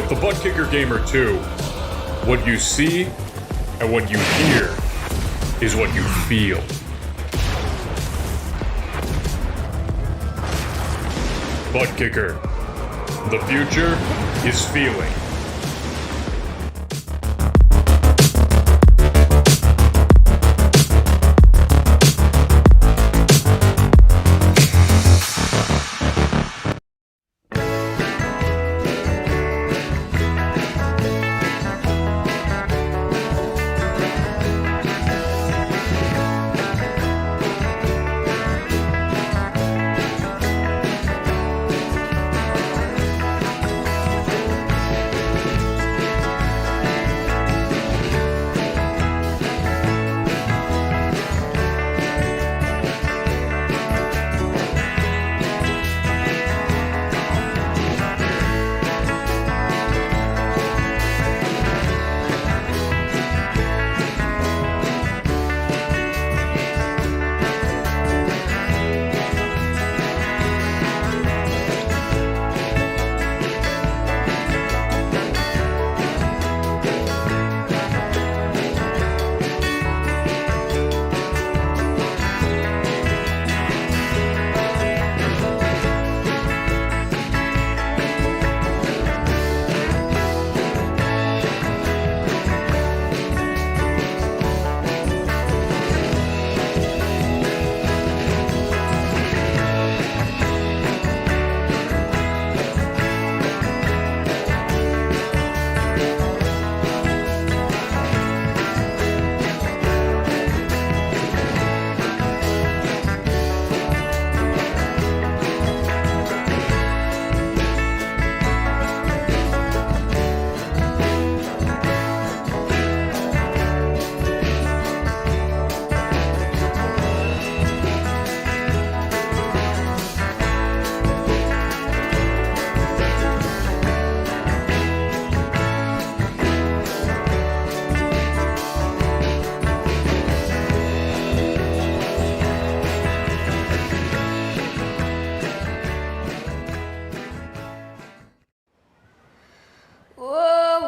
With the Butt Kicker Gamer 2, what you see and what you hear is what you feel. Butt Kicker. The future is feeling.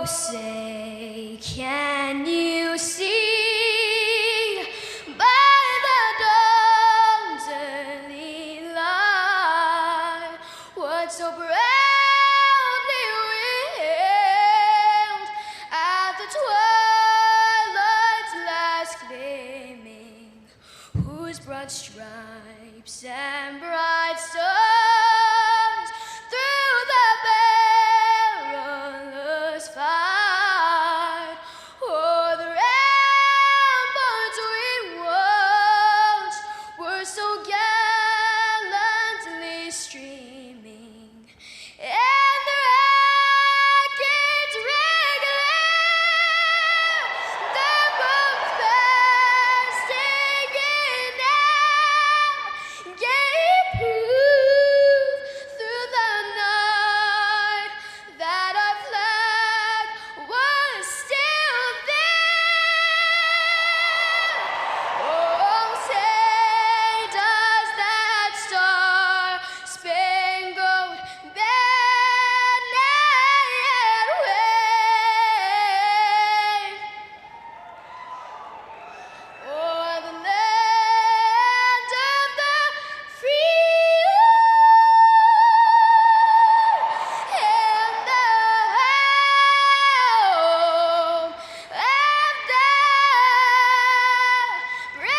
Say, can you see by the dawn's early light what so proudly wailed at the twilight's last gleaming, whose broad stripes and bright stars through the perilous fight o'er the ramparts we watched were so gallantly streaming, and the rockets regular, the bombs bursting in air, gave proof through the night that our flag was still there. Oh, say does that star-spangled banner yet wave o'er the land of the free and the home of the brave?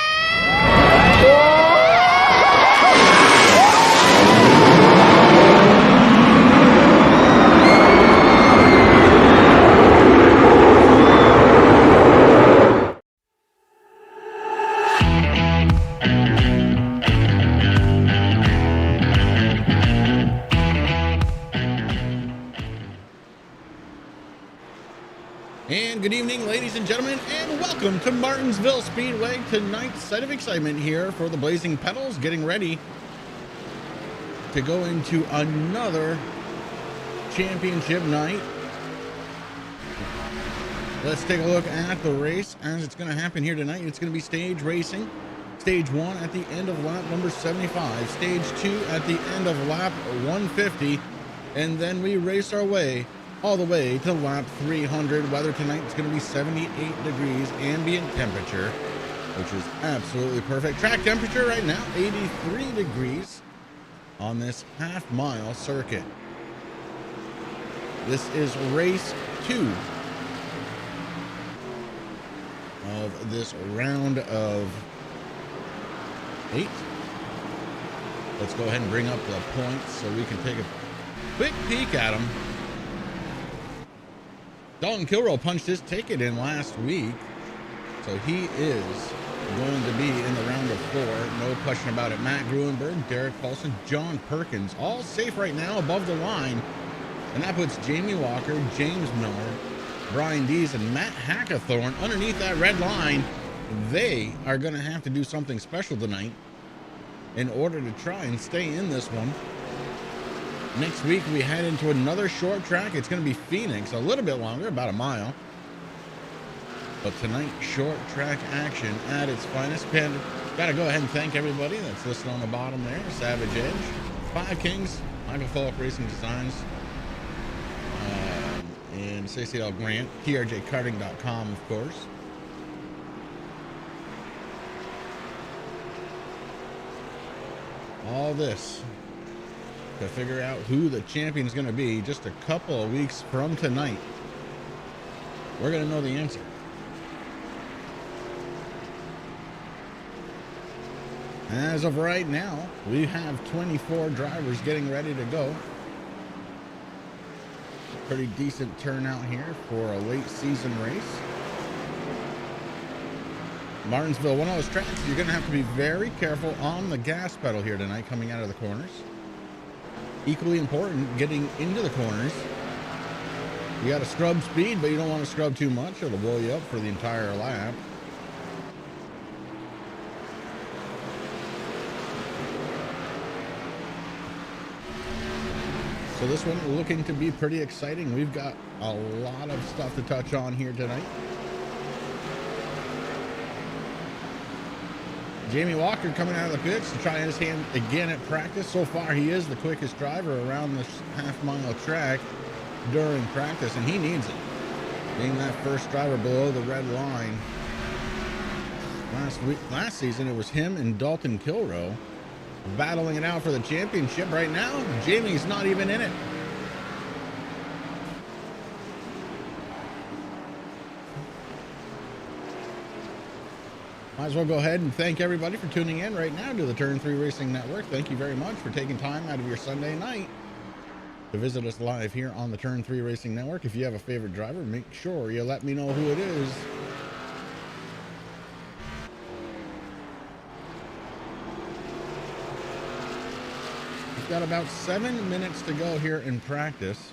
And good evening, ladies and gentlemen, and welcome to Martinsville Speedway. Tonight's set of excitement here for the Blazing Pedals, getting ready to go into another championship night. Let's take a look at the race as it's going to happen here tonight. It's going to be stage racing. Stage 1 at the end of lap number 75. Stage 2 at the end of lap 150. And then we race our way all the way to lap 300. Weather tonight is going to be 78 degrees ambient temperature, which is absolutely perfect. Track temperature right now, 83 degrees on this half-mile circuit. This is race 2 of this round of 8. Let's go ahead and bring up the points so we can take a quick peek at them. Dalton Kilroe punched his ticket in last week, so he is going to be in the round of 4. No question about it. Matt Gruenberg, Derek Paulson, John Perkins, all safe right now above the line. And that puts Jamie Walker, James Miller, Brian Dees, and Matt Hackathorn underneath that red line. They are going to have to do something special tonight in order to try and stay in this one. Next week, we head into another short track. It's going to be Phoenix, a little bit longer, about a mile. But tonight, short track action at its finest. Got to go ahead and thank everybody that's listed on the bottom there. Savage Edge, Five Kings, Michael Falk Racing Designs, and Stacey L. Grant, TRJ Karting.com, of course. All this to figure out who the champion is going to be just a couple of weeks from tonight. We're going to know the answer. As of right now, we have 24 drivers getting ready to go. Pretty decent turnout here for a late season race. Martinsville, one of those tracks, you're going to have to be very careful on the gas pedal here tonight coming out of the corners. Equally important, getting into the corners. You got to scrub speed, but you don't want to scrub too much. It'll blow you up for the entire lap. So this one looking to be pretty exciting. We've got a lot of stuff to touch on here tonight. Jamie Walker coming out of the pits to try his hand again at practice. So far, he is the quickest driver around this half-mile track during practice, and he needs it. Being that first driver below the red line. Last season, it was him and Dalton Kilroe battling it out for the championship. Right now, Jamie's not even in it. Might as well go ahead and thank everybody for tuning in right now to the Turn 3 Racing Network. Thank you very much for taking time out of your Sunday night to visit us live here on the Turn 3 Racing Network. If you have a favorite driver, make sure you let me know who it is. We've got about 7 minutes to go here in practice.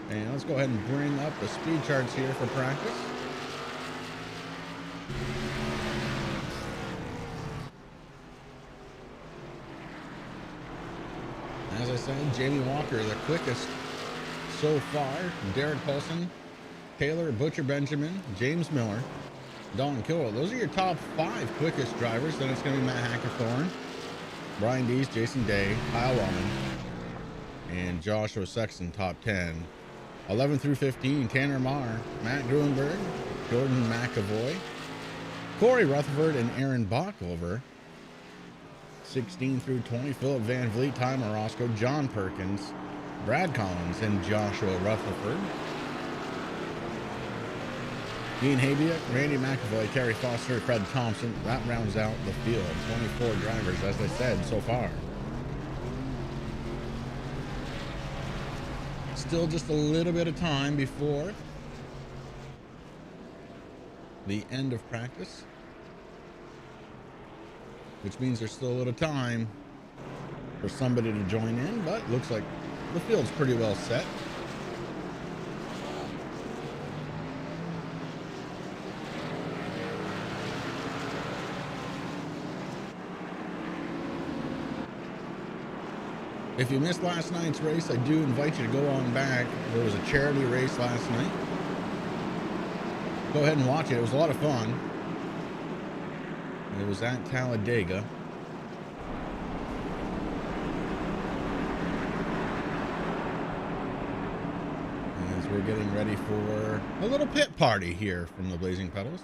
And let's go ahead and bring up the speed charts here for practice. As I said, Jamie Walker, the quickest so far. Derek Paulson, Taylor Butcher Benjamin, James Miller, Dalton Kilroe. Those are your top 5 quickest drivers. Then it's going to be Matt Hackathorn, Brian Dees, Jason Day, Kyle Wellman, and Joshua Sexton, top 10. 11 through 15, Tanner Marr, Matt Gruenberg, Jordan McAvoy, Corey Rutherford, and Aaron Bockover. 16 through 20, Philip Van Vliet, Ty Morosco, John Perkins, Brad Collins, and Joshua Rutherford. Dean Habia, Randy McAvoy, Terry Foster, Fred Thompson. That rounds out the field. 24 drivers, as I said, so far. Still just a little bit of time before the end of practice, which means there's still a little time for somebody to join in, but looks like the field's pretty well set. If you missed last night's race, I do invite you to go on back. There was a charity race last night. Go ahead and watch it. It was a lot of fun. It was at Talladega. we're getting ready for a little pit party here from the Blazing Pedals.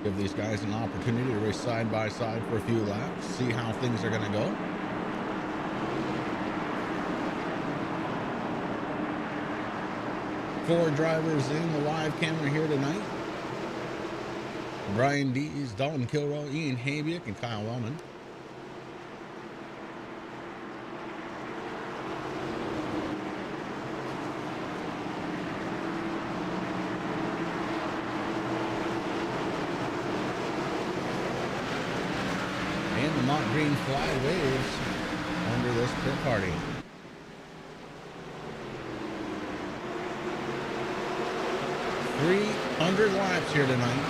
Give these guys an opportunity to race side by side for a few laps, see how things are going to go. Four drivers in the live camera here tonight. Brian Dees, Dalton Kilroy, Ian Habiak, and Kyle Wellman. And the Mont Green flag waves under this pit party. $300 laps here tonight.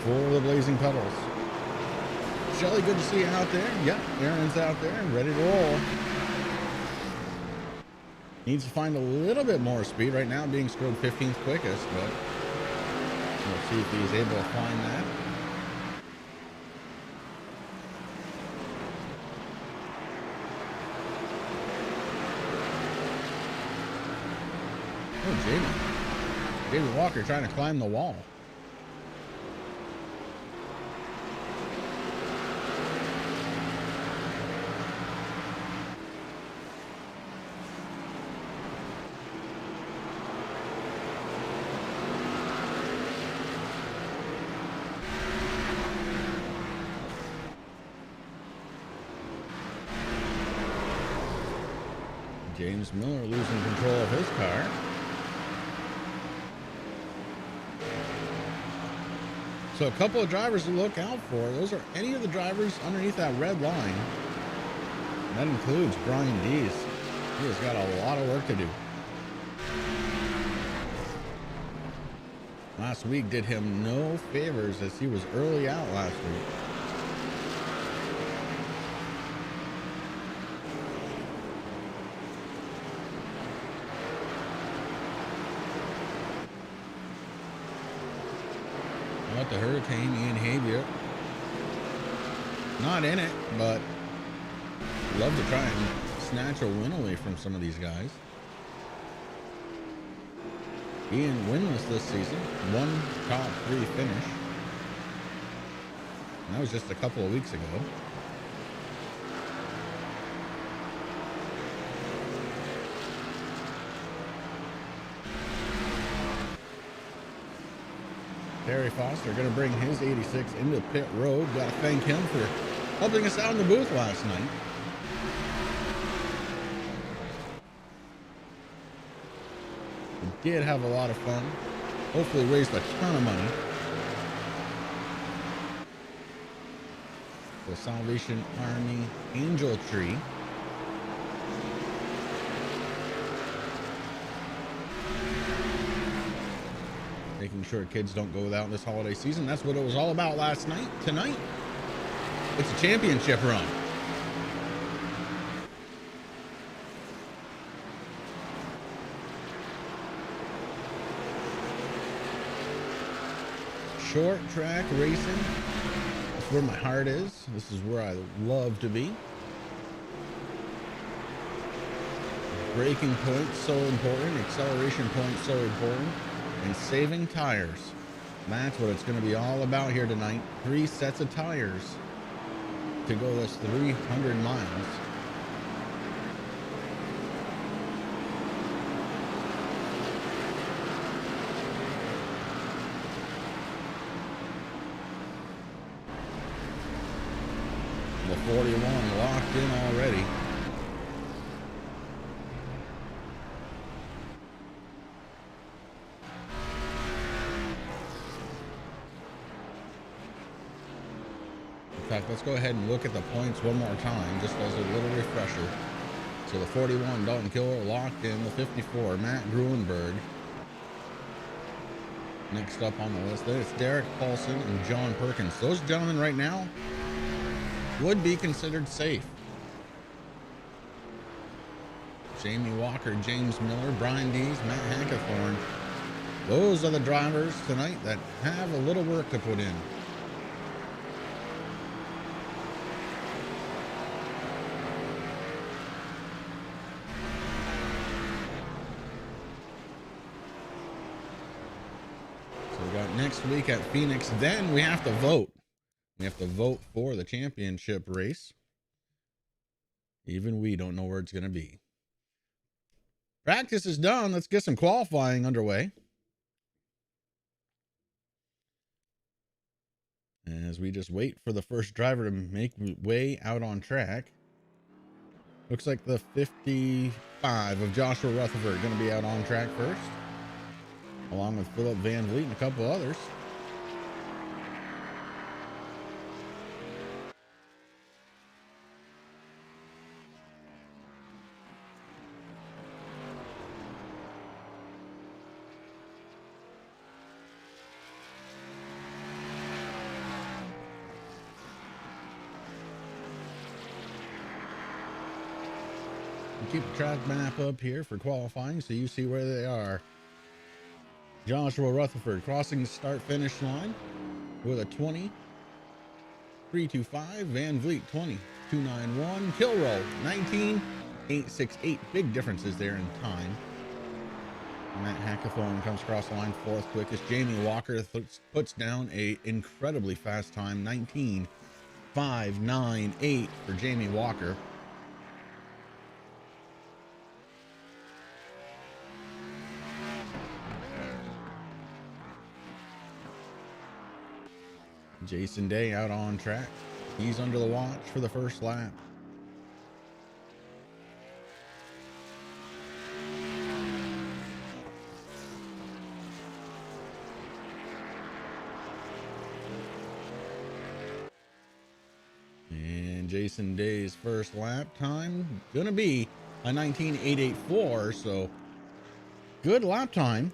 For the Blazing Pedals. Shelly, good to see you out there. Yep, Aaron's out there and ready to roll. Needs to find a little bit more speed. Right now being scored 15th quickest, but we'll see if he's able to find that. Oh, Jamie Walker trying to climb the wall. James Miller losing control of his car. So a couple of drivers to look out for. Those are any of the drivers underneath that red line. And that includes Brian Dees. He has got a lot of work to do. Last week did him no favors as he was early out last week. Got the Hurricane, Ian Habier. Not in it, but love to try and snatch a win away from some of these guys. Ian winless this season. One top 3 finish. And that was just a couple of weeks ago. Terry Foster going to bring his 86 into pit road. Got to thank him for helping us out in the booth last night. We did have a lot of fun. Hopefully raised a ton of money. The Salvation Army Angel Tree. Making sure kids don't go without this holiday season. That's what it was all about last night. Tonight, it's a championship run. Short track racing. That's where my heart is. This is where I love to be. Braking point, so important. Acceleration point, so important. And saving tires. That's what it's going to be all about here tonight. 3 sets of tires to go this 300 miles. The 41 locked in already. In fact, let's go ahead and look at the points one more time, just as a little refresher. So the 41, Dalton Kilroy locked in. The 54, Matt Gruenberg. Next up on the list, then it's Derek Paulson and John Perkins. Those gentlemen right now would be considered safe. Jamie Walker, James Miller, Brian Dees, Matt Hankathorn. Those are the drivers tonight that have a little work to put in. next week at Phoenix. Then we have to vote. We have to vote for the championship race. Even we don't know where it's going to be. Practice is done. Let's get some qualifying underway. As we just wait for the first driver to make way out on track. Looks like the 55 of Joshua Rutherford going to be out on track first, along with Philip Van Vliet and a couple others. Keep the track map up here for qualifying so you see where they are. Joshua Rutherford crossing the start finish line with a 20.325. Van Vliet 20.291. Kilrow 19.868. Big differences there in time. Matt Hackathorn comes across the line fourth quickest. Jamie Walker puts down a incredibly fast time, 19.598 for Jamie Walker. Jason Day out on track. He's under the watch for the first lap. And Jason Day's first lap time gonna be a 19.884, so good lap time.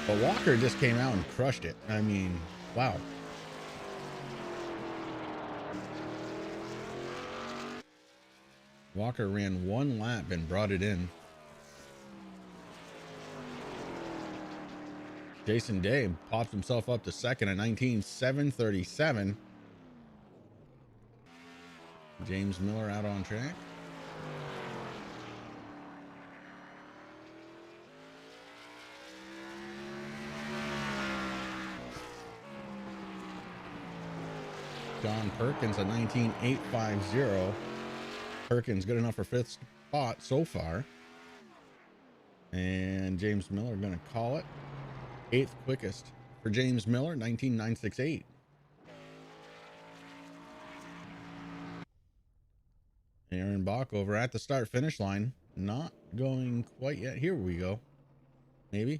But Walker just came out and crushed it. I mean, wow. Walker ran one lap and brought it in. Jason Day pops himself up to second at 19.737. James Miller out on track. John Perkins at 19.850. Perkins good enough for fifth spot so far. And James Miller going to call it. Eighth quickest for James Miller, 19.968. Aaron Bach over at the start finish line. Not going quite yet. Here we go. Maybe.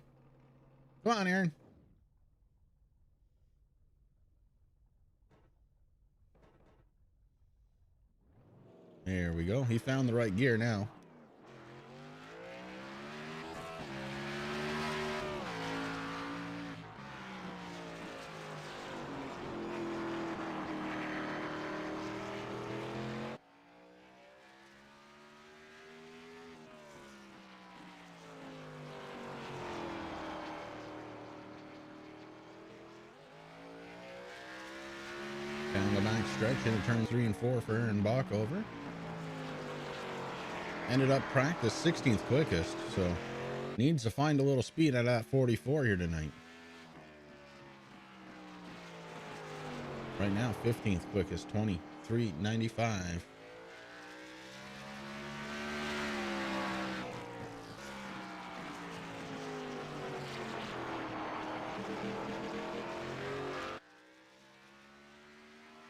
Come on, Aaron. There we go. He found the right gear now. Down the back stretch into turn 3 and 4 for Aaron Bach over. Ended up practice 16th quickest, so needs to find a little speed at that 44 here tonight. Right now, 15th quickest, 23.95.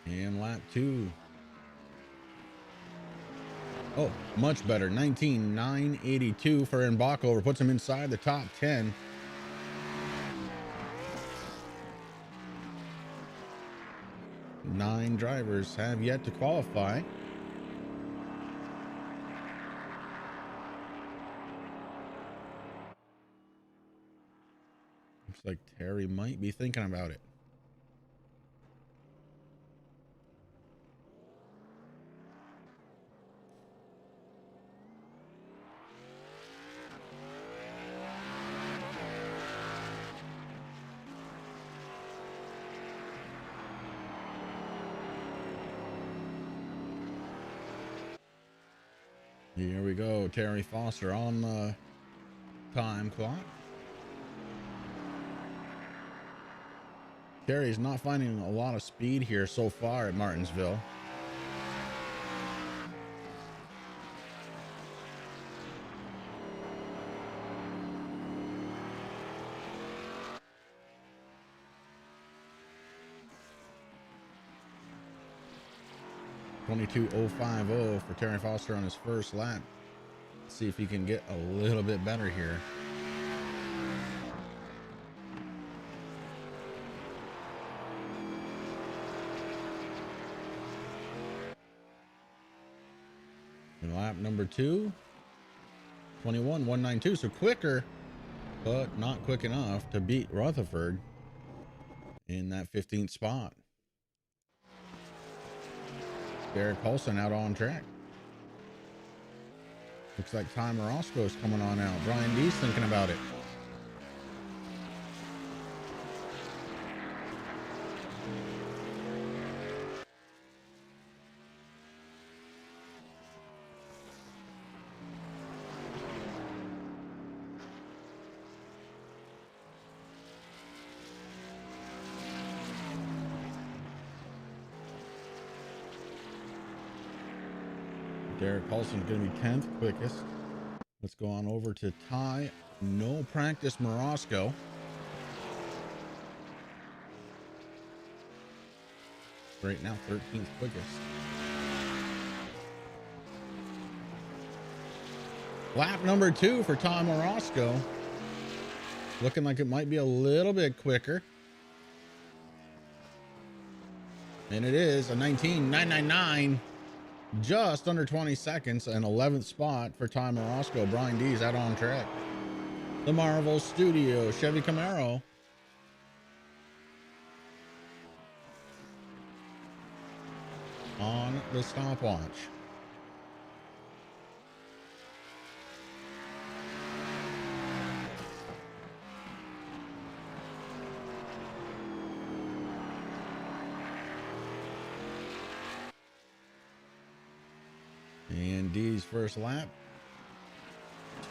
And lap 2. Oh, much better. 19.982 for Mbach puts him inside the top 10. Nine drivers have yet to qualify. Looks like Terry might be thinking about it. Here we go. Terry Foster on the time clock. Terry's not finding a lot of speed here so far at Martinsville. .22.050 for Terry Foster on his first lap. Let's see if he can get a little bit better here. And lap number 2, 21.192. So quicker, but not quick enough to beat Rutherford in that 15th spot. Derek Paulson out on track. Looks like Ty Morosco's coming on out. Brian D's thinking about it. Derek Paulson's going to be 10th quickest. Let's go on over to Ty. No practice Morosco. Right now, 13th quickest. Lap number 2 for Ty Morosco. Looking like it might be a little bit quicker. And it is a 19.999. Just under 20 seconds, and 11th spot for Ty Morosco. Brian D's out on track. The Marvel Studio Chevy Camaro. On the stopwatch. And D's first lap,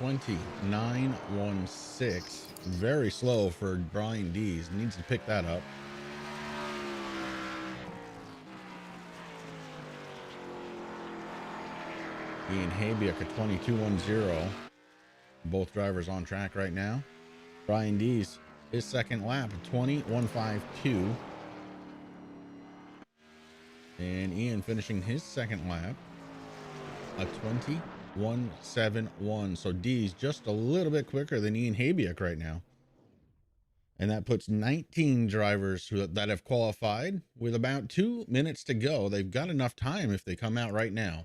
29.16. Very slow for Brian D's. Needs to pick that up. Ian Habiak at 22.10. Both drivers on track right now. Brian D's his second lap at 20.152. And Ian finishing his second lap a 20.171. So D's just a little bit quicker than Ian Habiak right now. And that puts 19 drivers that have qualified with about 2 minutes to go. They've got enough time if they come out right now.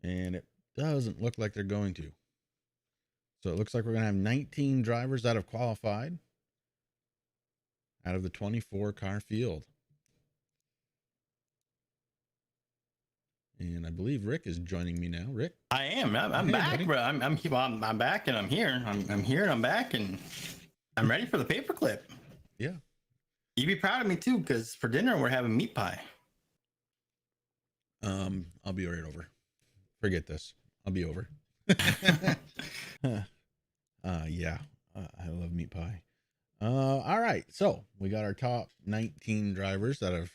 And it doesn't look like they're going to. So it looks like we're going to have 19 drivers that have qualified out of the 24 car field. And I believe Rick is joining me now. Rick, I am. I'm hey, back, buddy. Bro. I'm back, and I'm here. I'm here, and I'm back, and I'm ready for the paperclip. Yeah. You be proud of me too, because for dinner we're having meat pie. I'll be right over. Forget this. I'll be over. Yeah. I love meat pie. All right. So we got our top 19 drivers that have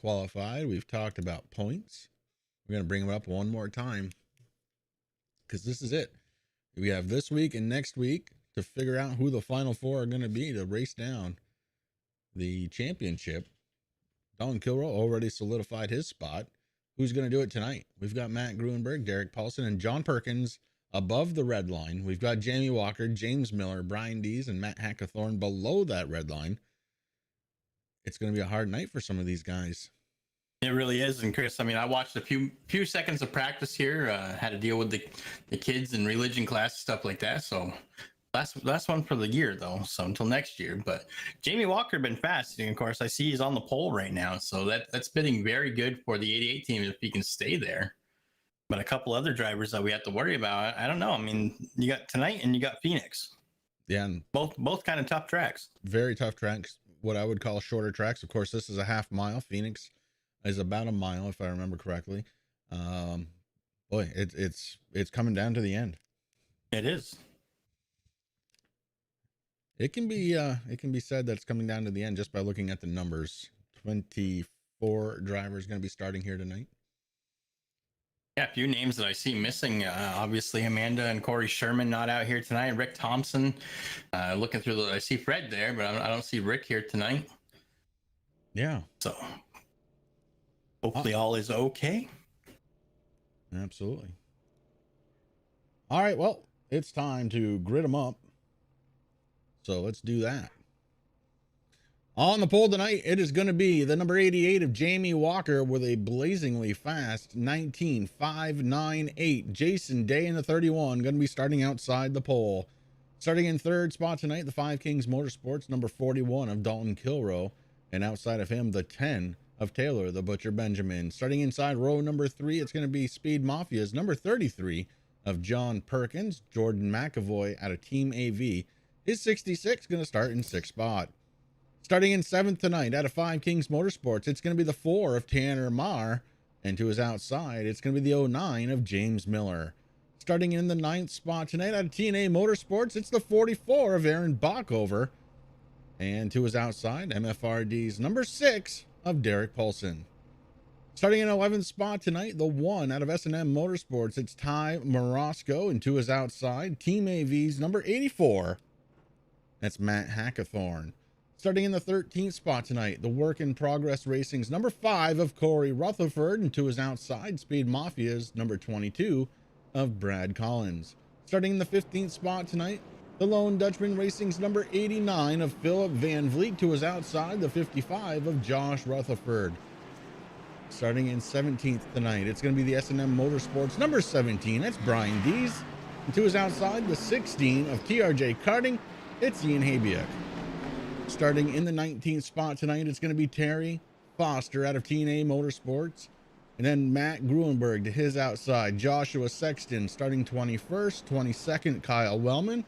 qualified. We've talked about points. We're going to bring them up one more time because this is it. We have this week and next week to figure out who the final four are going to be to race down the championship. Don Kilroy already solidified his spot. Who's going to do it tonight? We've got Matt Gruenberg, Derek Paulson, and John Perkins above the red line. We've got Jamie Walker, James Miller, Brian Dees, and Matt Hackathorn below that red line. It's going to be a hard night for some of these guys. It really is. And Chris, I mean, I watched a few seconds of practice here, had to deal with the kids and religion class, stuff like that. So last one for the year though. So until next year, but Jamie Walker been fast. And of course I see he's on the pole right now. So that's bidding very good for the 88 team if he can stay there. But a couple other drivers that we have to worry about, I don't know. I mean, you got tonight and you got Phoenix. Yeah. And both kind of tough tracks. Very tough tracks. What I would call shorter tracks. Of course, this is a half mile. Phoenix is about a mile, if I remember correctly. Boy, it's coming down to the end. It is. It can be said that it's coming down to the end just by looking at the numbers. 24 drivers going to be starting here tonight. Yeah, a few names that I see missing. Obviously, Amanda and Corey Sherman not out here tonight. Rick Thompson. Looking through I see Fred there, but I don't see Rick here tonight. Yeah. So hopefully all is okay. Absolutely. All right. Well, it's time to grid them up. So let's do that. On the pole tonight, it is going to be the number 88 of Jamie Walker with a blazingly fast 19.598. Jason Day in the 31 going to be starting outside the pole. Starting in third spot tonight, the Five Kings Motorsports, number 41 of Dalton Kilroe. And outside of him, the 10 of Taylor, the Butcher Benjamin. Starting inside row number 3, it's going to be Speed Mafia's number 33 of John Perkins. Jordan McAvoy out of Team AV is 66, going to start in sixth spot. Starting in seventh tonight out of Five Kings Motorsports, it's going to be the 4 of Tanner Marr. And to his outside, it's going to be the 09 of James Miller. Starting in the ninth spot tonight out of TNA Motorsports, it's the 44 of Aaron Bockover. And to his outside, MFRD's number 6 of Derek Paulson. Starting in 11th spot tonight, the 1 out of S&M Motorsports, it's Ty Morosco. And to his outside, Team AV's number 84. That's Matt Hackathorn. Starting in the 13th spot tonight, the Work in Progress Racing's number 5 of Corey Rutherford. And to his outside, Speed Mafia's number 22 of Brad Collins. Starting in the 15th spot tonight, the Lone Dutchman Racing's number 89 of Philip Van Vliet. To his outside, the 55 of Josh Rutherford. Starting in 17th tonight, it's going to be the S&M Motorsports number 17. That's Brian Dees. And to his outside, the 16 of TRJ Karting. It's Ian Habiak. Starting in the 19th spot tonight, it's going to be Terry Foster out of TNA Motorsports. And then Matt Gruenberg to his outside. Joshua Sexton starting 21st. 22nd, Kyle Wellman.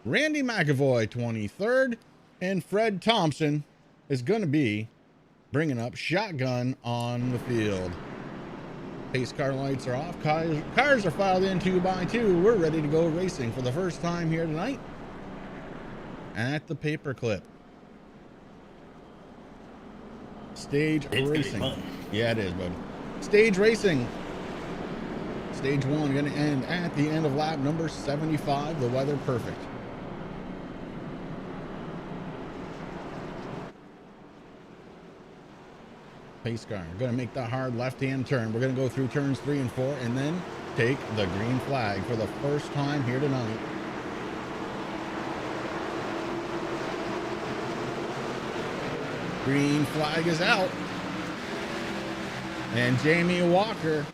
Randy McAvoy 23rd. And Fred Thompson is going to be bringing up shotgun on the field. Pace car lights are off. Cars are filed in 2 by 2. We're ready to go racing for the first time here tonight at the Paperclip. Stage racing. Yeah, it is, bud. Stage racing. Stage 1 going to end at the end of lap number 75. The weather perfect. Pace car going to make that hard left-hand turn. We're going to go through turns 3 and 4 and then take the green flag for the first time here tonight. Green flag is out. And Jamie Walker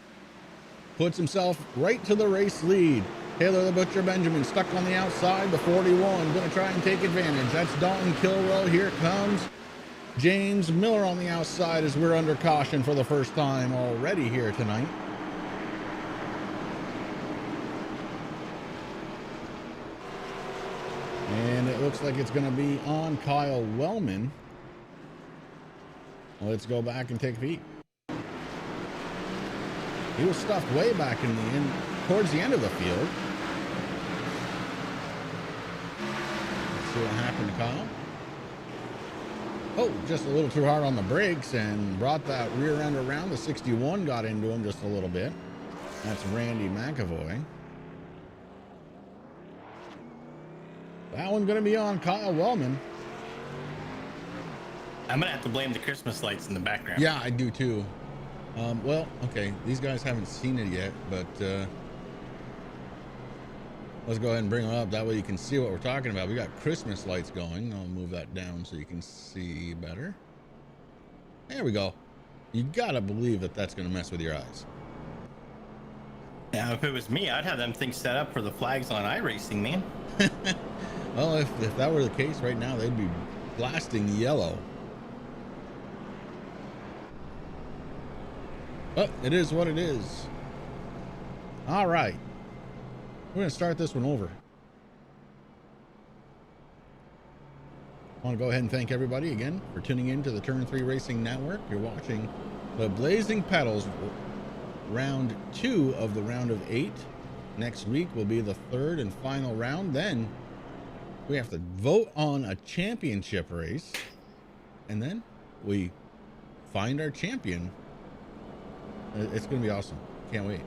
puts himself right to the race lead. Taylor the Butcher Benjamin stuck on the outside. The 41 going to try and take advantage. That's Dalton Kilroe. Here comes James Miller on the outside as we're under caution for the first time already here tonight. And it looks like it's going to be on Kyle Wellman. Let's go back and take a peek. He was stuffed way back in the end, towards the end of the field. Let's see what happened to Kyle. Oh, just a little too hard on the brakes and brought that rear end around. The 61 got into him just a little bit. That's Randy McAvoy. That one's going to be on Kyle Wellman. I'm gonna have to blame the Christmas lights in the background. Yeah, I do too. Well, okay, these guys haven't seen it yet, but let's go ahead and bring them up. That way you can see what we're talking about. We got Christmas lights going. I'll move that down so you can see better. There we go. You gotta believe that that's gonna mess with your eyes. Now, if it was me, I'd have them things set up for the flags on iRacing, man. Well, if that were the case right now, they'd be blasting yellow. But it is what it is. All right. We're going to start this one over. I want to go ahead and thank everybody again for tuning in to the Turn 3 Racing Network. You're watching the Blazing Pedals round 2 of the round of 8. Next week will be the third and final round. Then We have to vote on a championship race, and then we find our champion. It's going to be awesome. Can't wait.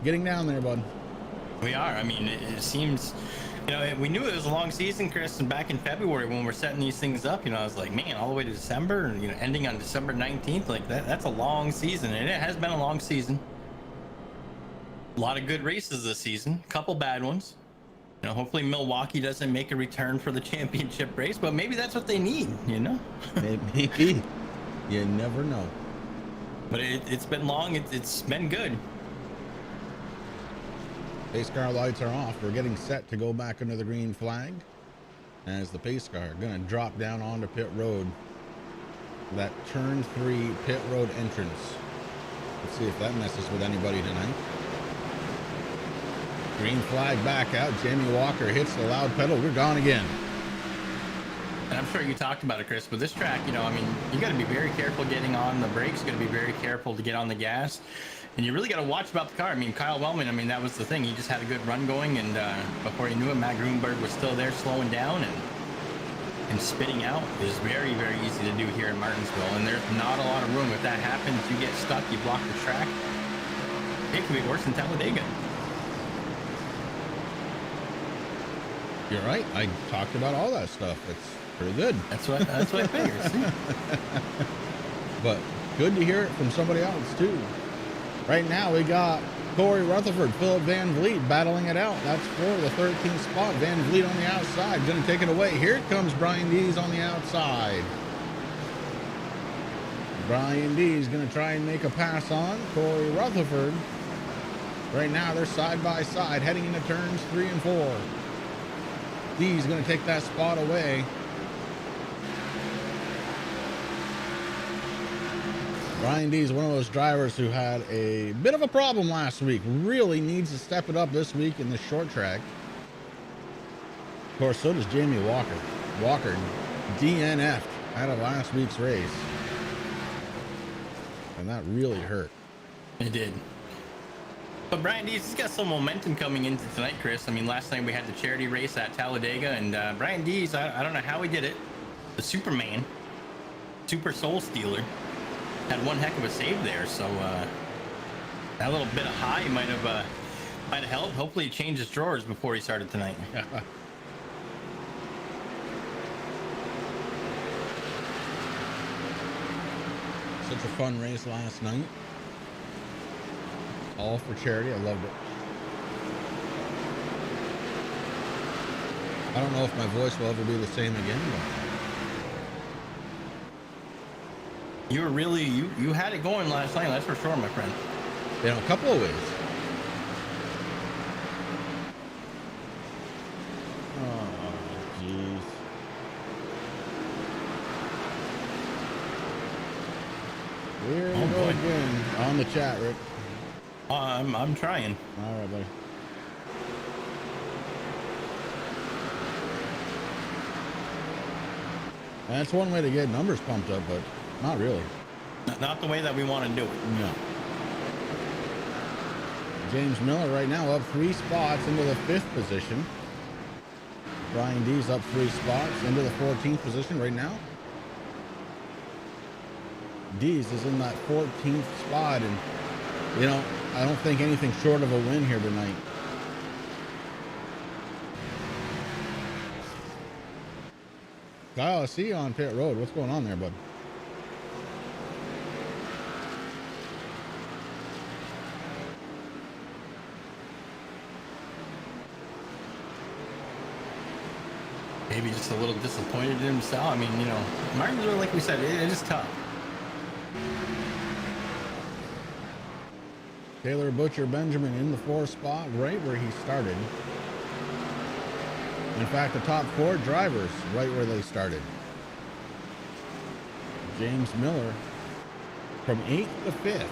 Getting down there, bud. We are. I mean, it seems, we knew it was a long season, Chris, and back in February when we're setting these things up, I was like, man, all the way to December, and ending on December 19th, like that's a long season, and it has been a long season. A lot of good races this season, a couple bad ones. Hopefully Milwaukee doesn't make a return for the championship race, but maybe that's what they need, Maybe. You never know. But it's been long. It's been good. Pace car lights are off. We're getting set to go back under the green flag as the pace car going to drop down onto pit road. That turn 3 pit road entrance. Let's see if that messes with anybody tonight. Green flag back out. Jamie Walker hits the loud pedal. We're gone again. And I'm sure you talked about it, Chris, but this track, you got to be very careful getting on the brakes. You got to be very careful to get on the gas. And you really got to watch about the car. Kyle Wellman, that was the thing. He just had a good run going. And before you knew it, Matt Grunberg was still there slowing down and spitting out. It is very, very easy to do here in Martinsville. And there's not a lot of room. If that happens, you get stuck, you block the track. It could be worse than Talladega. You're right. I talked about all that stuff. It's pretty good. That's what I figured. But good to hear it from somebody else too. Right now we got Corey Rutherford, Philip Van Vliet battling it out. That's for the 13th spot. Van Vliet on the outside, going to take it away. Here comes Brian Dees on the outside. Brian Dees going to try and make a pass on Corey Rutherford. Right now they're side by side heading into turns 3 and 4. Dees going to take that spot away. Brian Dees, one of those drivers who had a bit of a problem last week, really needs to step it up this week in the short track. Of course, so does Jamie Walker. Walker DNF'd out of last week's race. And that really hurt. It did. But Brian Dees has got some momentum coming into tonight, Chris. Last night we had the charity race at Talladega, and Brian Dees, I don't know how he did it. The Superman, Super Soul Stealer, had one heck of a save there. So that little bit of high might have helped. Hopefully he changed his drawers before he started tonight. Such a fun race last night. All for charity. I loved it. I don't know if my voice will ever be the same again, but You were really, you had it going last night, that's for sure, my friend. in a couple of ways. Oh, jeez. Here we go again on the chat, Rick. I'm trying. All right, buddy. That's one way to get numbers pumped up, but not really. Not the way that we want to do it. No. James Miller right now up 3 spots into the 5th position. Brian Dees up 3 spots into the 14th position right now. Dees is in that 14th spot, and I don't think anything short of a win here tonight. Kyle, I see you on pit road. What's going on there, bud? Maybe just a little disappointed in himself. Martinsville, like we said, it is tough. Taylor Butcher Benjamin in the 4th spot, right where he started. In fact, the top 4 drivers right where they started. James Miller from 8th to 5th.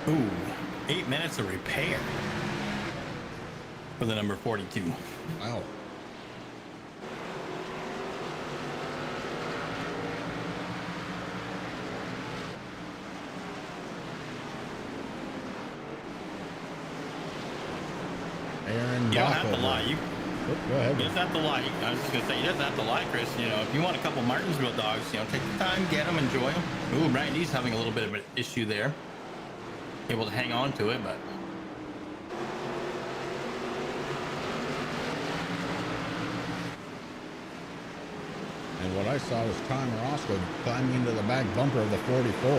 Ooh, 8 minutes of repair for the number 42. Wow. and You don't Bach have to over. lie. Oh, go ahead. He doesn't have to lie. I was just gonna say he doesn't have to lie, Chris. You know, if you want a couple Martinsville dogs, you know, take the time, get them, enjoy them. Ooh, Randy's having a little bit of an issue there. Able to hang on to it, but And what I saw was Tom Roscoe climbing into the back bumper of the 44.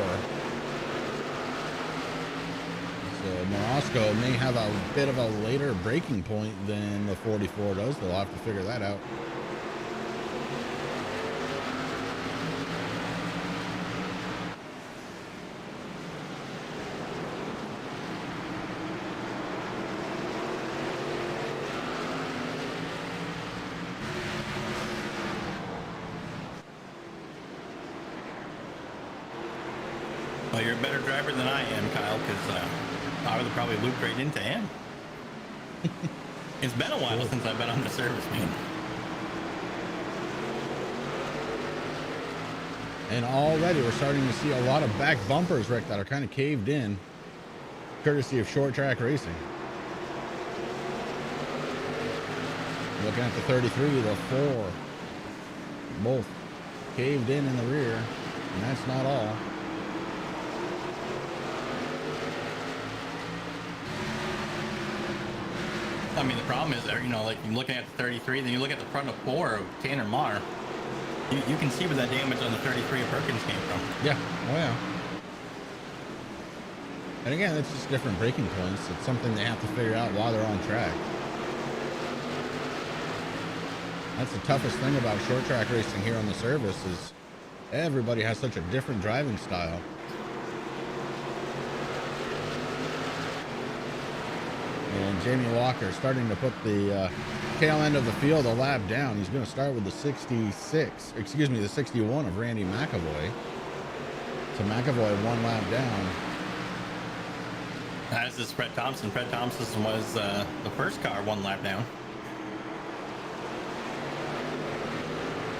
So Morosco may have a bit of a later breaking point than the 44 does. They'll have to figure that out. well, you're a better driver than I am, Kyle, because I would have probably looped right into him. It's been a while since I've been on the service, man. And already we're starting to see a lot of back bumpers, Rick, that are kind of caved in, courtesy of short track racing. Looking at the 33, the 4, both caved in the rear, and that's not all. I mean, the problem is, you know, like you're looking at the 33, then you look at the front of 4 of Tanner Marr. You can see where that damage on the 33 of Perkins came from. Yeah, oh yeah. And again, it's just different braking points. It's something they have to figure out while they're on track. That's the toughest thing about short track racing here on the service is everybody has such a different driving style. And Jamie Walker starting to put the tail end of the field a lap down. He's going to start with the 66, excuse me, the 61 of Randy McAvoy. So McAvoy 1 lap down. As is Fred Thompson. Fred Thompson was the first car 1 lap down.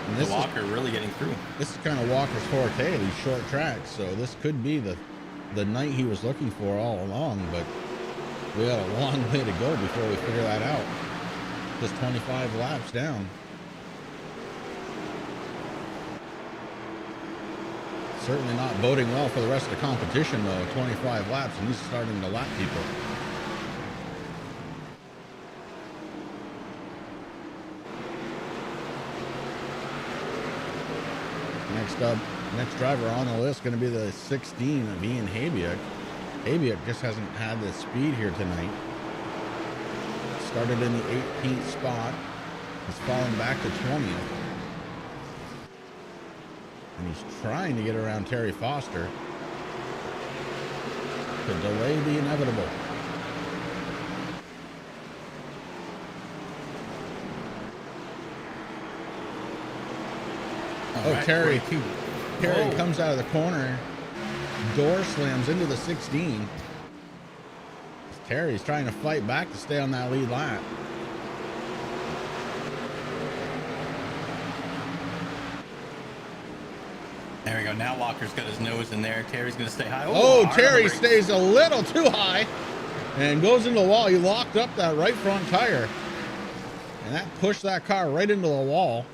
And this Walker really getting through. This is kind of Walker's forte, these short tracks. So this could be the night he was looking for all along, but we got a long way to go before we figure that out. Just 25 laps down. Certainly not boding well for the rest of the competition, though. 25 laps, and he's starting to lap people. Next up, next driver on the list going to be the 16 of Ian Habiak. Habiak just hasn't had the speed here tonight. Started in the 18th spot. He's fallen back to 20th. And he's trying to get around Terry Foster to delay the inevitable. Oh, Right, Terry 42. Terry comes out of the corner. Door slams into the 16. Terry's trying to fight back to stay on that lead lap. There we go. Now Walker's got his nose in there. Terry's going to stay high. Oh, hard on Terry the brakes. stays a little too high and goes into the wall. He locked up that right front tire, and that pushed that car right into the wall.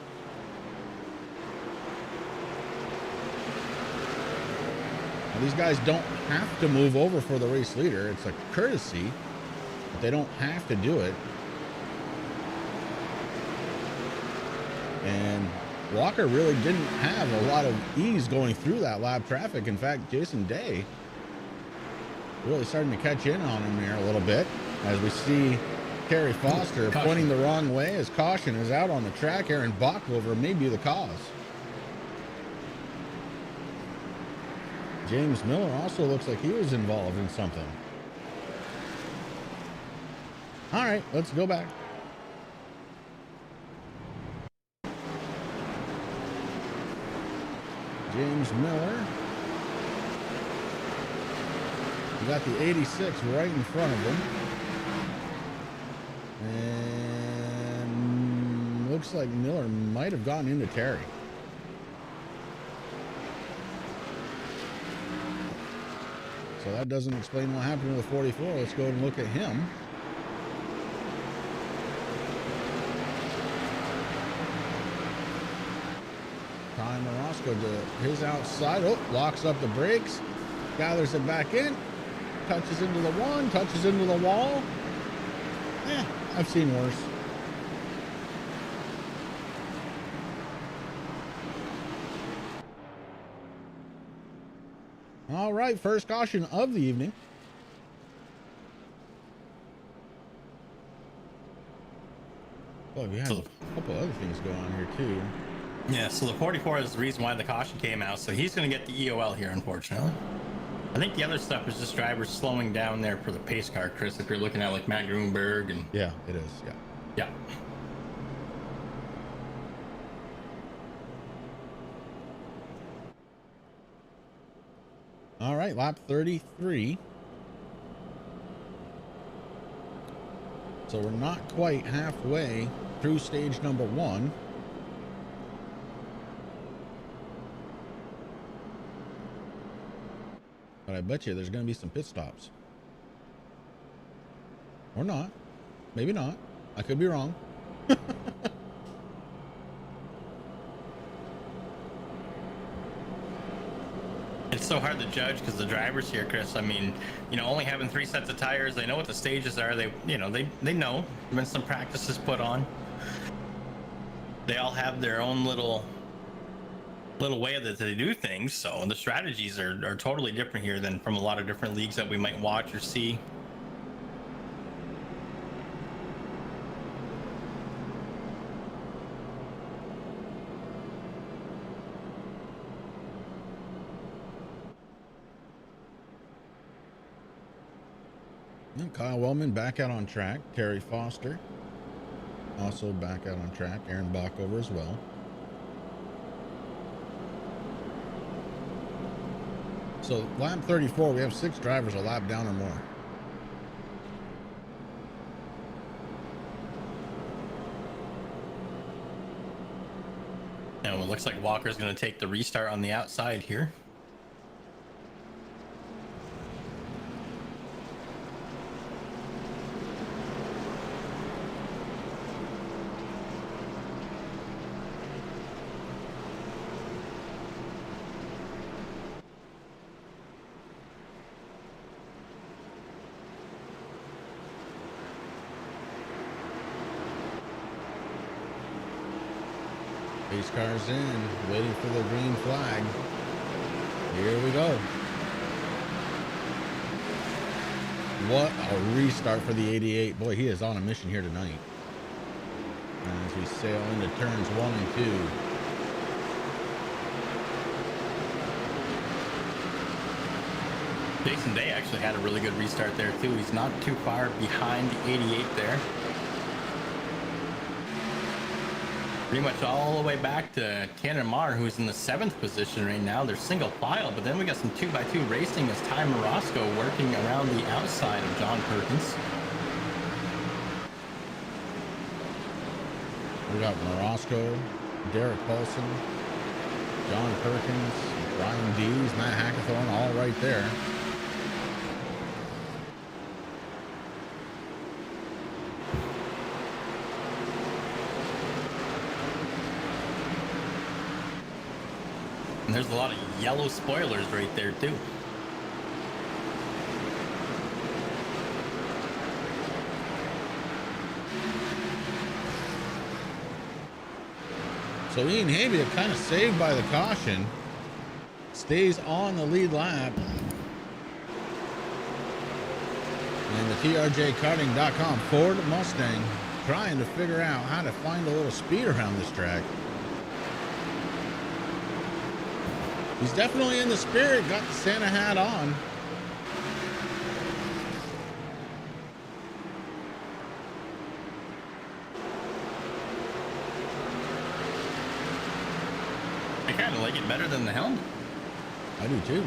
Now, these guys don't have to move over for the race leader. It's a courtesy, but they don't have to do it. And Walker really didn't have a lot of ease going through that lap traffic. In fact, Jason Day really starting to catch in on him here a little bit as we see Terry Foster pointing the wrong way as caution is out on the track. Aaron Bachlover may be the cause. James Miller also looks like he was involved in something. All right, let's go back. James Miller. You got the 86 right in front of him. And looks like Miller might have gotten into Terry. So that doesn't explain what happened to the 44. Let's go and look at him. Marosco to his outside. Oh, locks up the brakes, gathers it back in, touches into the one, touches into the wall. Yeah, I've seen worse. All right, first caution of the evening. Well, we had a couple other things going on here too. Yeah, so the 44 is the reason why the caution came out. So he's going to get the EOL here, unfortunately. I think the other stuff is just drivers slowing down there for the pace car, Chris, if you're looking at like Matt Grunberg and... Yeah, it is. Yeah. Yeah. All right, lap 33. So we're not quite halfway through stage number 1. But I bet you there's going to be some pit stops. Or not. Maybe not. I could be wrong. It's so hard to judge because the drivers here, Chris, I mean, you know, only having 3 sets of tires, they know what the stages are. They, you know, they know when some practice is put on. They all have their own little way that they do things. So the strategies are totally different here than from a lot of different leagues that we might watch or see. Kyle Wellman back out on track. Terry Foster also back out on track. Aaron Bockover as well. So lap 34, we have 6 drivers a lap down or more. And it looks like Walker's going to take the restart on the outside here. Pace cars in, waiting for the green flag. Here we go. What a restart for the 88. Boy, he is on a mission here tonight. As we sail into turns 1 and 2. Jason Day actually had a really good restart there too. He's not too far behind the 88 there. Pretty much all the way back to Tanner Marr, who's in the 7th position right now. They're single file, but then we got some 2x2 racing as Ty Morosco working around the outside of John Perkins. We got Morosco, Derek Paulson, John Perkins, Brian Dees, Matt Hackathorn, all right there. And there's a lot of yellow spoilers right there too. So Ian Havia kind of saved by the caution. Stays on the lead lap. And the TRJKarting.com Ford Mustang trying to figure out how to find a little speed around this track. He's definitely in the spirit, got the Santa hat on. I kind of like it better than the helmet. I do too.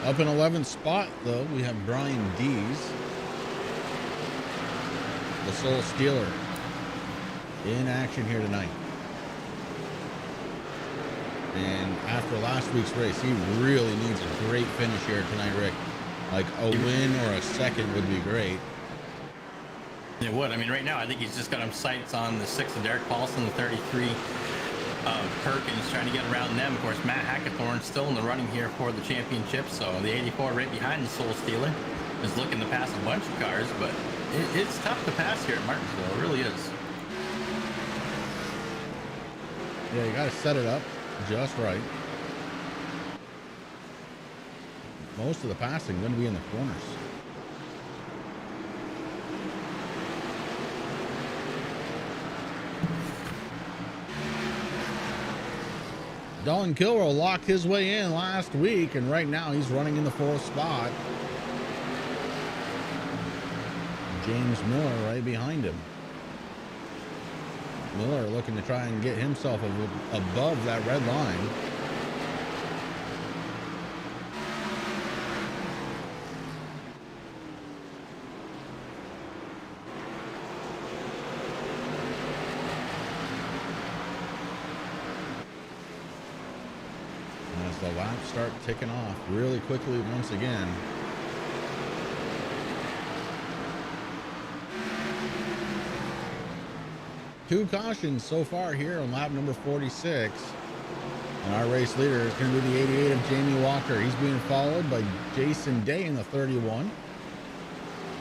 Up in 11th spot, though, we have Brian Dees, the Soul Stealer, in action here tonight. And after last week's race, he really needs a great finish here tonight, Rick. Like a win or a second would be great. It would. I mean, right now, I think he's just got him sights on the 6 of Derek Paulson, the 33 Perkins, trying to get around them. Of course, Matt Hackathorn's still in the running here for the championship, so the 84 right behind the Soul Stealer is looking to pass a bunch of cars, but it's tough to pass here at Martinsville. It really is. Yeah, you got to set it up just right. Most of the passing going to be in the corners. Dylan Kilroy locked his way in last week, and right now he's running in the 4th spot. James Miller right behind him. Miller looking to try and get himself above that red line. As the laps start ticking off really quickly once again. Two cautions so far here on lap number 46. And our race leader is going to be the 88 of Jamie Walker. He's being followed by Jason Day in the 31.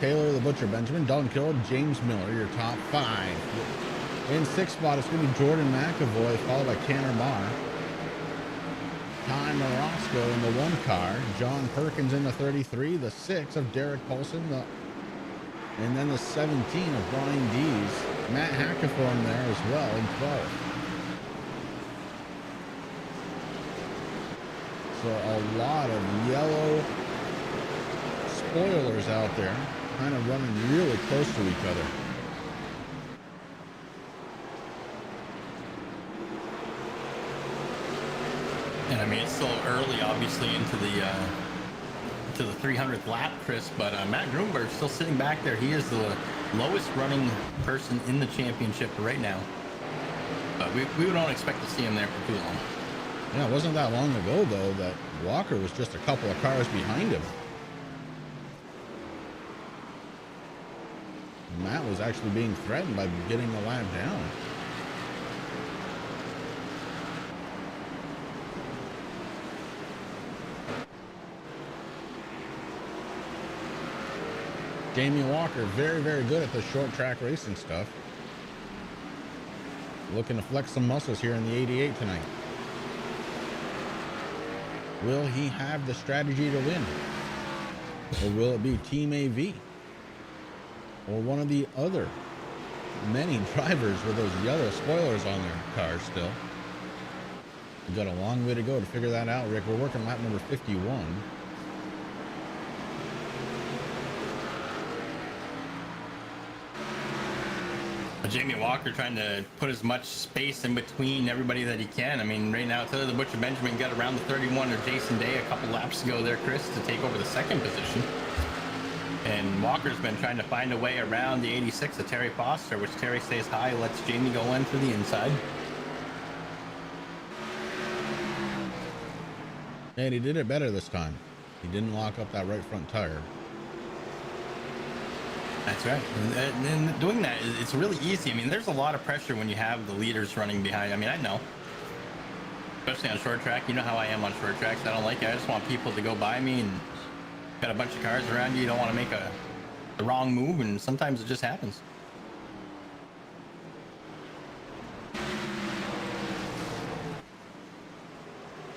Taylor the Butcher Benjamin, Don Kilroy, James Miller, your top 5. In 6th spot, it's going to be Jordan McAvoy, followed by Tanner Marr. Ty Morosco in the 1 car. John Perkins in the 33. The 6 of Derek Paulson. And then the 17 of Brian Dees. Matt Hackathorn there as well in 12th. So a lot of yellow spoilers out there, kind of running really close to each other. And I mean, it's still early, obviously, into the 300th lap, Chris, but Matt Grunberg's still sitting back there. He is the lowest running person in the championship right now. But we don't expect to see him there for too long. Yeah, it wasn't that long ago, though, that Walker was just a couple of cars behind him. Matt was actually being threatened by getting the lap down. Jamie Walker, very, very good at the short track racing stuff. Looking to flex some muscles here in the 88 tonight. Will he have the strategy to win? Or will it be Team AV? Or one of the other many drivers with those yellow spoilers on their cars still? We've got a long way to go to figure that out, Rick. We're working lap number 51. Jamie Walker trying to put as much space in between everybody that he can. I mean, right now, Taylor the Butcher Benjamin got around the 31 of Jason Day a couple laps ago there, Chris, to take over the 2nd position. And Walker's been trying to find a way around the 86 of Terry Foster, which Terry stays high, lets Jamie go in for the inside. And he did it better this time. He didn't lock up that right front tire. That's right. And doing that, it's really easy. I mean, there's a lot of pressure when you have the leaders running behind. I mean, I know. Especially on short track. You know how I am on short tracks. I don't like it. I just want people to go by me, and got a bunch of cars around you. You don't want to make the wrong move, and sometimes it just happens.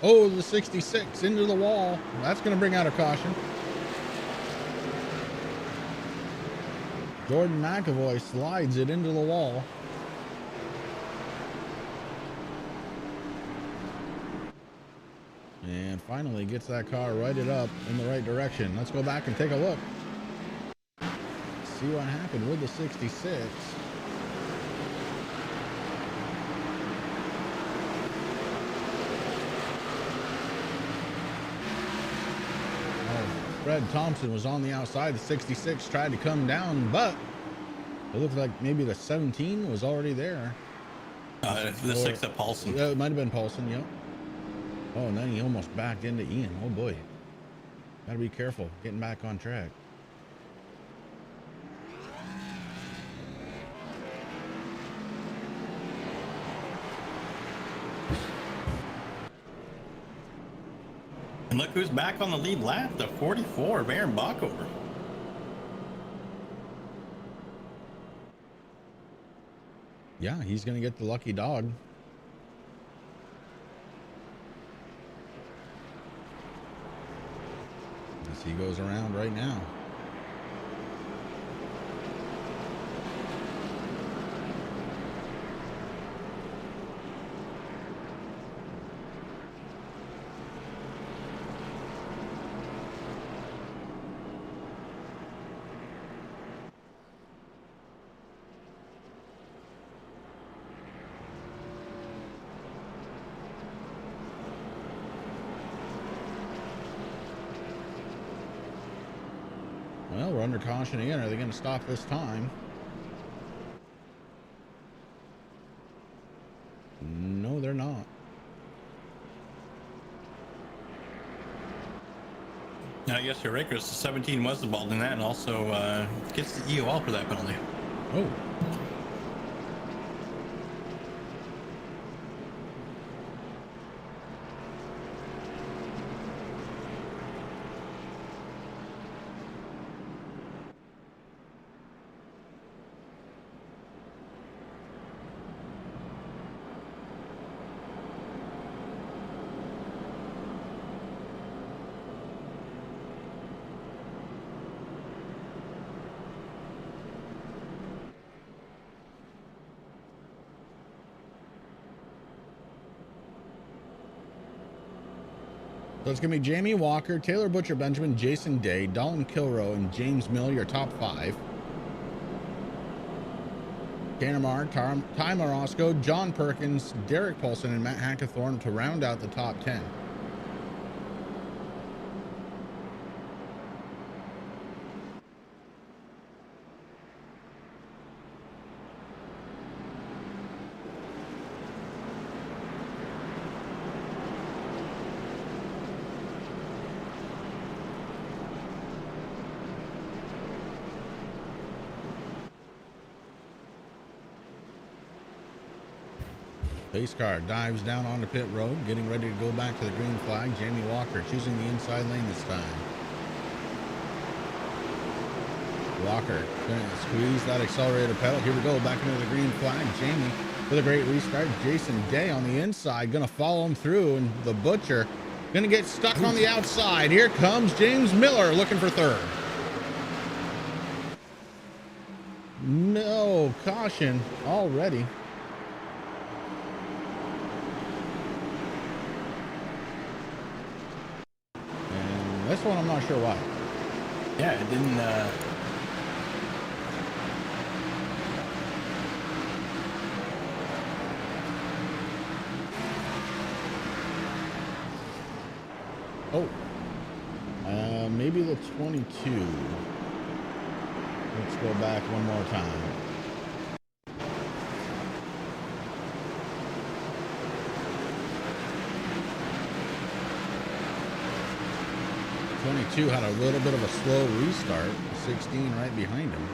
Oh, the 66 into the wall. That's going to bring out a caution. Jordan McAvoy slides it into the wall. And finally gets that car righted up in the right direction. Let's go back and take a look. See what happened with the 66. Fred Thompson was on the outside. The 66 tried to come down, but it looked like maybe the 17 was already there. The 6 of Paulson. Yeah, it might have been Paulson, yep. Oh, and then he almost backed into Ian. Oh boy. Gotta be careful getting back on track. And look who's back on the lead lap, the 44, Baron Bockover. Yeah, he's going to get the lucky dog. As he goes around right now. Well, we're under caution again. Are they going to stop this time? No, they're not. Now, yes, you're right, Chris. The 17 was the ball in that, and also gets the EOL for that penalty. Oh. So it's going to be Jamie Walker, Taylor Butcher Benjamin, Jason Day, Dalton Kilroe, and James Mill, your top 5. Tanner Marr, Ty Morosco, John Perkins, Derek Paulson, and Matt Hackathorn to round out the top 10. Pace car dives down onto pit road, getting ready to go back to the green flag. Jamie Walker choosing the inside lane this time. Walker gonna squeeze that accelerator pedal. Here we go, back into the green flag. Jamie with a great restart. Jason Day on the inside, gonna follow him through, and the Butcher gonna get stuck on the outside. Here comes James Miller looking for third. No, caution already. This one, I'm not sure why. Yeah, it didn't. Maybe the 22. Let's go back one more time. '22 had a little bit of a slow restart. 16 right behind him.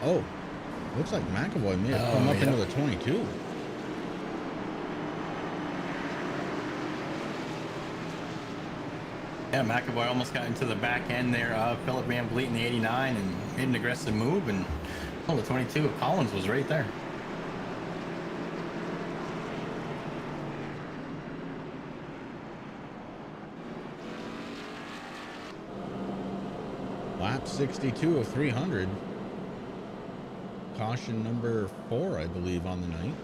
Oh, looks like McAvoy may have come up into the 22. Yeah, McAvoy almost got into the back end there of Philip Van Vliet in the 89 and made an aggressive move, and the 22 of Collins was right there. Lap 62 of 300. Caution number 4, I believe, on the night.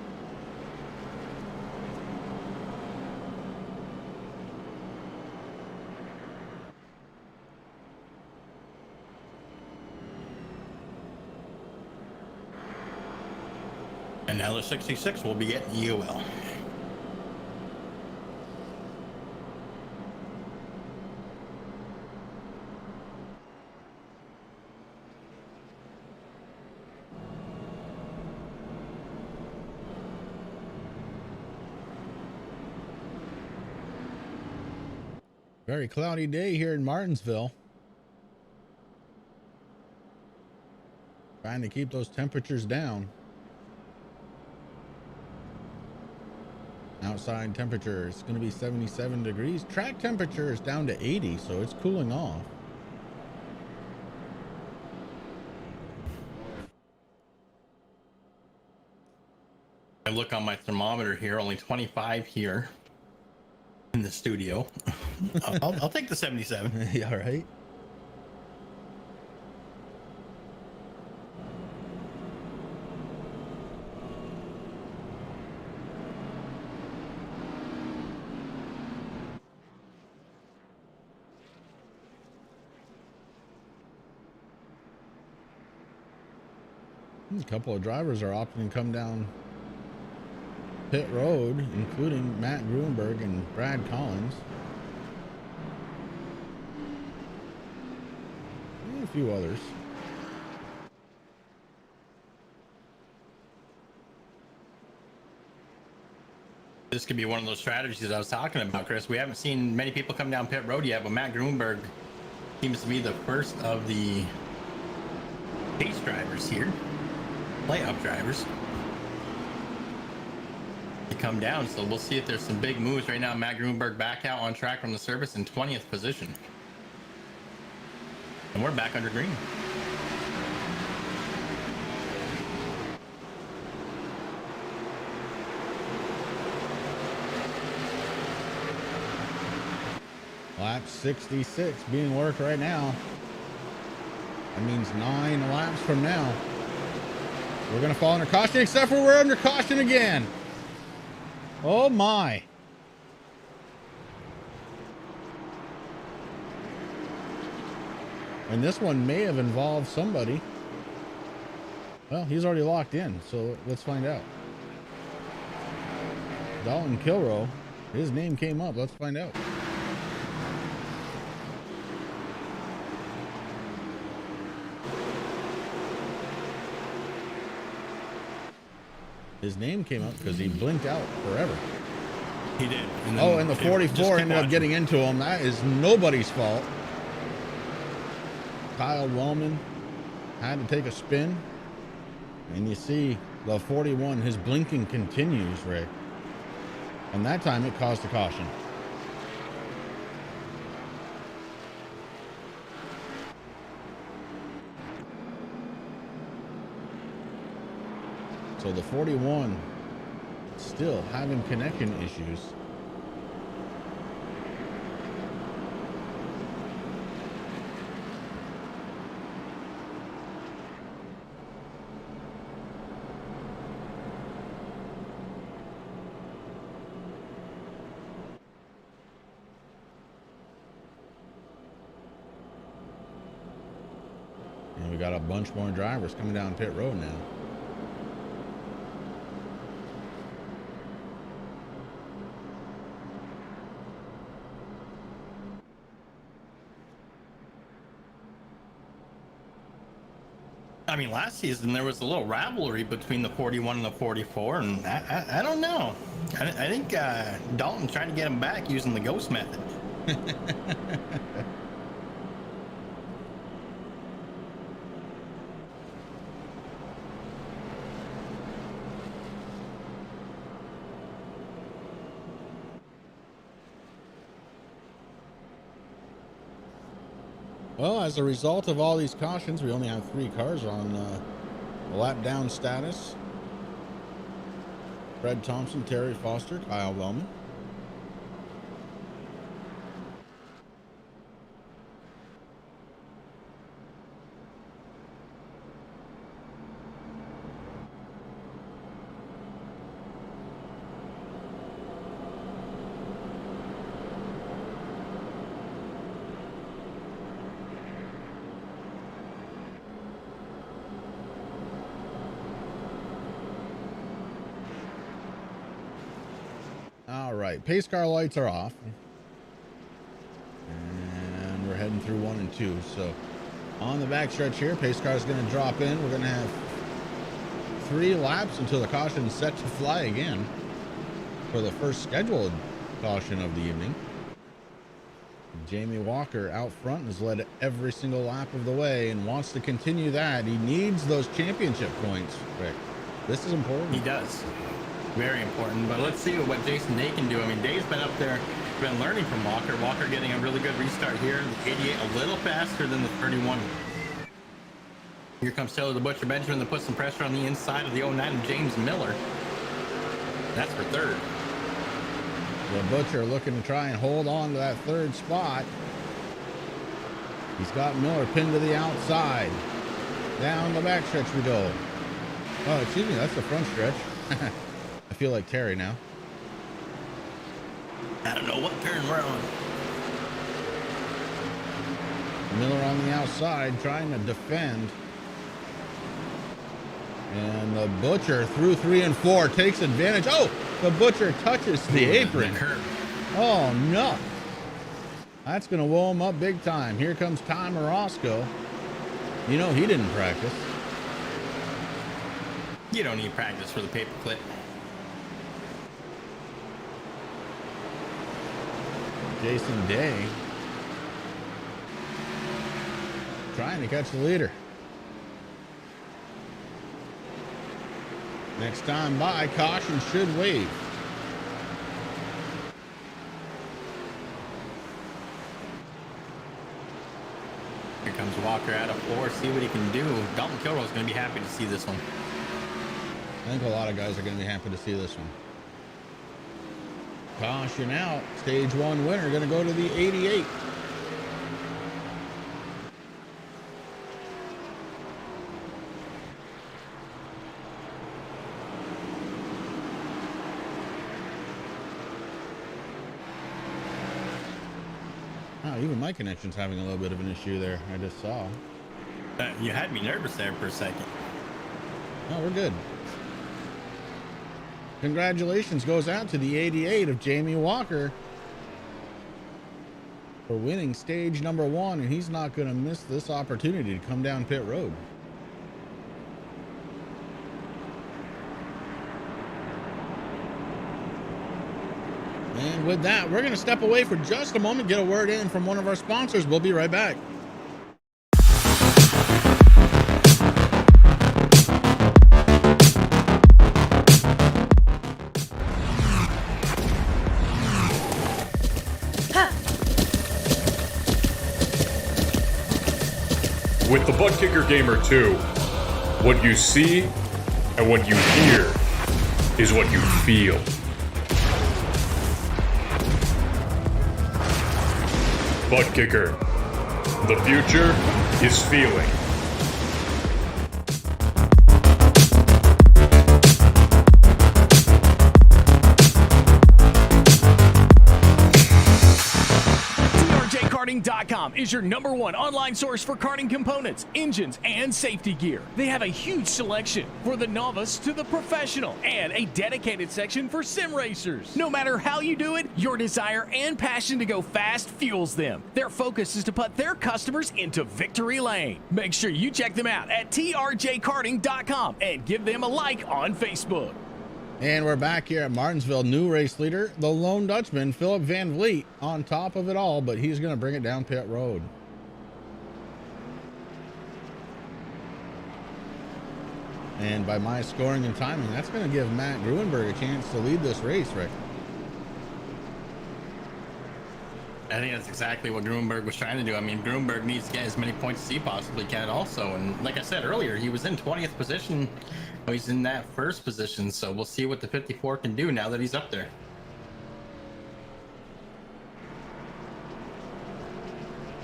And now the 66 will be getting EOL. Very cloudy day here in Martinsville. Trying to keep those temperatures down. Outside temperature is going to be 77 degrees. Track temperature is down to 80, so it's cooling off. I look on my thermometer here, only 25 here in the studio. I'll take the 77. Yeah, right. A couple of drivers are opting to come down pit road, including Matt Gruenberg and Brad Collins. And a few others. This could be one of those strategies I was talking about, Chris. We haven't seen many people come down pit road yet, but Matt Gruenberg seems to be the first of the pace drivers here, layup drivers, to come down. So we'll see if there's some big moves. Right now, Matt Gruenberg back out on track from the service in 20th position. And we're back under green. Lap 66 being worked right now. That means 9 laps from now. We're going to fall under caution, except for we're under caution again. Oh my. And this one may have involved somebody. Well, he's already locked in, so let's find out. Dalton Kilroe, his name came up. Let's find out. His name came up because he blinked out forever. He did. And the 44 ended up getting into him. That is nobody's fault. Kyle Wellman had to take a spin. And you see the 41, his blinking continues, Rick. And that time it caused a caution. So the 41 still having connection issues. And we got a bunch more drivers coming down pit road now. I mean, last season there was a little rivalry between the 41 and the 44, and I don't know. I think Dalton tried to get him back using the ghost method. Well, as a result of all these cautions, we only have 3 cars on lap down status. Fred Thompson, Terry Foster, Kyle Wellman. All right, pace car lights are off. And we're heading through 1 and 2. So on the backstretch here, pace car is going to drop in. We're going to have 3 laps until the caution is set to fly again for the first scheduled caution of the evening. Jamie Walker out front has led every single lap of the way and wants to continue that. He needs those championship points, Rick. This is important. He does. Very important. But let's see what Jason Day can do. I mean, Day's been up there, been learning from Walker. Walker getting a really good restart here. The 88 a little faster than the 31. Here comes Taylor the Butcher Benjamin to put some pressure on the inside of the 09 of James Miller. That's for third. The Butcher looking to try and hold on to that third spot. He's got Miller pinned to the outside. Down the back stretch we go. Oh, excuse me, that's the front stretch. I feel like Terry now. I don't know what turn we're on. Miller on the outside trying to defend. And the Butcher through 3 and 4 takes advantage. Oh, the Butcher touches the apron. Oh, no. That's going to woe him up big time. Here comes Tom Orozco. You know he didn't practice. You don't need practice for the paperclip. Jason Day trying to catch the leader. Next time by, caution should wave. Here comes Walker out of 4. See what he can do. Dalton Kilroy's going to be happy to see this one. I think a lot of guys are going to be happy to see this one. Caution out. Stage 1 winner going to go to the 88. Oh, even my connection's having a little bit of an issue there. I just saw. You had me nervous there for a second. No, we're good. Congratulations goes out to the 88 of Jamie Walker for winning stage number 1, and he's not going to miss this opportunity to come down pit road. And with that, we're going to step away for just a moment, get a word in from one of our sponsors. We'll be right back. With the Butt Kicker Gamer 2, what you see and what you hear is what you feel. Butt Kicker. The future is feeling. TRJKarting.com is your #1 online source for karting components, engines, and safety gear. They have a huge selection for the novice to the professional and a dedicated section for sim racers. No matter how you do it, your desire and passion to go fast fuels them. Their focus is to put their customers into victory lane. Make sure you check them out at TRJKarting.com and give them a like on Facebook. And we're back here at Martinsville. New race leader, the lone Dutchman, Philip Van Vliet, on top of it all, but he's going to bring it down pit road. And by my scoring and timing, that's going to give Matt Gruenberg a chance to lead this race, Rick. I think that's exactly what Gruenberg was trying to do. I mean, Gruenberg needs to get as many points as he possibly can also. And like I said earlier, he was in 20th position. Well, he's in that first position, so we'll see what the 54 can do now that he's up there.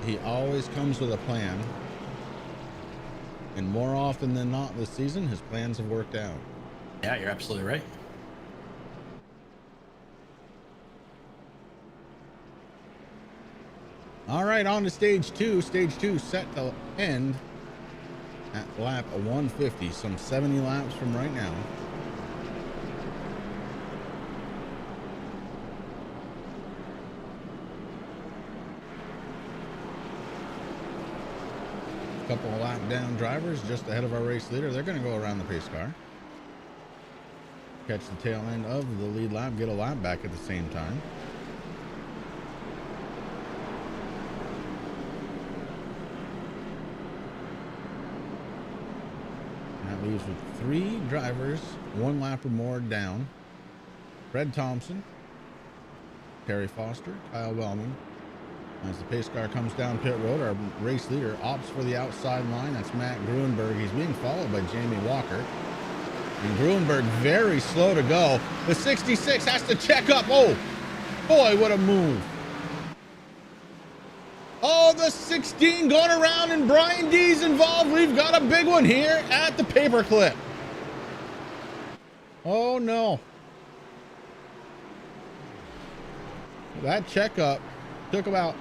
He always comes with a plan. And more often than not this season, his plans have worked out. Yeah, you're absolutely right. All right, on to stage 2. Stage 2 set to end at lap 150, some 70 laps from right now. A couple of lap down drivers just ahead of our race leader. They're going to go around the pace car. Catch the tail end of the lead lap, get a lap back at the same time. Leaves with 3 drivers, 1 lap or more down. Fred Thompson, Terry Foster, Kyle Wellman. As the pace car comes down pit road, our race leader opts for the outside line. That's Matt Gruenberg. He's being followed by Jamie Walker. And Gruenberg very slow to go. The 66 has to check up. Oh, boy, what a move. Oh, the 16 going around and Brian D's involved. We've got a big one here at the Paperclip. Oh, no. That checkup took about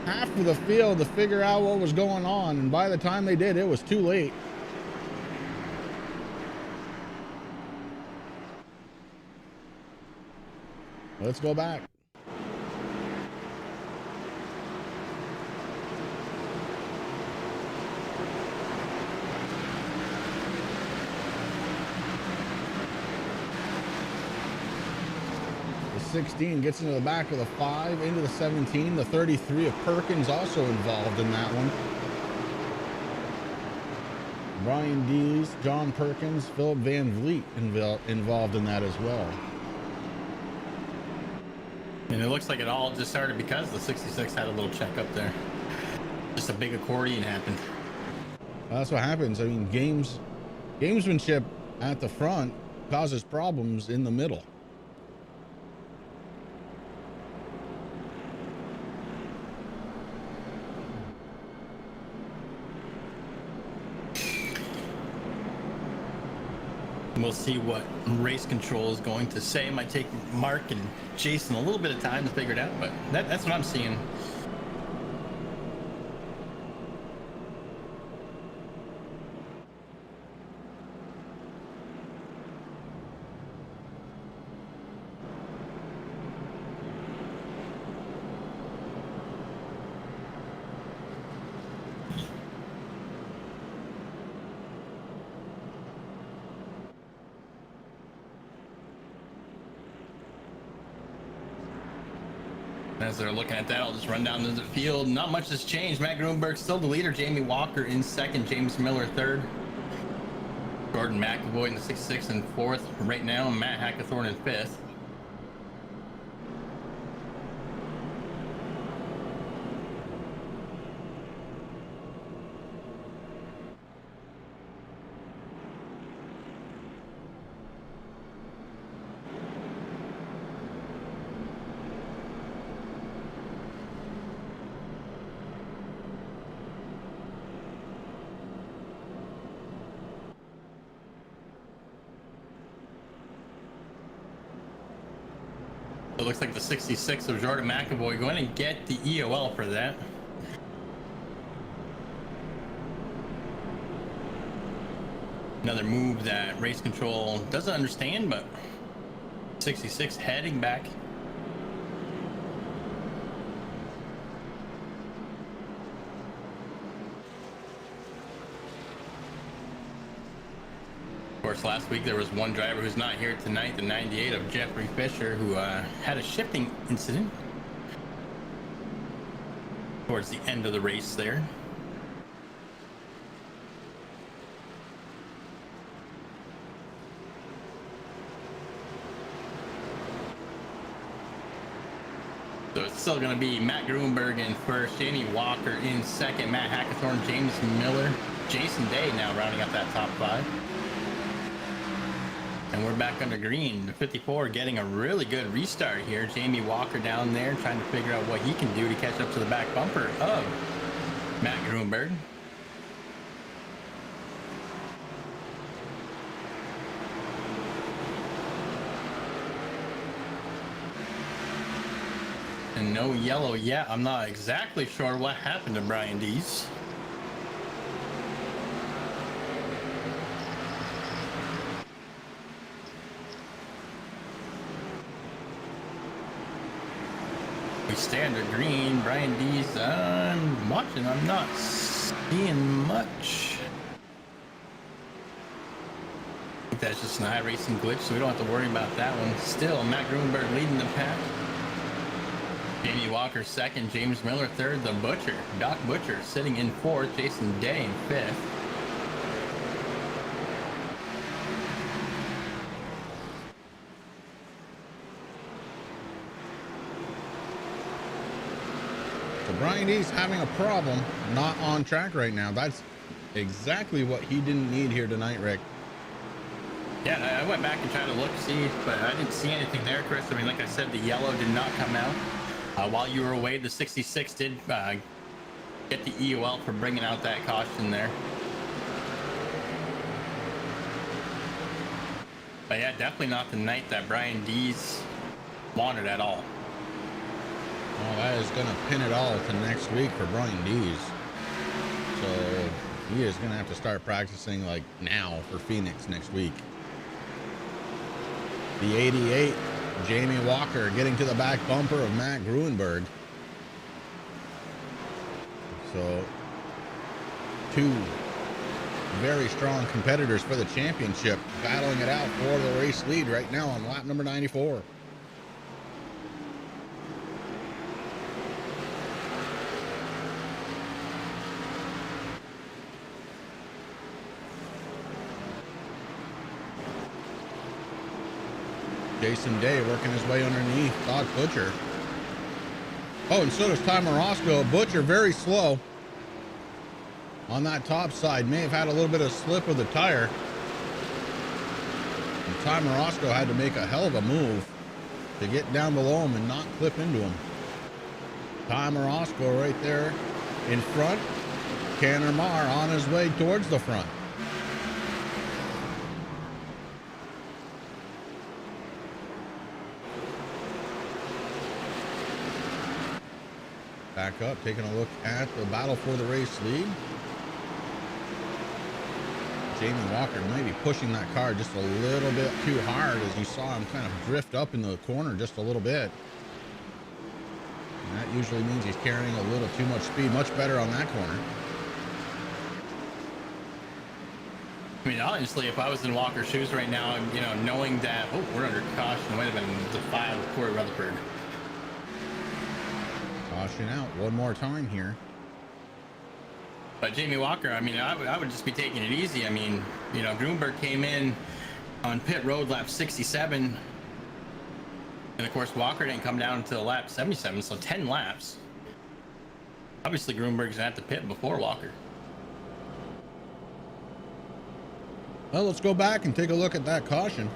half of the field to figure out what was going on, and by the time they did, it was too late. Let's go back. The 16 gets into the back of the 5, into the 17. The 33 of Perkins also involved in that one. Brian Dees, John Perkins, Philip Van Vliet involved in that as well. And it looks like it all just started because the 66 had a little check up there. Just a big accordion happened. That's what happens. I mean, gamesmanship at the front causes problems in the middle. We'll see what race control is going to say. It might take Mark and Jason a little bit of time to figure it out, but that's what I'm seeing. As they're looking at that, I'll just run down to the field. Not much has changed. Matt Gruenberg still the leader. Jamie Walker in second. James Miller third. Jordan McAvoy in the 66 and fourth right now. Matt Hackathorn in fifth. It looks like the 66 of Jordan McAvoy going to get the EOL for that. Another move that race control doesn't understand, but 66 heading back. Of course, last week there was one driver who's not here tonight, the 98 of Jeffrey Fisher, who had a shifting incident towards the end of the race there. So it's still going to be Matt Gruenberg in first, Jamie Walker in second, Matt Hackathorn, James Miller, Jason Day now rounding up that top five. And we're back under green. The 54 getting a really good restart here. Jamie Walker down there trying to figure out what he can do to catch up to the back bumper of Matt Gruenberg. And no yellow yet. I'm not exactly sure what happened to Brian Dees. We stay under green. Brian Dees, I'm watching. I'm not seeing much. I think that's just an iRacing glitch, so we don't have to worry about that one. Still, Matt Gruenberg leading the pack. Jamie Walker second, James Miller third, the Butcher, Doc Butcher sitting in fourth, Jason Day in fifth. Brian Dees having a problem, not on track right now. That's exactly what he didn't need here tonight, Rick. Yeah, I went back and tried to look, see, but I didn't see anything there, Chris. I mean, like I said, the yellow did not come out. While you were away, the 66 did get the EOL for bringing out that caution there. But yeah, definitely not the night that Brian Dees wanted at all. Well, that is going to pin it all to next week for Brian Dees. So he is going to have to start practicing like now for Phoenix next week. The 88, Jamie Walker getting to the back bumper of Matt Gruenberg. So two very strong competitors for the championship battling it out for the race lead right now on lap number 94. Jason Day working his way underneath Todd Butcher. Oh, and so does Ty Morosco. Butcher very slow on that top side. May have had a little bit of slip with the tire. And Ty Morosco had to make a hell of a move to get down below him and not clip into him. Ty Morosco right there in front. Tanner Marr on his way towards the front. Back up, taking a look at the battle for the race lead. Jamie Walker may be pushing that car just a little bit too hard, as you saw him kind of drift up in the corner just a little bit. And that usually means he's carrying a little too much speed. Much better on that corner. I mean, honestly, if I was in Walker's shoes right now, you know, knowing that, oh, we're under caution, wait a minute, the 5 with Corey Rutherford. Caution out one more time here. But Jamie Walker, I mean, I would just be taking it easy. I mean, you know, Gruenberg came in on pit road lap 67. And of course, Walker didn't come down until lap 77, so 10 laps. Obviously, Gruenberg's at the pit before Walker. Well, let's go back and take a look at that caution.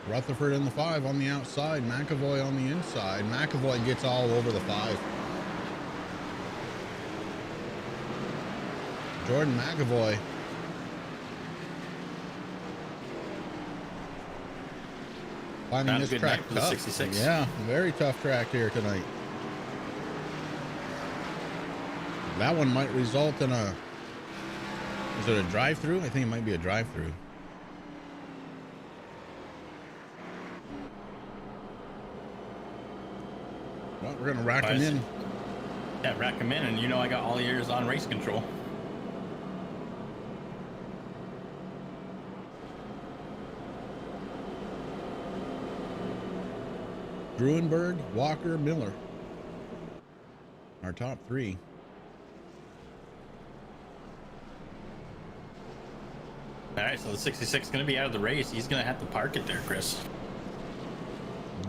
Rutherford in the 5 on the outside, McAvoy on the inside. McAvoy gets all over the 5. Jordan McAvoy. Finding this track tough. 66. Yeah, very tough track here tonight. That one might result in a, is it a drive-through? I think it might be a drive-through. Well, we're gonna rack him in. Yeah, rack him in, and you know I got all ears on race control. Gruenberg, Walker, Miller. Our top 3. All right, so the 66 is going to be out of the race. He's going to have to park it there, Chris.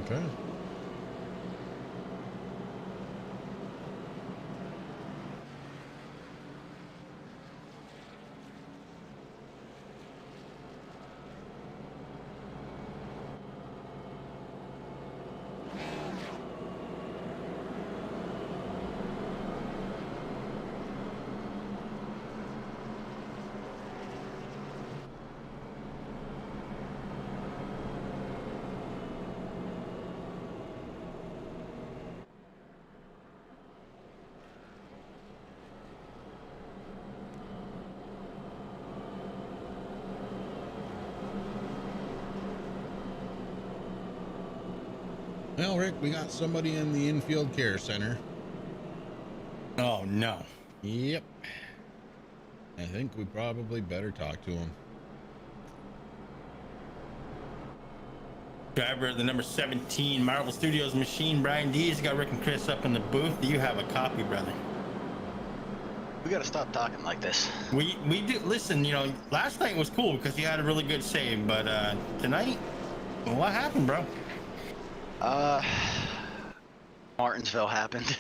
Okay. Well, Rick, we got somebody in the infield care center. Oh, no. Yep. I think we probably better talk to him. Driver of the number 17 Marvel Studios machine, Brian Dees. Got Rick and Chris up in the booth. Do you have a copy, brother? We gotta stop talking like this. We do. Listen, you know, last night was cool because you had a really good save, but tonight, well, what happened, bro? Martinsville happened.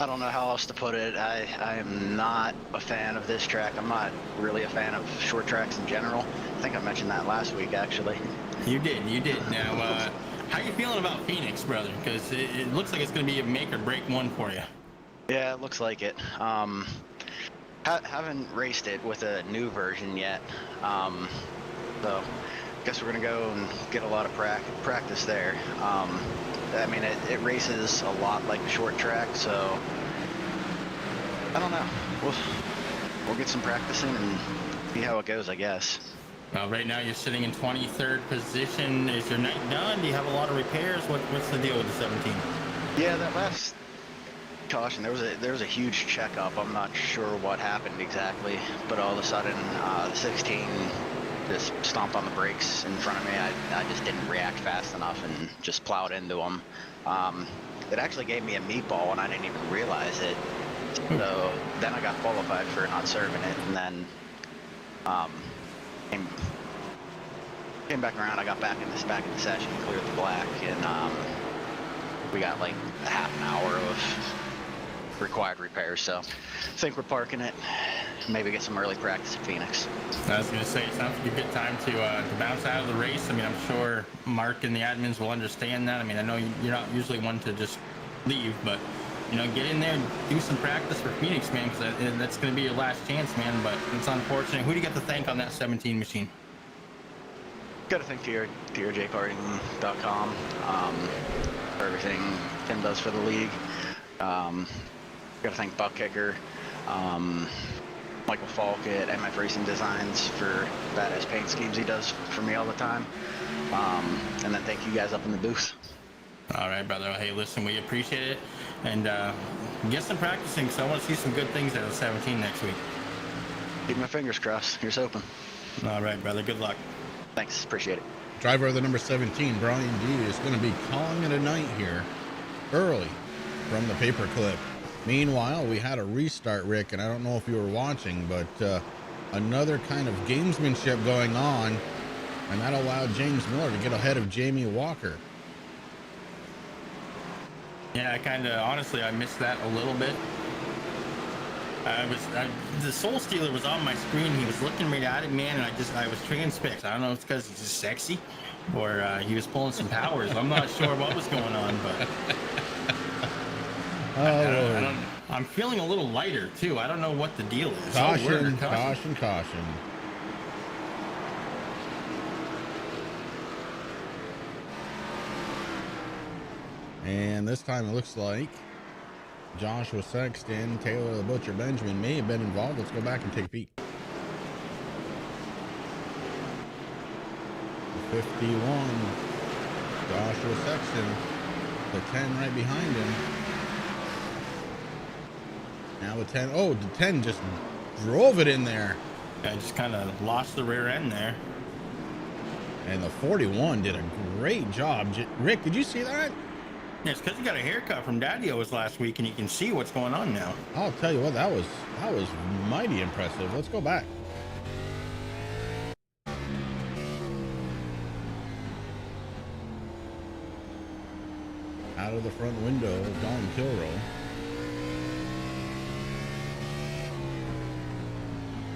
I don't know how else to put it. I am not a fan of this track. I'm not really a fan of short tracks in general. I think I mentioned that last week, actually. You did. Now, how you feeling about Phoenix, brother? Because it looks like it's going to be a make or break one for you. Yeah, it looks like it. Haven't raced it with a new version yet. So guess we're gonna go and get a lot of practice there. I mean, it races a lot like a short track, so I don't know. We'll get some practice in and see how it goes, I guess. Right now you're sitting in 23rd position. Is your night done? Do you have a lot of repairs? What's the deal with the 17? Yeah, that last caution, there was a huge checkup. I'm not sure what happened exactly, but all of a sudden the 16 just stomped on the brakes in front of me. I just didn't react fast enough and just plowed into him. It actually gave me a meatball and I didn't even realize it. So then I got qualified for not serving it, and then came back around. I got back in the session, cleared the black, and we got like a half an hour of required repairs. So I think we're parking it. Maybe get some early practice at Phoenix. I was going to say, it sounds like a good time to bounce out of the race. I mean, I'm sure Mark and the admins will understand that. I mean, I know you're not usually one to just leave, but, you know, get in there and do some practice for Phoenix, man, because that's going to be your last chance, man. But it's unfortunate. Who do you get to thank on that 17 machine? Got to thank TRJ Karting.com for everything Tim does for the league. Got to thank Buck Kicker, Michael Falk at MF Racing Designs for badass paint schemes he does for me all the time. And then thank you guys up in the booth. All right, brother. Hey, listen, we appreciate it. And get some practicing, because I want to see some good things out of 17 next week. Keep my fingers crossed. Here's hoping. All right, brother. Good luck. Thanks. Appreciate it. Driver of the number 17, Brian D, is going to be calling it a night here early from the Paperclip. Meanwhile, we had a restart, Rick, and I don't know if you were watching, but another kind of gamesmanship going on, and that allowed James Miller to get ahead of Jamie Walker. Yeah, honestly, I missed that a little bit. The Soul Stealer was on my screen. He was looking right at it, man, and I was transfixed. I don't know if it's because he's just sexy or he was pulling some powers. I'm not sure what was going on, but I'm feeling a little lighter too. I don't know what the deal is. Caution, caution, caution. And this time it looks like Joshua Sexton, Taylor the Butcher Benjamin may have been involved. Let's go back and take a peek. 51, Joshua Sexton, the 10 right behind him. Now the 10, oh, the 10 just drove it in there. I just kind of lost the rear end there. And the 41 did a great job. Rick, did you see that? Yeah, it's because he got a haircut from Daddy-O's last week, and you can see what's going on now. I'll tell you what, that was mighty impressive. Let's go back. Out of the front window of Don Kilroy.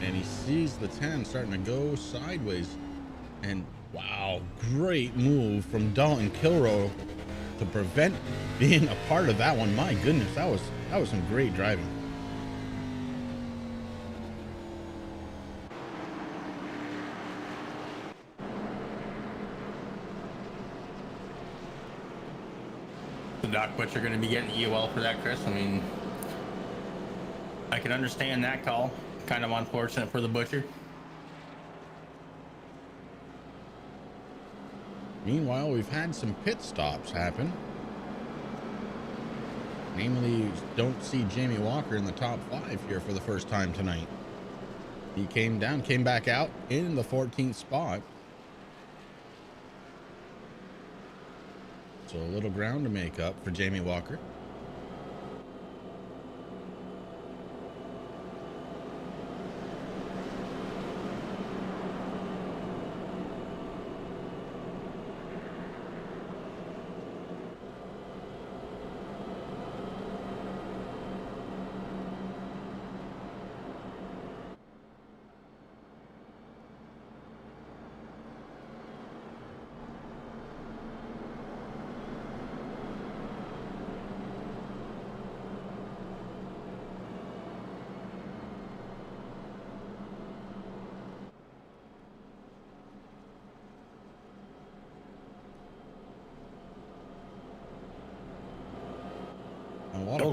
And he sees the 10 starting to go sideways. And wow, great move from Dalton Kilroy to prevent being a part of that one. My goodness, that was some great driving. The Doc Butcher going to be getting EOL for that, Chris. I mean, I can understand that call. Kind of unfortunate for the Butcher. Meanwhile, we've had some pit stops happen. Namely, don't see Jamie Walker in the top 5 here for the first time tonight. He came back out in the 14th spot. So a little ground to make up for Jamie Walker.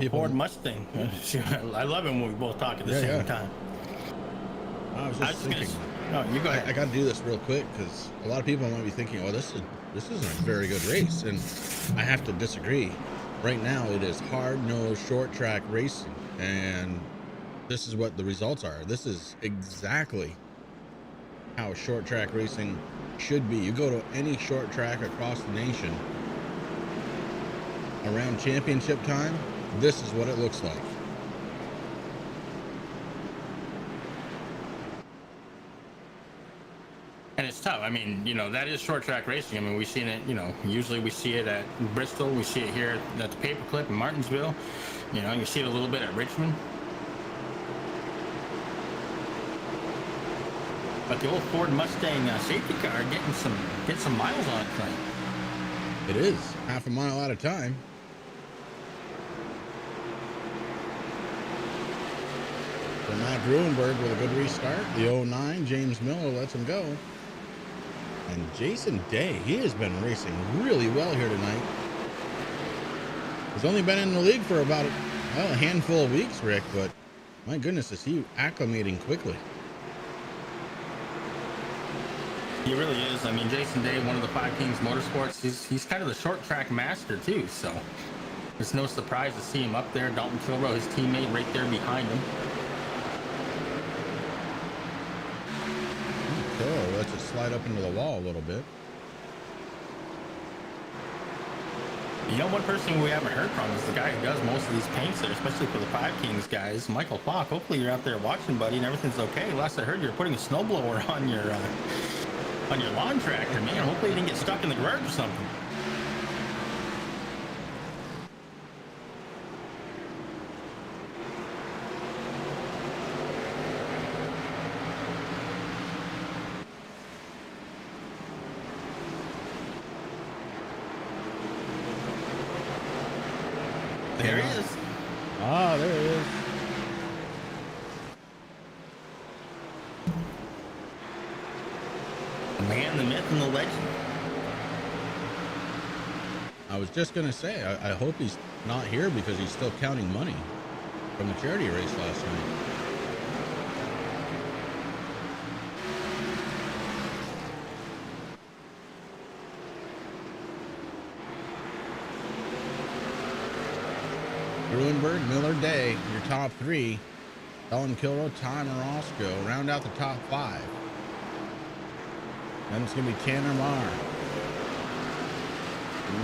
people. Ford Mustang. I love him when we both talk at the same time. I was just thinking. No, you go ahead. I got to do this real quick because a lot of people might be thinking, "Oh, this isn't a very good race," and I have to disagree. Right now, it is hard-nosed short track racing, and this is what the results are. This is exactly how short track racing should be. You go to any short track across the nation around championship time, this is what it looks like. And it's tough. I mean, you know, that is short track racing. I mean, we've seen it, you know, usually we see it at Bristol. We see it here at the Paperclip in Martinsville. You know, you see it a little bit at Richmond. But the old Ford Mustang safety car getting some miles on it tonight. It is half a mile at a time. So Matt Gruenberg with a good restart. The 09, James Miller lets him go. And Jason Day, he has been racing really well here tonight. He's only been in the league for about a handful of weeks, Rick, but my goodness, is he acclimating quickly. He really is. I mean, Jason Day, one of the Five Kings Motorsports, he's kind of the short track master too. So it's no surprise to see him up there. Dalton Kilrow, his teammate, right there behind him. So let's just slide up into the wall a little bit. You know, one person we haven't heard from is the guy who does most of these paints there, especially for the Five Kings guys, Michael Falk. Hopefully you're out there watching, buddy, and everything's okay. Last I heard, you're putting a snowblower on your lawn tractor, man. Hopefully you didn't get stuck in the garage or something. There he is. Ah, there he is. The man, the myth, and the legend. I was just going to say, I hope he's not here because he's still counting money from the charity race last night. Gruenberg, Miller, Day, your top three. Ellen Kilrow, Time, Orozco round out the top five. Then it's going to be Tanner Marr,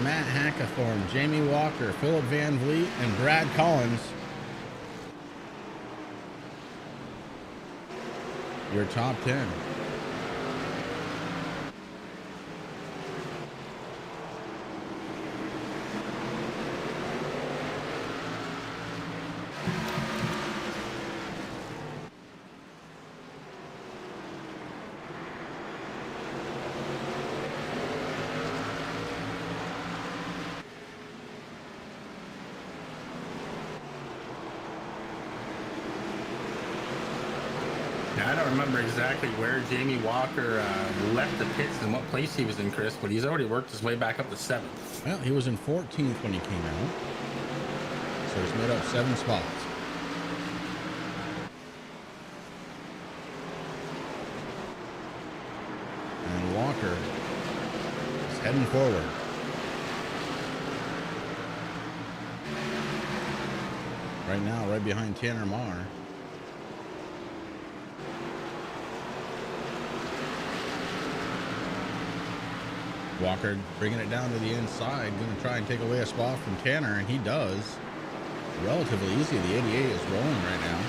Matt Hackathorn, Jamie Walker, Philip Van Vliet, and Brad Collins. Your top 10. Now, I don't remember exactly where Jamie Walker left the pits and what place he was in, Chris, but he's already worked his way back up to 7th. Well, he was in 14th when he came out. So he's made up 7 spots. And Walker is heading forward. Right now, right behind Tanner Marr. Walker bringing it down to the inside, going to try and take away a spot from Tanner, and he does. Relatively easy. The 88 is rolling right now.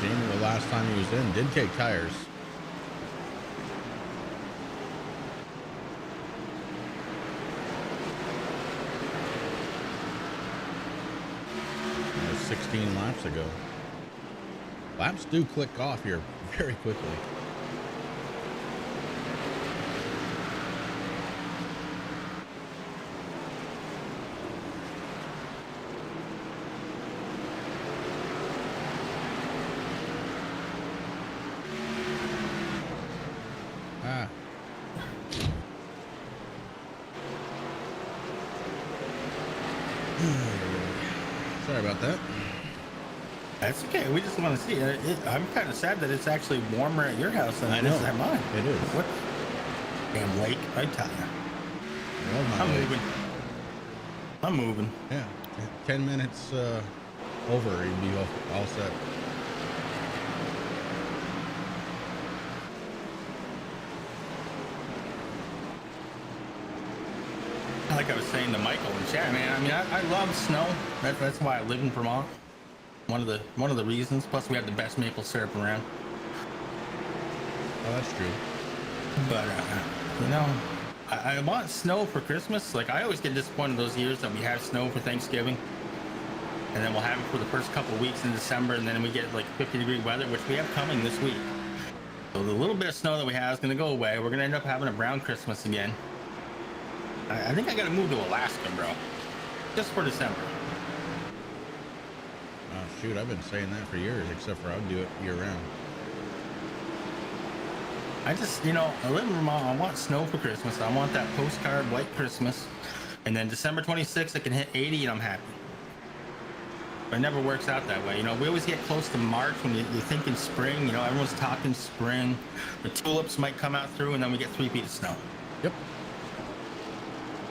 Jamie, the last time he was in, did take tires. That was 16 laps ago. Laps do click off here very quickly. about that. That's okay. We just want to see it. I'm kind of sad that it's actually warmer at your house than it is at mine. It is. What? Damn lake, I tell you. Well, my I'm lake. moving. I'm moving. Yeah, 10 minutes over, you'd be all set. Like I was saying to Michael and chat, man. I mean, I love snow. That's why I live in Vermont. One of the reasons. Plus, we have the best maple syrup around. Oh, that's true. But you know, I want snow for Christmas. Like I always get disappointed those years that we have snow for Thanksgiving, and then we'll have it for the first couple of weeks in December, and then we get like 50-degree weather, which we have coming this week. So the little bit of snow that we have is going to go away. We're going to end up having a brown Christmas again. I think I got to move to Alaska, bro, just for December. Oh, shoot, I've been saying that for years, except for I'd do it year round. I just, you know, I live in Vermont. I want snow for Christmas. I want that postcard white Christmas. And then December 26th, I can hit 80 and I'm happy. But it never works out that way. You know, we always get close to March when you're thinking spring. You know, everyone's talking spring. The tulips might come out through and then we get 3 feet of snow. Yep.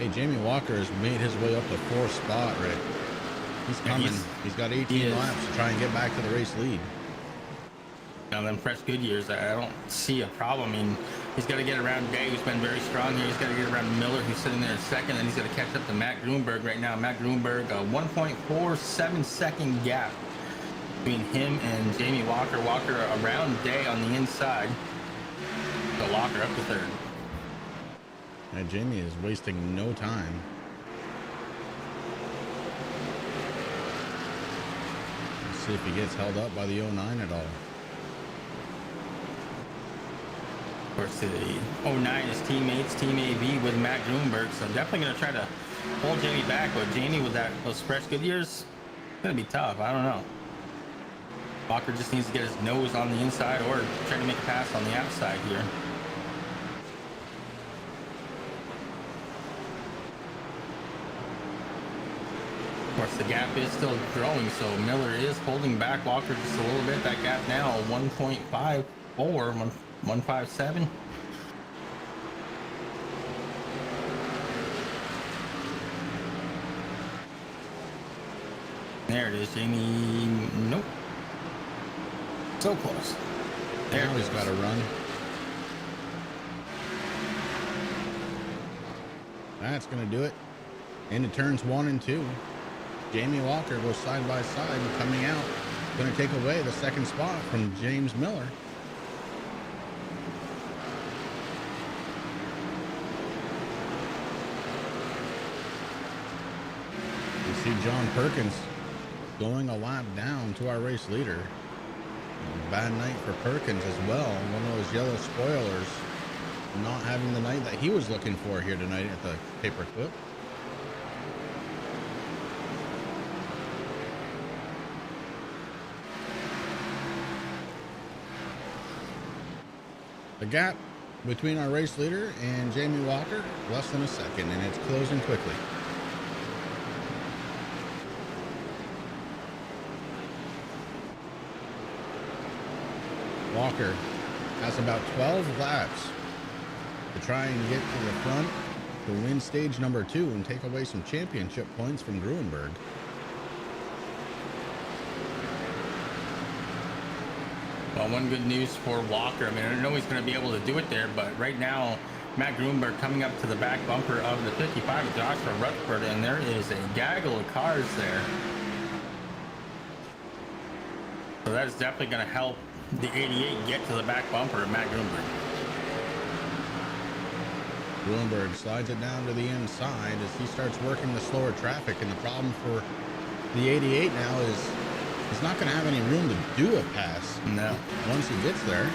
Hey, Jamie Walker has made his way up to 4th spot, Rick. He's coming. He's got 18 laps to try and get back to the race lead. On them fresh good years, I don't see a problem. I mean, he's got to get around Day, who's been very strong here. He's got to get around Miller, who's sitting there in second, and he's got to catch up to Matt Grunberg right now. Matt Grunberg, a 1.47 second gap between him and Jamie Walker. Walker around Day on the inside. So Walker up to third. And Jamie is wasting no time. Let's see if he gets held up by the 09 at all. Of course, the 09 is teammates, Team AB with Matt Grunberg, so definitely going to try to hold Jamie back. But Jamie, with those fresh good years, it's going to be tough. I don't know. Walker just needs to get his nose on the inside or try to make a pass on the outside here. Of course, the gap is still growing, so Miller is holding back Walker just a little bit. That gap now 1.54, 157. There it is, Jamie. Nope. So close. There Now he's got to run. That's going to do it. Into turns 1 and 2. Jamie Walker goes side by side, coming out. Going to take away the 2nd spot from James Miller. You see John Perkins going a lap down to our race leader. A bad night for Perkins as well. One of those yellow spoilers not having the night that he was looking for here tonight at the Paperclip. The gap between our race leader and Jamie Walker, less than a second, and it's closing quickly. Walker has about 12 laps to try and get to the front to win stage number 2 and take away some championship points from Grunberg. Well, one good news for Walker. I mean, I don't know he's going to be able to do it there, but right now, Matt Grunberg coming up to the back bumper of the 55 with Joshua Rutherford, and there is a gaggle of cars there. So that is definitely going to help the 88 get to the back bumper of Matt Grunberg. Grunberg slides it down to the inside as he starts working the slower traffic, and the problem for the 88 now is he's not going to have any room to do a pass. No. Once he gets there.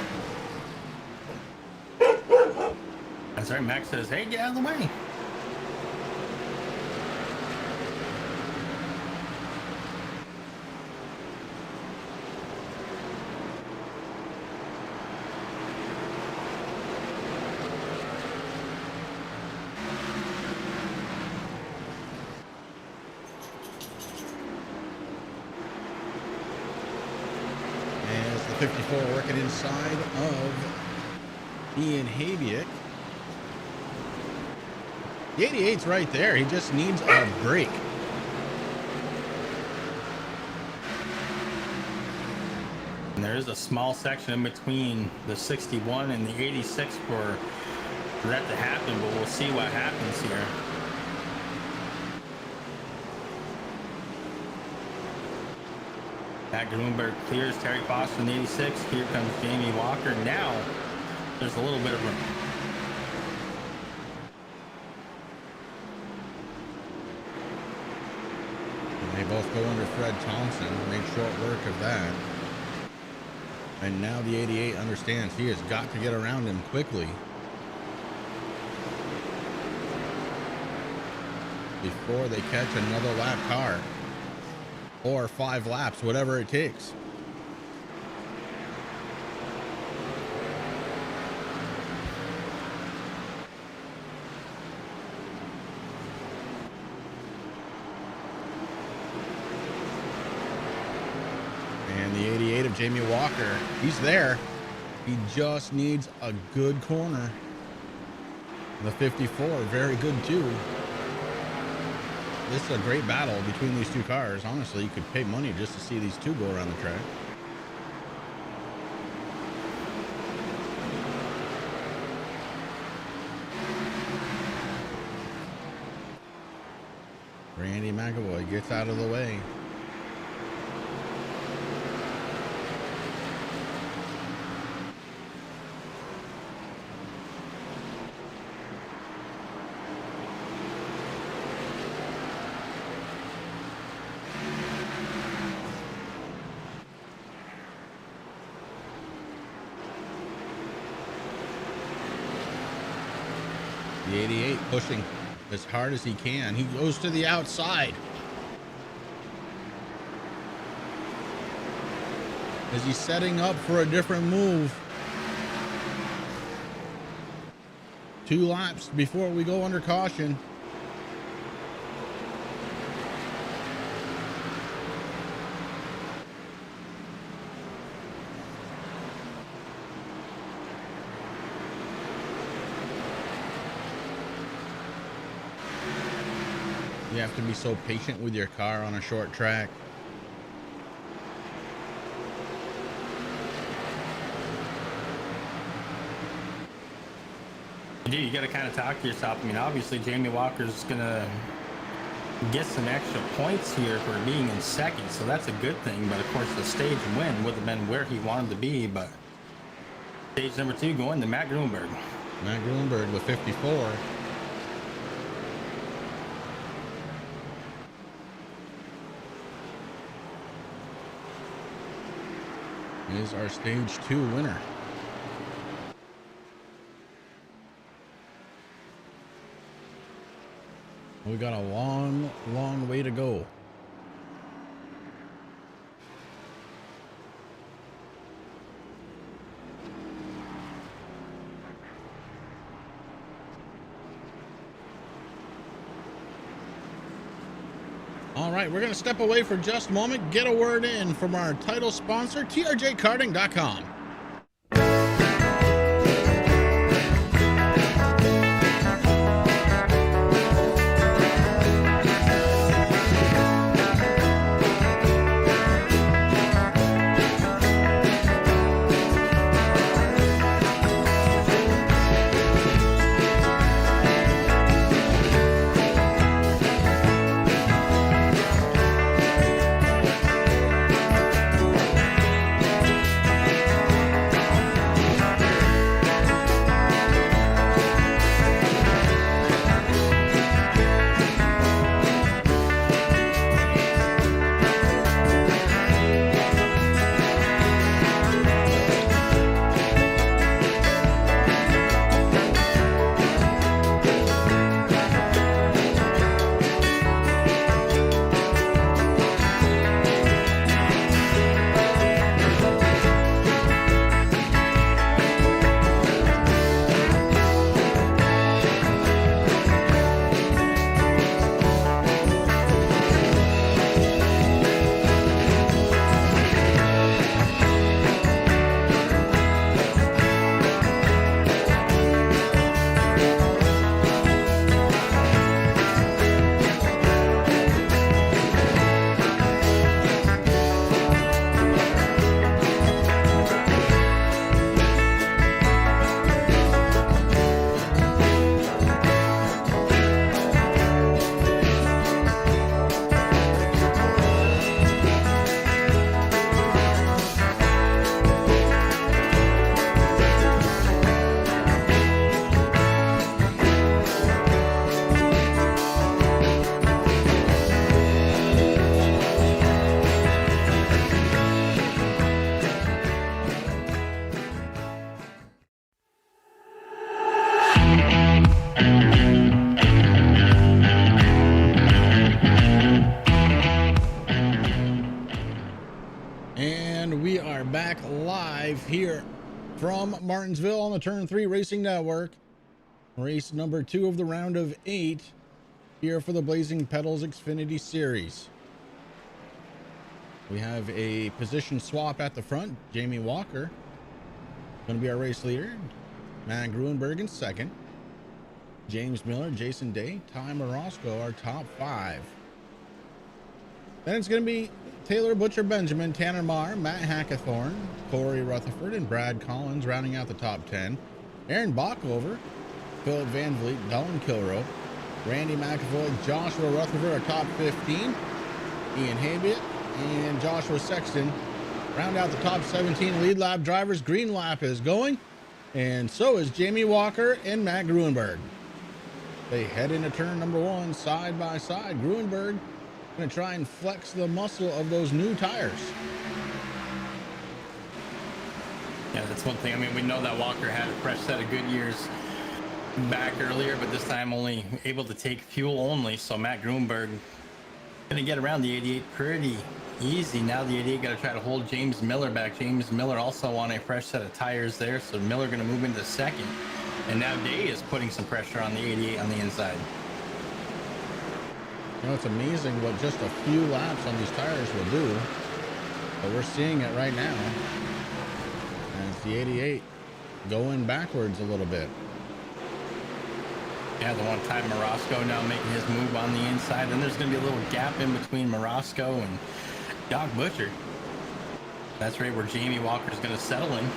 That's right. Max says, hey, get out of the way. 54 working inside of Ian Habiak. The 88's right there. He just needs a break. And there is a small section in between the 61 and the 86 for that to happen, but we'll see what happens here. Matt Grunberg clears Terry Foster in the 86. Here comes Jamie Walker. Now there's a little bit of room. They both go under Fred Thompson, make short work of that. And now the 88 understands he has got to get around him quickly before they catch another lap car, or 5 laps, whatever it takes. And the 88 of Jamie Walker, he's there. He just needs a good corner. The 54, very good too. This is a great battle between these two cars. Honestly, you could pay money just to see these two go around the track. Randy McAvoy gets out of the way. The 88 pushing as hard as he can. He goes to the outside. Is he setting up for a different move? 2 laps before we go under caution. You have to be so patient with your car on a short track. You got to kind of talk to yourself. I mean, obviously, Jamie Walker's going to get some extra points here for being in second, so that's a good thing. But, of course, the stage win would have been where he wanted to be. But stage number 2 going to Matt Grunberg. Matt Grunberg with 54. Is our stage 2 winner. We got a long, long way to go. All right, we're going to step away for just a moment, get a word in from our title sponsor, TRJKarting.com. And we are back live here from Martinsville on the Turn 3 Racing Network. Race number 2 of the round of 8 here for the Blazing Pedals Xfinity Series. We have a position swap at the front. Jamie Walker going to be our race leader. Matt Gruenberg in second. James Miller, Jason Day, Ty Morosco, our top 5. Then it's going to be Taylor Butcher Benjamin, Tanner Marr, Matt Hackathorn, Corey Rutherford, and Brad Collins rounding out the top 10. Aaron Bockover, Philip Van Vliet, Dylan Kilroe, Randy McAvoy, Joshua Rutherford, our top 15. Ian Habiet and Joshua Sexton round out the top 17 lead lap drivers. Green lap is going, and so is Jamie Walker and Matt Gruenberg. They head into turn number 1 side by side. Gruenberg going to try and flex the muscle of those new tires. Yeah, that's one thing. I mean, we know that Walker had a fresh set of good years back earlier, but this time only able to take fuel only. So Matt Gruenberg going to get around the 88 pretty easy. Now the 88 got to try to hold James Miller back. James Miller also on a fresh set of tires there. So Miller going to move into second. And now Day is putting some pressure on the 88 on the inside. You know, it's amazing what just a few laps on these tires will do. But we're seeing it right now. And it's the 88 going backwards a little bit. Yeah, the one time Morosco now making his move on the inside. Then there's going to be a little gap in between Morosco and Doc Butcher. That's right where Jamie Walker is going to settle in.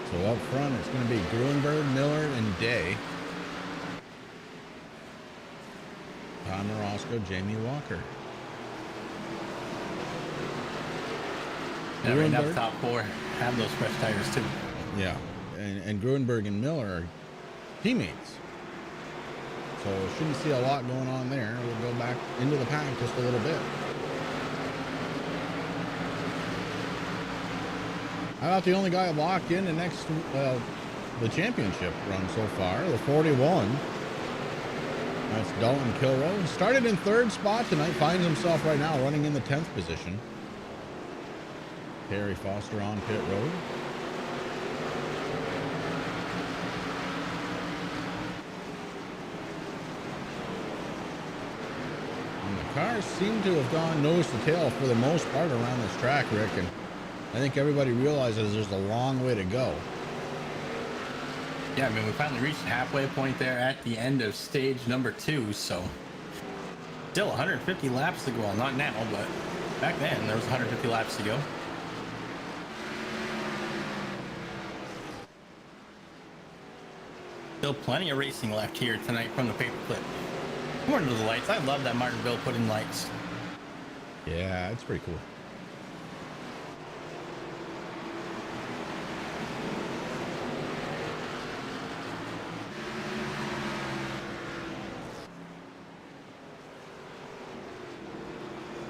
So up front, it's going to be Gruenberg, Miller, and Day. Tom Morosco, Jamie Walker. Yeah, right now the top 4 have those fresh tires too. Yeah, and Gruenberg and Miller are teammates. So shouldn't see a lot going on there. We'll go back into the pack just a little bit. How about the only guy locked in the next, the championship run so far, the 41. That's Dalton Kilroe. Started in 3rd spot tonight, finds himself right now running in the 10th position. Terry Foster on pit road. And the cars seem to have gone nose to tail for the most part around this track, Rick, and I think everybody realizes there's a long way to go. Yeah, I mean, we finally reached the halfway point there at the end of stage number 2, so still 150 laps to go. Well, not now, but back then there was 150 laps to go. Still plenty of racing left here tonight from the Paperclip. More into the lights. I love that Martinsville put in lights. Yeah, it's pretty cool.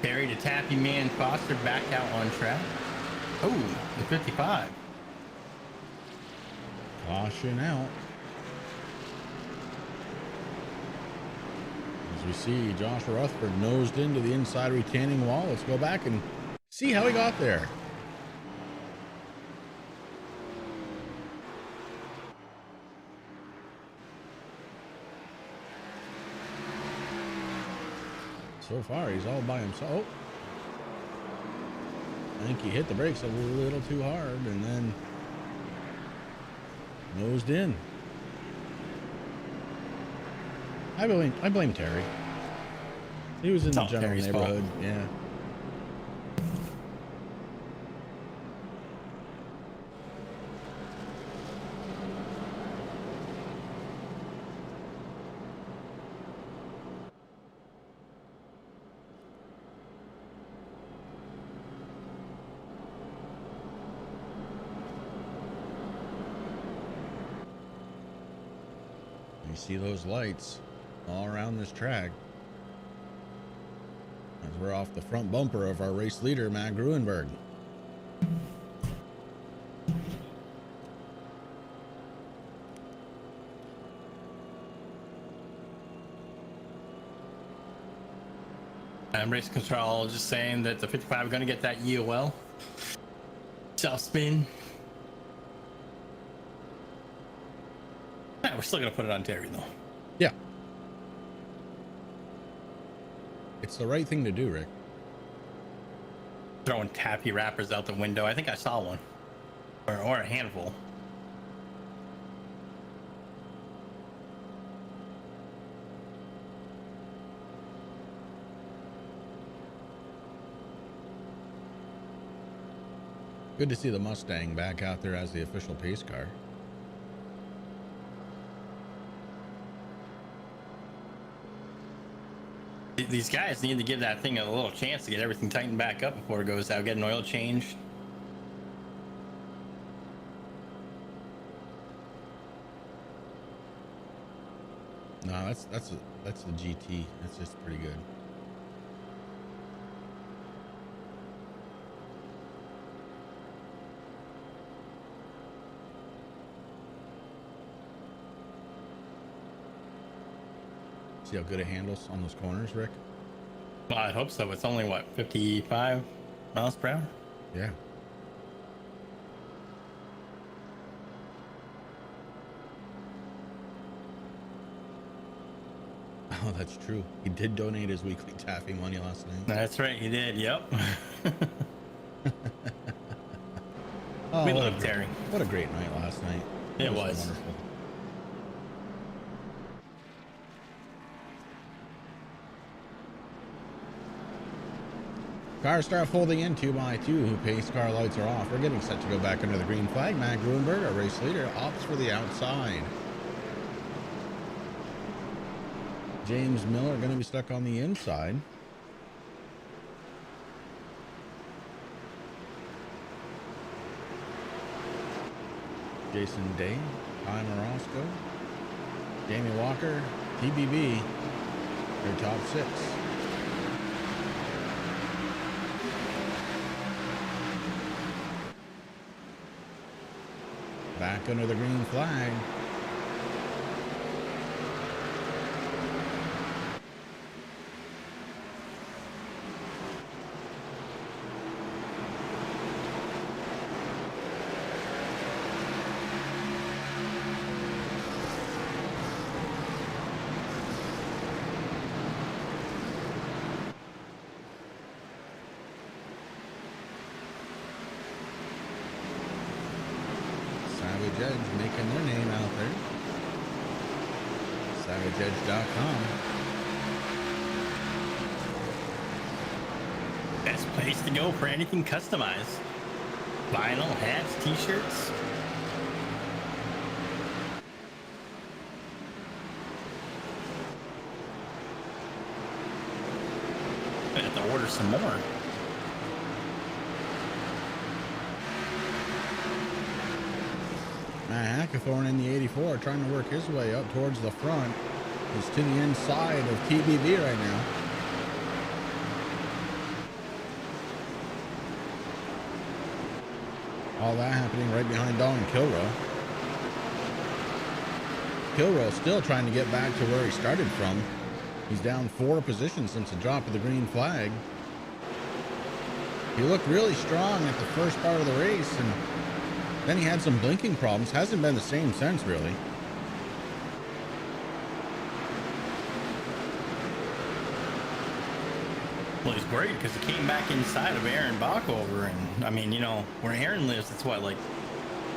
Terry to Tappy Man Foster back out on track. Oh, the 55. Caution out. As we see Josh Rutherford nosed into the inside retaining wall. Let's go back and see how he got there. So far, he's all by himself. Oh. I think he hit the brakes a little too hard and then nosed in. I blame Terry. He was in the general Terry's neighborhood. fault. Yeah. You see those lights all around this track. As we're off the front bumper of our race leader, Matt Gruenberg. Race control just saying that the 55 are going to get that EOL. Self spin. Yeah, we're still going to put it on Terry though. Yeah. It's the right thing to do, Rick. Throwing tappy wrappers out the window. I think I saw one. Or a handful. Good to see the Mustang back out there as the official pace car. These guys need to give that thing a little chance to get everything tightened back up before it goes out. Get an oil change. No, that's the GT. That's just pretty good. See how good it handles on those corners, Rick? Well, I hope so. It's only what, 55 miles per hour? Yeah. Oh, that's true. He did donate his weekly taffy money last night. That's right, he did. Yep. Oh, We what love Terry. What a great night last night. It was. Wonderful. Cars start folding in 2x2. Pace car lights are off. We're getting set to go back under the green flag. Matt Gruenberg, our race leader, opts for the outside. James Miller going to be stuck on the inside. Jason Day, Ty Morosco, Jamie Walker, TBB, their top six. Back under the green flag. Savage Edge making their name out there. SavageEdge.com. Best place to go for anything customized. Vinyl, hats, t-shirts. I have to order some more. Matt Hackathorn in the 84 trying to work his way up towards the front. He's to the inside of TBV right now. All that happening right behind Don Kilrow. Kilrow still trying to get back to where he started from. He's down 4 positions since the drop of the green flag. He looked really strong at the first part of the race, and then he had some blinking problems. Hasn't been the same since, really. Well, he's great because he came back inside of Aaron Backover, and I mean, you know, where Aaron lives, it's what, like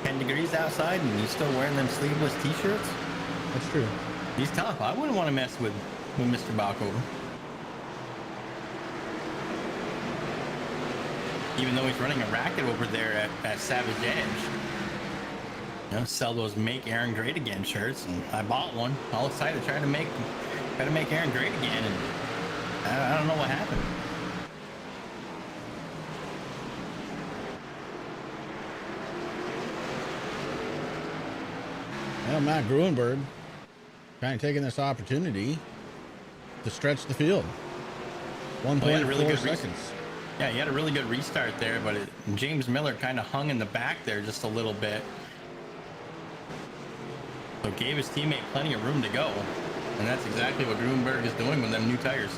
10 degrees outside, and he's still wearing them sleeveless t-shirts. That's true. He's tough. I wouldn't want to mess with Mr. Backover. Even though he's running a racket over there at Savage Edge. You know, sell those Make Aaron Great Again shirts, and I bought one. All excited, trying to make Aaron great again, and I don't know what happened. Well, Matt Gruenberg kind of taking this opportunity to stretch the field. Well, he had a 1.4 really good seconds. Yeah, he had a really good restart there, but James Miller kind of hung in the back there just a little bit. So it gave his teammate plenty of room to go. And that's exactly what Grunberg is doing with them new tires.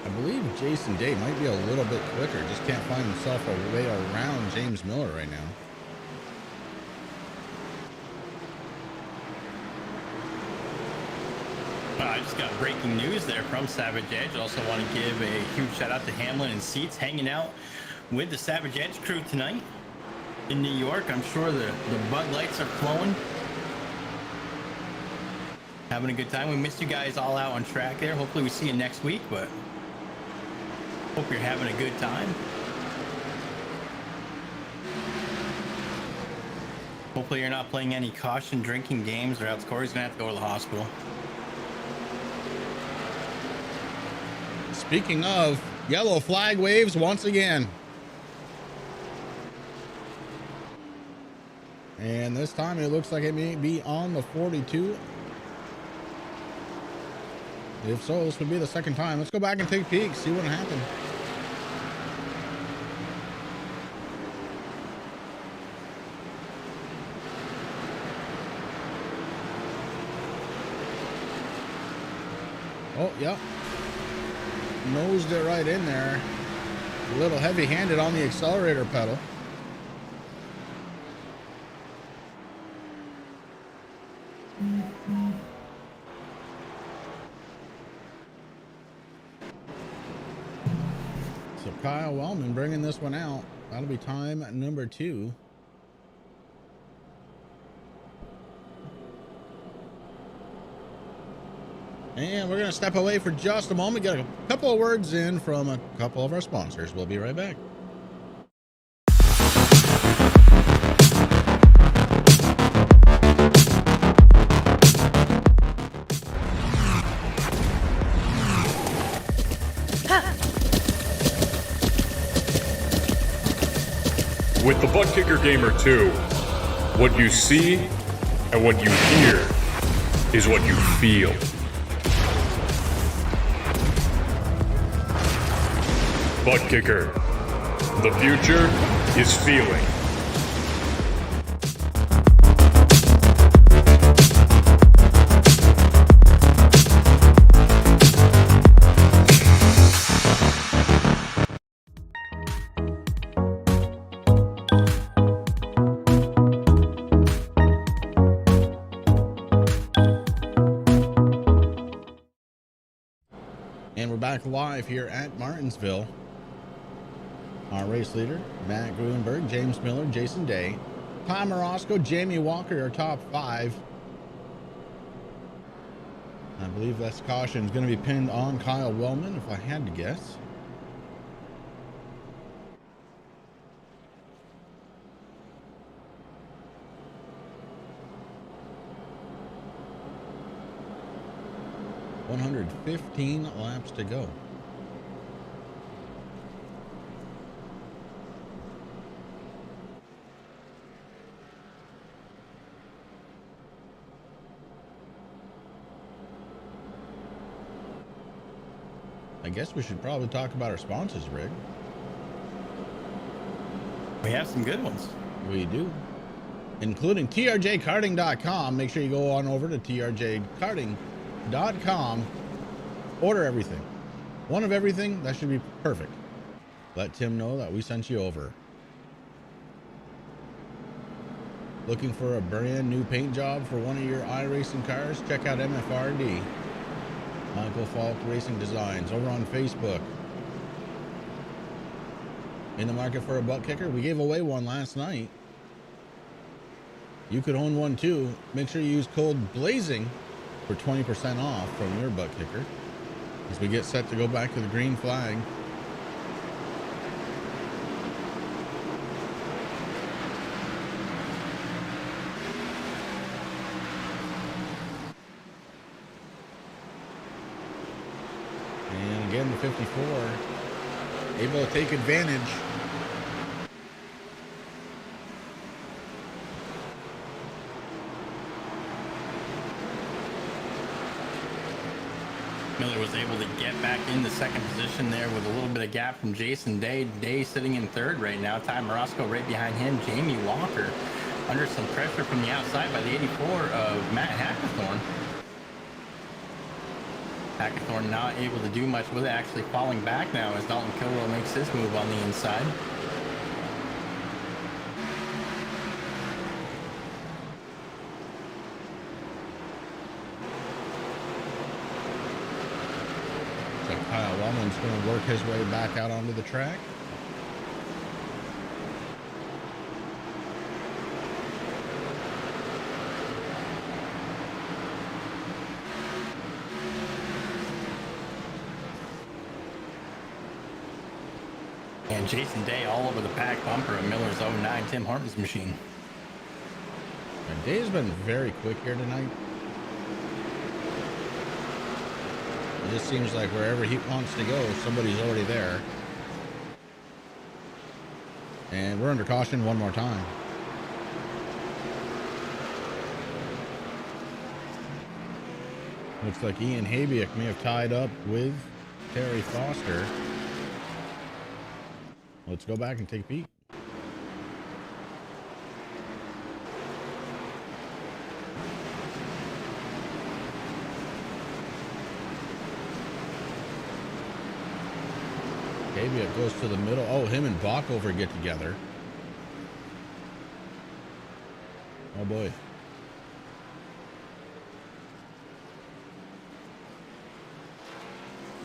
I believe Jason Day might be a little bit quicker. Just can't find himself a way around James Miller right now. I just got breaking news there from Savage Edge. I also want to give a huge shout out to Hamlin and Seats hanging out with the Savage Edge crew tonight in New York. I'm sure the bug lights are flowing. Having a good time. We missed you guys all out on track there. Hopefully we see you next week, but hope you're having a good time. Hopefully you're not playing any caution drinking games, or else Corey's gonna have to go to the hospital. Speaking of, yellow flag waves once again. And this time it looks like it may be on the 42. If so, this would be the second time. Let's go back and take a peek, see what happened. Oh, yep. Nosed it right in there. A little heavy-handed on the accelerator pedal. So Kyle Wellman bringing this one out. That'll be time number 2. And we're going to step away for just a moment, get a couple of words in from a couple of our sponsors. We'll be right back. With the Butt Kicker Gamer 2, what you see and what you hear is what you feel. Butt Kicker. The future is feeling. And we're back live here at Martinsville. Our race leader, Matt Gruenberg, James Miller, Jason Day, Tom Orozco, Jamie Walker, our top 5. I believe that caution is going to be pinned on Kyle Wellman, if I had to guess. $115 laps to go. I guess we should probably talk about our sponsors, Rick. We have some good ones. We do. Including TRJKarting.com. Make sure you go on over to TRJKarting.com. Order everything. One of everything, that should be perfect. Let Tim know that we sent you over. Looking for a brand new paint job for one of your iRacing cars? Check out MFRD. Michael Falk Racing Designs over on Facebook. In the market for a butt kicker? We gave away one last night. You could own one too. Make sure you use code BLAZING for 20% off from your butt kicker as we get set to go back to the green flag. And again, the 54 able to take advantage. Miller was able to get back into second position there with a little bit of gap from Jason Day. Day sitting in third right now. Ty Morosco right behind him. Jamie Walker under some pressure from the outside by the 84 of Matt Hackathorn. Hackathorn not able to do much with it, actually falling back now as Dalton Kilroy makes his move on the inside. So Kyle Wellman's going to work his way back out onto the track. And Jason Day all over the pack bumper of Miller's 09 Tim Hortons machine. And Day's been very quick here tonight. It just seems like wherever he wants to go, somebody's already there. And we're under caution one more time. Looks like Ian Habiak may have tied up with Terry Foster. Let's go back and take a peek. Habiak goes to the middle. Oh, him and Bockover get together. Oh boy.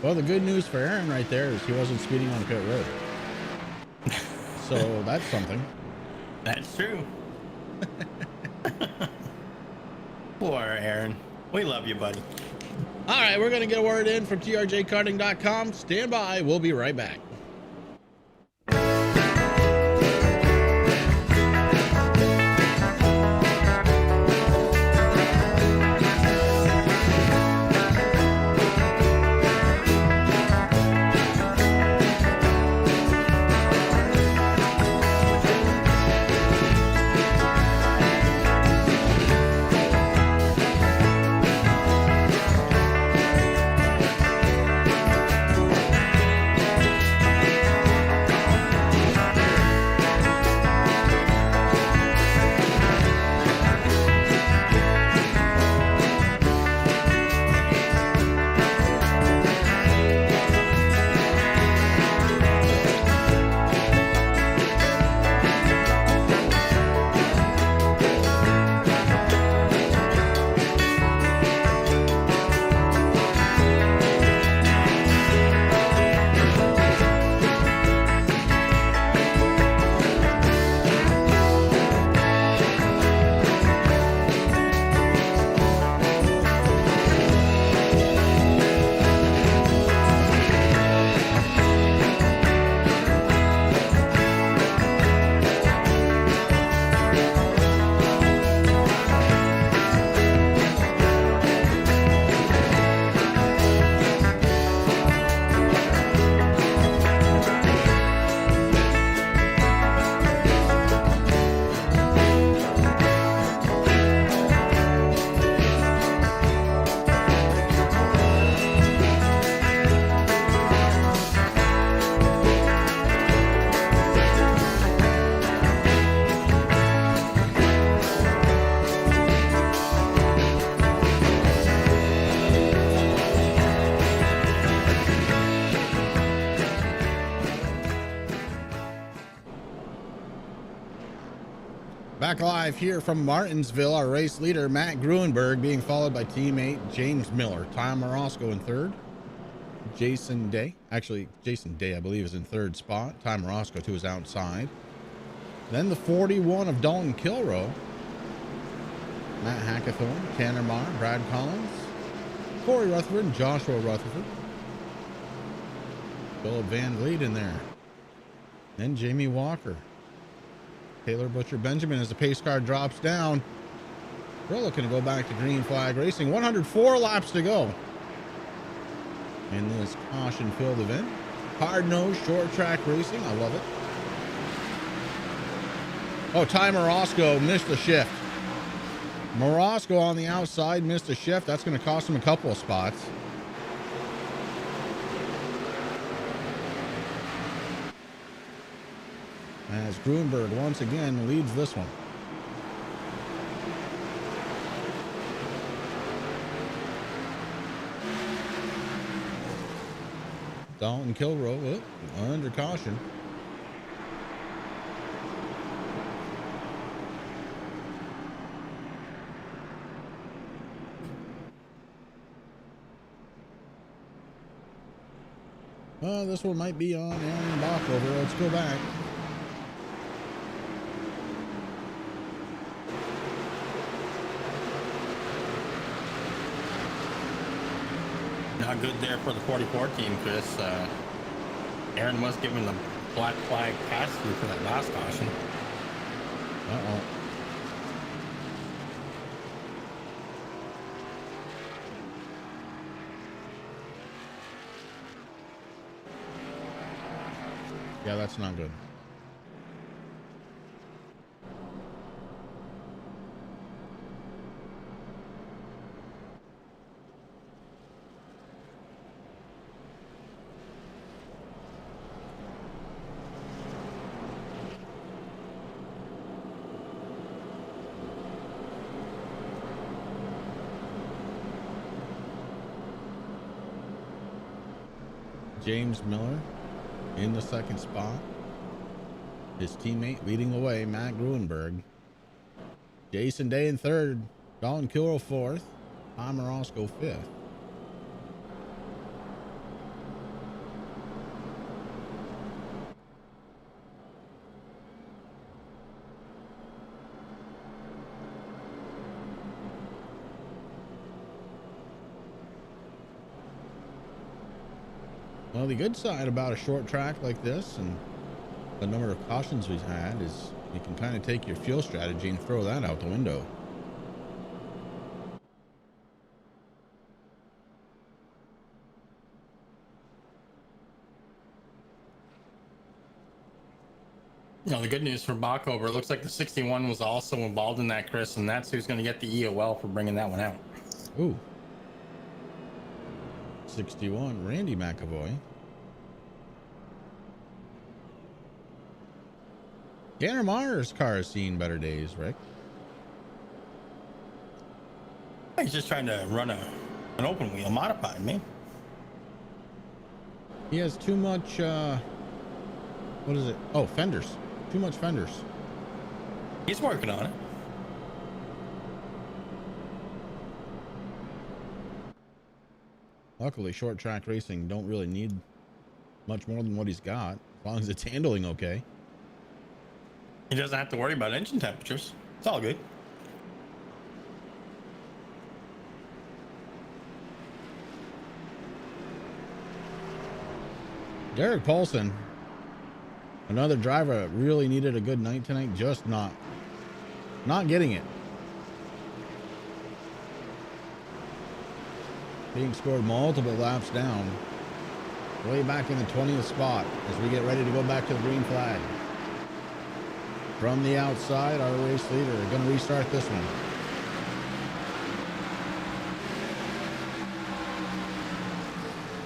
Well, the good news for Aaron right there is he wasn't speeding on pit road. So that's something. That's true. Poor Aaron. We love you, buddy. All right, we're going to get a word in from TRJKarting.com. Stand by. We'll be right back. Back live here from Martinsville, our race leader, Matt Gruenberg, being followed by teammate James Miller. Ty Morosco in third. Jason Day, actually, Jason Day, I believe, is in third spot. Ty Morosco to his outside. Then the 41 of Dalton Kilroy. Matt Hackathorn, Tanner Marr, Brad Collins, Corey Rutherford, and Joshua Rutherford. Philip Van Vliet in there. Then Jamie Walker. Taylor Butcher Benjamin as the pace car drops down. We're looking to go back to green flag racing. 104 laps to go in this caution-filled event. Hard-nosed short track racing. I love it. Oh, Ty Morosco missed the shift. Morosco on the outside missed a shift. That's going to cost him a couple of spots. as Grunberg once again leads this one. Dalton Kilrow under caution. This one might be on Aaron Bockover. Let's go back. Not good there for the 44 team, Chris. Aaron was given the black flag pass through for that last caution. Uh-oh. Yeah, that's not good. James Miller in the second spot. His teammate leading the way, Matt Gruenberg. Jason Day in third. Dalton Kilrow fourth. Tom Orozco fifth. Well, the good side about a short track like this and the number of cautions we've had is you can kind of take your fuel strategy and throw that out the window. You know, the good news for Bockover, it looks like the 61 was also involved in that, Chris, and that's who's going to get the EOL for bringing that one out. Ooh. 61, Randy McAvoy. Tanner Myers' car has seen better days, Rick. He's just trying to run an open wheel modified, man. He has too much, what is it? Oh, fenders. Too much fenders. He's working on it. Luckily, short track racing don't really need much more than what he's got, as long as it's handling okay. He doesn't have to worry about engine temperatures. It's all good. Derek Paulson, another driver that really needed a good night tonight, just not getting it. Being scored multiple laps down, way back in the 20th spot as we get ready to go back to the green flag. From the outside, our race leader going to restart this one.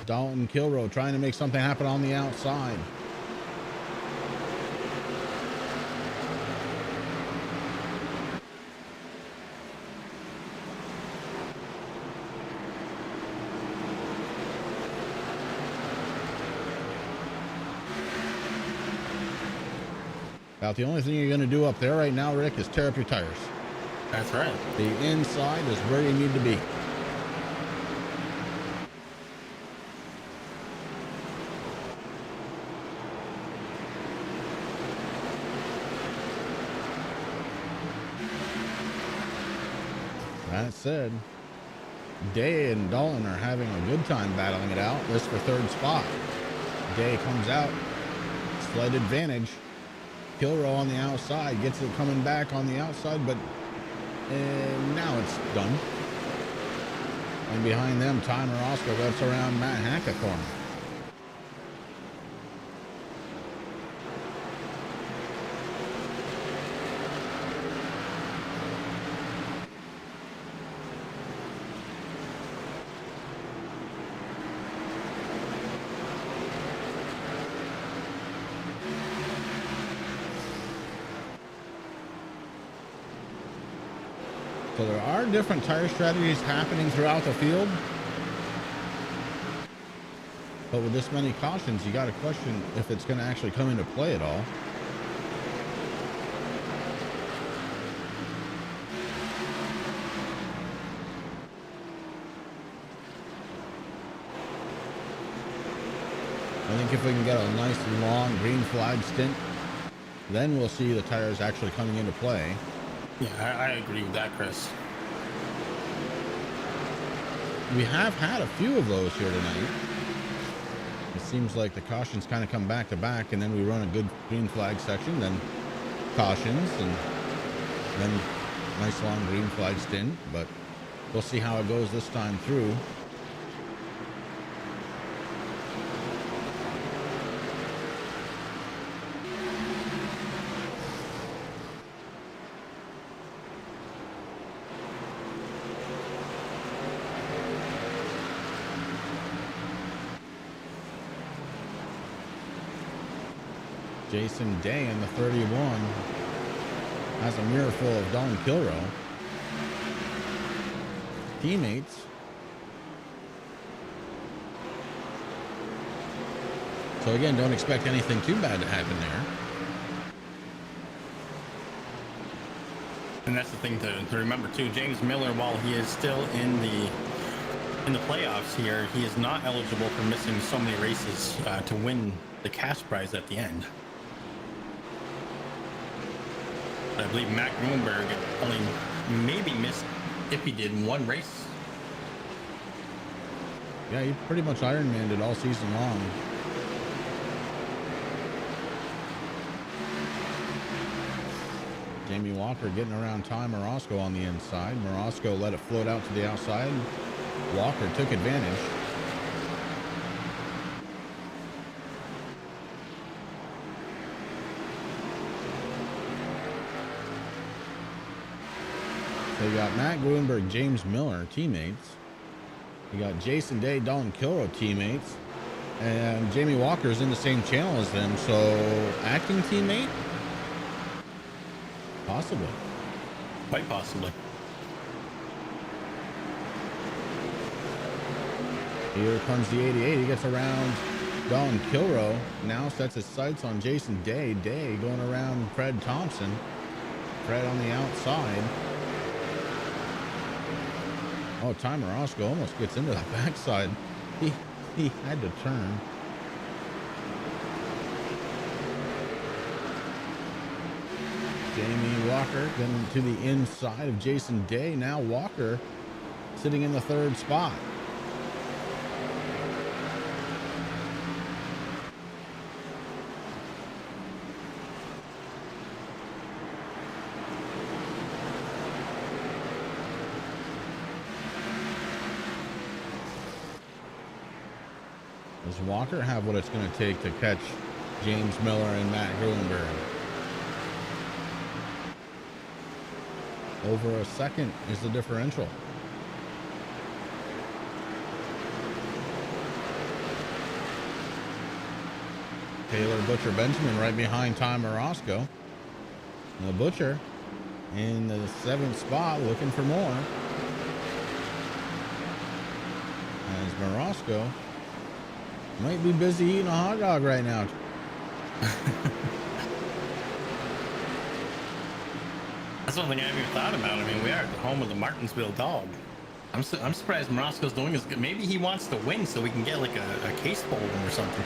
Dalton Kilrow trying to make something happen on the outside. About the only thing you're going to do up there right now, Rick, is tear up your tires. That's right. The inside is where you need to be. That said, Day and Dalton are having a good time battling it out. This for third spot. Day comes out, sled advantage. Kilrow on the outside gets it coming back on the outside, but now it's done. And behind them, Tom Orozco wraps around Matt Hackathorn. So there are different tire strategies happening throughout the field. But with this many cautions, you got to question if it's going to actually come into play at all. I think if we can get a nice long green flag stint, then we'll see the tires actually coming into play. Yeah, I agree with that, Chris. We have had a few of those here tonight. It seems like the cautions kind of come back to back, and then we run a good green flag section, then cautions, and then nice long green flag stint. But we'll see how it goes this time through. Jason Day in the 31 has a mirror full of Don Kilrow. Teammates. So again, don't expect anything too bad to happen there. And that's the thing to remember too. James Miller, while he is still in the playoffs here, he is not eligible for missing so many races to win the cash prize at the end. I believe Matt Grunberg only maybe missed, if he did, one race. Yeah, he pretty much Ironman'd it all season long. Jamie Walker getting around Ty Morosco on the inside. Morosco let it float out to the outside. Walker took advantage. So you got Matt Grunberg, James Miller teammates. You got Jason Day, Dalton Kilrow teammates. And Jamie Walker's in the same channel as them. So acting teammate? Possibly. Quite possibly. Here comes the 88. He gets around Dalton Kilrow. Now sets his sights on Jason Day. Day going around Fred Thompson. Fred on the outside. Oh, Ty Morosco almost gets into that backside. He had to turn. Jamie Walker getting to the inside of Jason Day. Now Walker sitting in the third spot. Does Walker have what it's going to take to catch James Miller and Matt Grunberg? Over a second is the differential. Taylor Butcher Benjamin right behind Ty Morosco. And the Butcher in the 7th spot looking for more. As Morosco might be busy eating a hot dog right now. That's one thing I haven't even thought about. I mean, we are at the home of the Martinsville dog. I'm surprised Morosco's doing as good. Maybe he wants to win so we can get like a case full of him or something.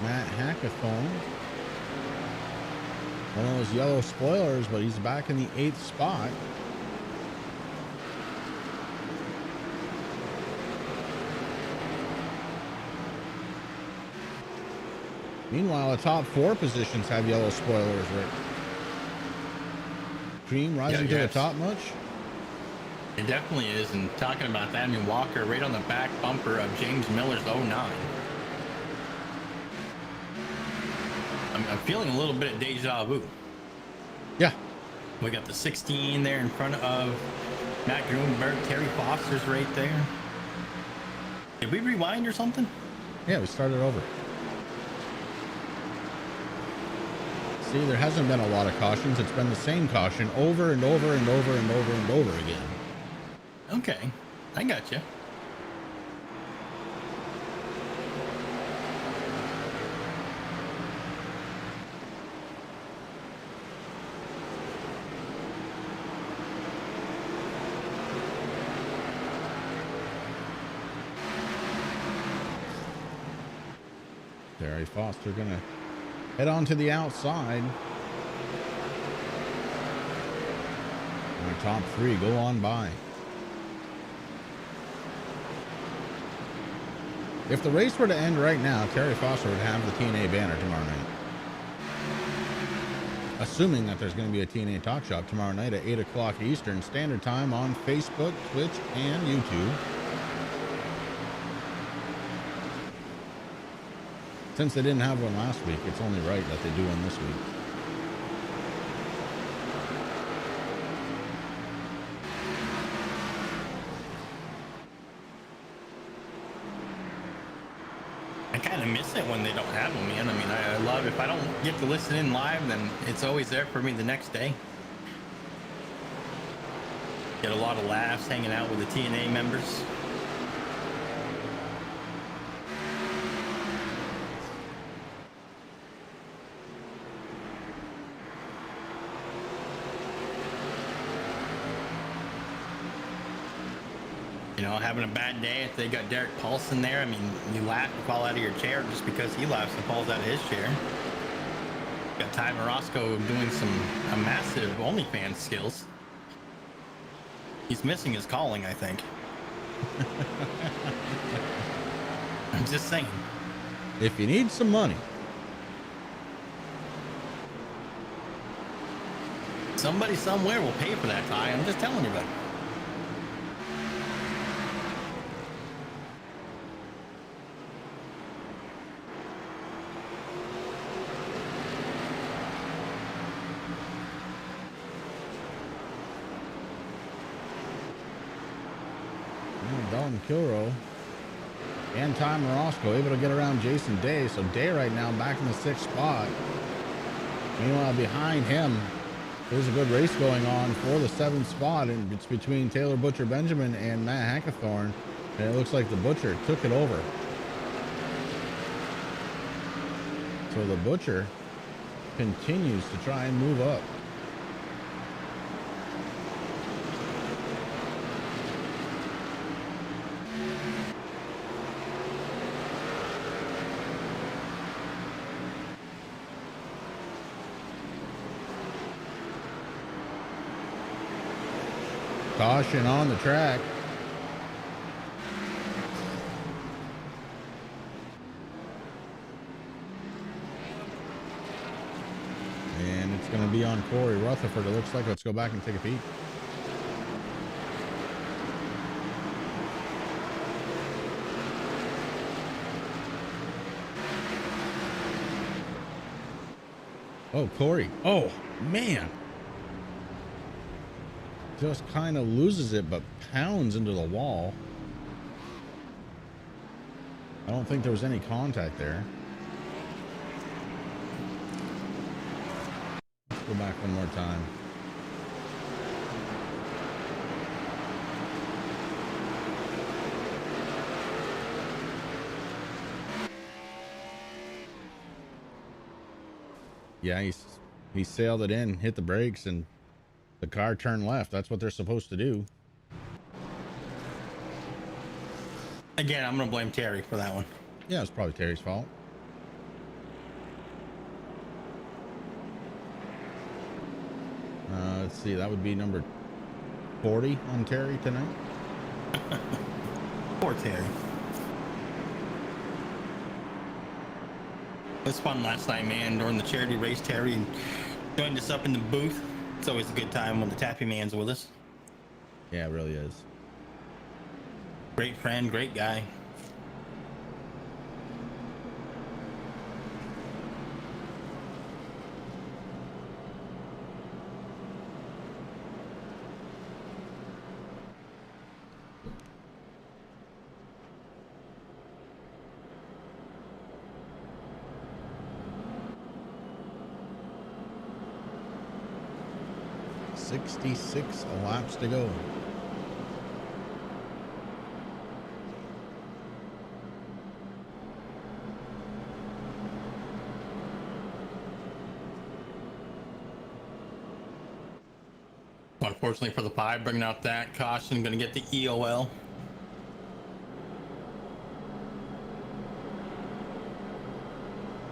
Matt Hackathon. One of those yellow spoilers, but he's back in the 8th spot. Meanwhile, the top 4 positions have yellow spoilers, Rick. Cream rising to the top much? It definitely is. And talking about that, I mean, Walker right on the back bumper of James Miller's 09. I'm feeling a little bit of deja vu. We got the 16 there in front of Matt Grunberg. Terry Foster's right there. Did we rewind or something? Yeah, we started over. See, there hasn't been a lot of cautions. It's been the same caution over and over and over and over and over again. Okay, I got you. Terry Foster gonna head on to the outside. Our top three go on by. If the race were to end right now, Terry Foster would have the TNA banner tomorrow night. Assuming that there's going to be a TNA Talk Shop tomorrow night at 8 o'clock Eastern Standard Time on Facebook, Twitch, and YouTube. Since they didn't have one last week, it's only right that they do one this week. I kind of miss it when they don't have them, man. I mean, I love, if I don't get to listen in live, then it's always there for me the next day. Get a lot of laughs hanging out with the TNA members. You know, having a bad day, if they got Derek Paulson there, I mean, you laugh and fall out of your chair just because he laughs and falls out of his chair. Got Ty Morosco doing a massive OnlyFans skills. He's missing his calling, I think. I'm just saying. If you need some money, somebody somewhere will pay for that, Ty. I'm just telling you, buddy. Dalton Kilrow and Ty Morosco able to get around Jason Day. So Day right now back in the 6th spot. Meanwhile, behind him, there's a good race going on for the 7th spot, and it's between Taylor Butcher Benjamin and Matt Hackathorn. And it looks like the Butcher took it over. So the Butcher continues to try and move up. Caution on the track. And it's going to be on Corey Rutherford. It looks like. Let's go back and take a peek. Oh, Corey. Oh, man. Just kind of loses it, but pounds into the wall. I don't think there was any contact there. Let's go back one more time. Yeah, he sailed it in, hit the brakes, and the car turned left. That's what they're supposed to do. Again, I'm going to blame Terry for that one. Yeah, it's probably Terry's fault. Let's see. That would be number 40 on Terry tonight. Poor Terry. It was fun last night, man. During the charity race, Terry joined us up in the booth. It's always a good time when the Tappy Man's with us. Yeah, it really is. Great friend, great guy. 66 laps to go. Unfortunately for the pie, bringing out that caution, going to get the EOL.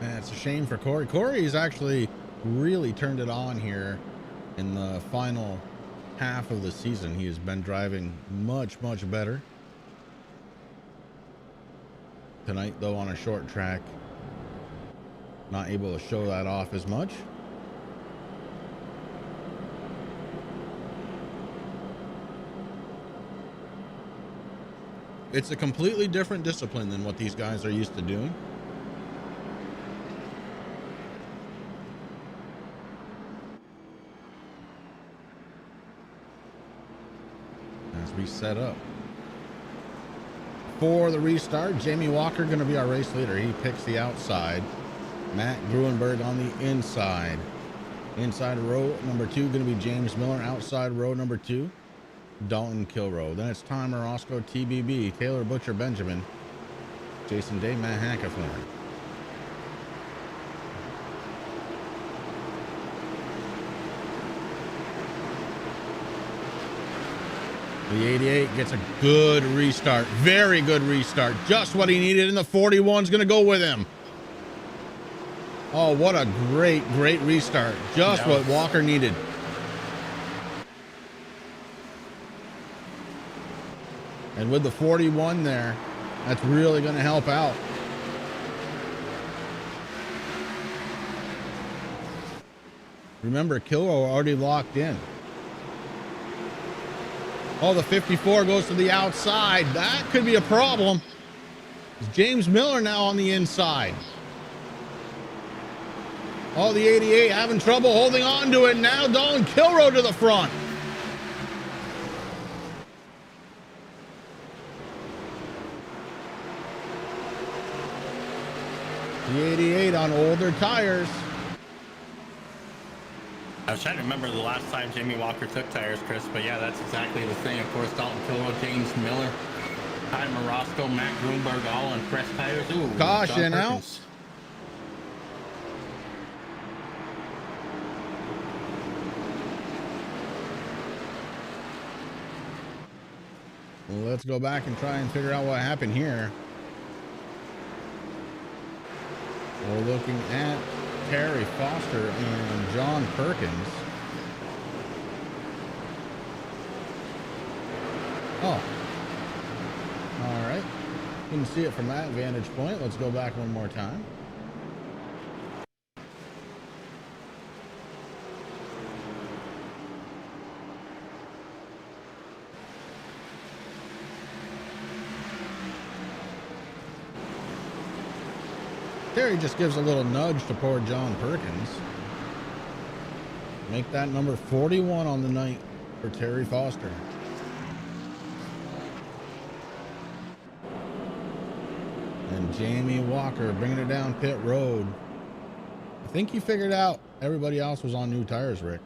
And it's a shame for Corey. Corey's actually really turned it on here in the final half of the season. He has been driving much better. Tonight, though, on a short track, not able to show that off as much. It's a completely different discipline than what these guys are used to doing. As we set up for the restart, Jamie Walker going to be our race leader. He picks the outside. Matt Gruenberg on the inside. Inside row number 2 going to be James Miller. Outside row number 2. Dalton Kilrow. Then it's Timer Roscoe, TBB, Taylor Butcher Benjamin, Jason Day, Matt Hackathorn. The 88 gets a good restart. Very good restart. Just what he needed, and the 41's going to go with him. Oh, what a great restart. Just what Walker needed. And with the 41 there, that's really going to help out. Remember, Kilrow already locked in. Oh, the 54 goes to the outside. That could be a problem. It's James Miller now on the inside. Oh, the 88 having trouble holding on to it. Now Dalton Kilrow to the front. The 88 on older tires. I was trying to remember the last time Jamie Walker took tires, Chris, but yeah, that's exactly the thing. Of course, Dalton Kilrow, James Miller, Timer Roscoe, Matt Gruenberg, all on fresh tires. Ooh, caution out. Well, let's go back and try and figure out what happened here. We're looking at Terry Foster and John Perkins. Oh. All right. Couldn't see it from that vantage point. Let's go back one more time. Terry just gives a little nudge to poor John Perkins. Make that number 41 on the night for Terry Foster. And Jamie Walker bringing it down pit road. I think he figured out everybody else was on new tires, Rick.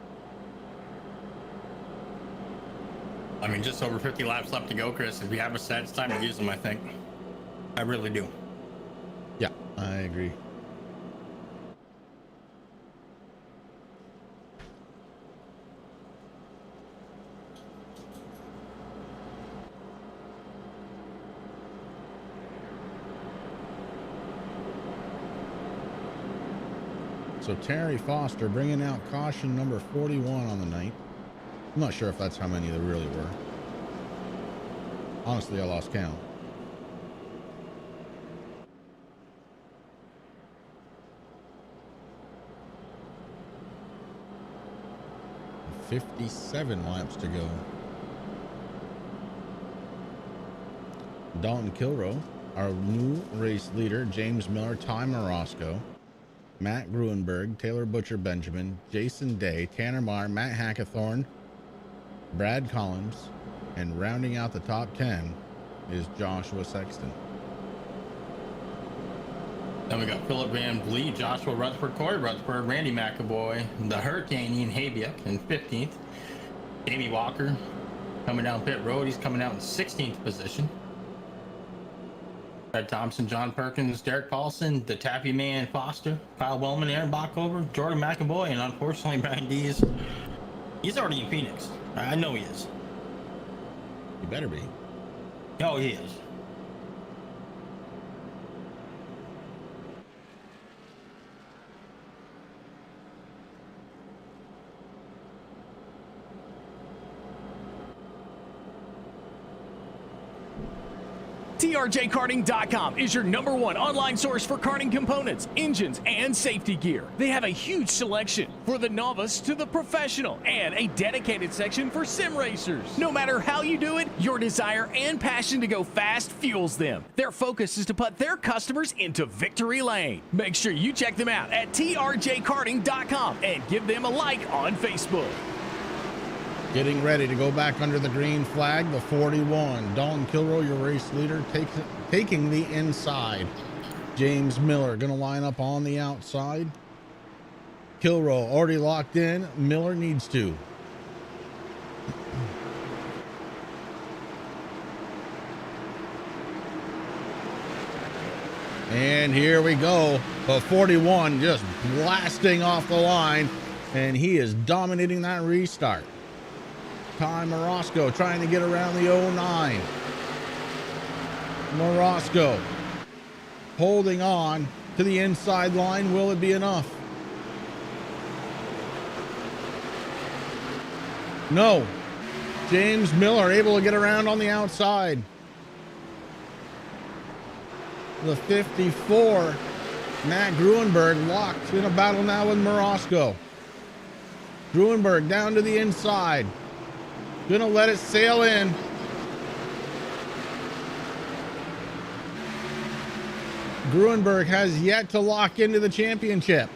I mean, just over 50 laps left to go, Chris. If we have a set, it's time to use them, I think. I really do. Yeah, I agree. So Terry Foster bringing out caution number 41 on the night. I'm not sure if that's how many there really were. Honestly, I lost count. $57 laps to go. Dalton Kilrow, our new race leader, James Miller, Timer Roscoe, Matt Gruenberg, Taylor Butcher Benjamin, Jason Day, Tanner Marr, Matt Hackathorn, Brad Collins, and rounding out the top 10 is Joshua Sexton. Then we got Philip Van Vliet, Joshua Rutherford, Corey Rutherford, Randy McAvoy, the Hurricane Ian Habiak in 15th, Jamie Walker coming down pit road. He's coming out in 16th position. Fred Thompson, John Perkins, Derek Paulson, the Tappy Man Foster, Kyle Wellman, Aaron Bockover, Jordan McAvoy, and unfortunately Brian Dees. He's already in Phoenix. I know he is. He better be. Oh, he is. TRJKarting.com is your #1 online source for karting components, engines, and safety gear. They have a huge selection for the novice to the professional and a dedicated section for sim racers. No matter how you do it, your desire and passion to go fast fuels them. Their focus is to put their customers into victory lane. Make sure you check them out at TRJKarting.com and give them a like on Facebook. Getting ready to go back under the green flag, the 41. Dalton Kilroy, your race leader, taking the inside. James Miller going to line up on the outside. Kilroy already locked in. Miller needs to. And here we go. The 41 just blasting off the line, and he is dominating that restart. Ty Morosco trying to get around the 09. Morosco holding on to the inside line. Will it be enough? No. James Miller able to get around on the outside. The 54, Matt Gruenberg, locked in a battle now with Morosco. Gruenberg down to the inside. Gonna let it sail in. Gruenberg has yet to lock into the championship.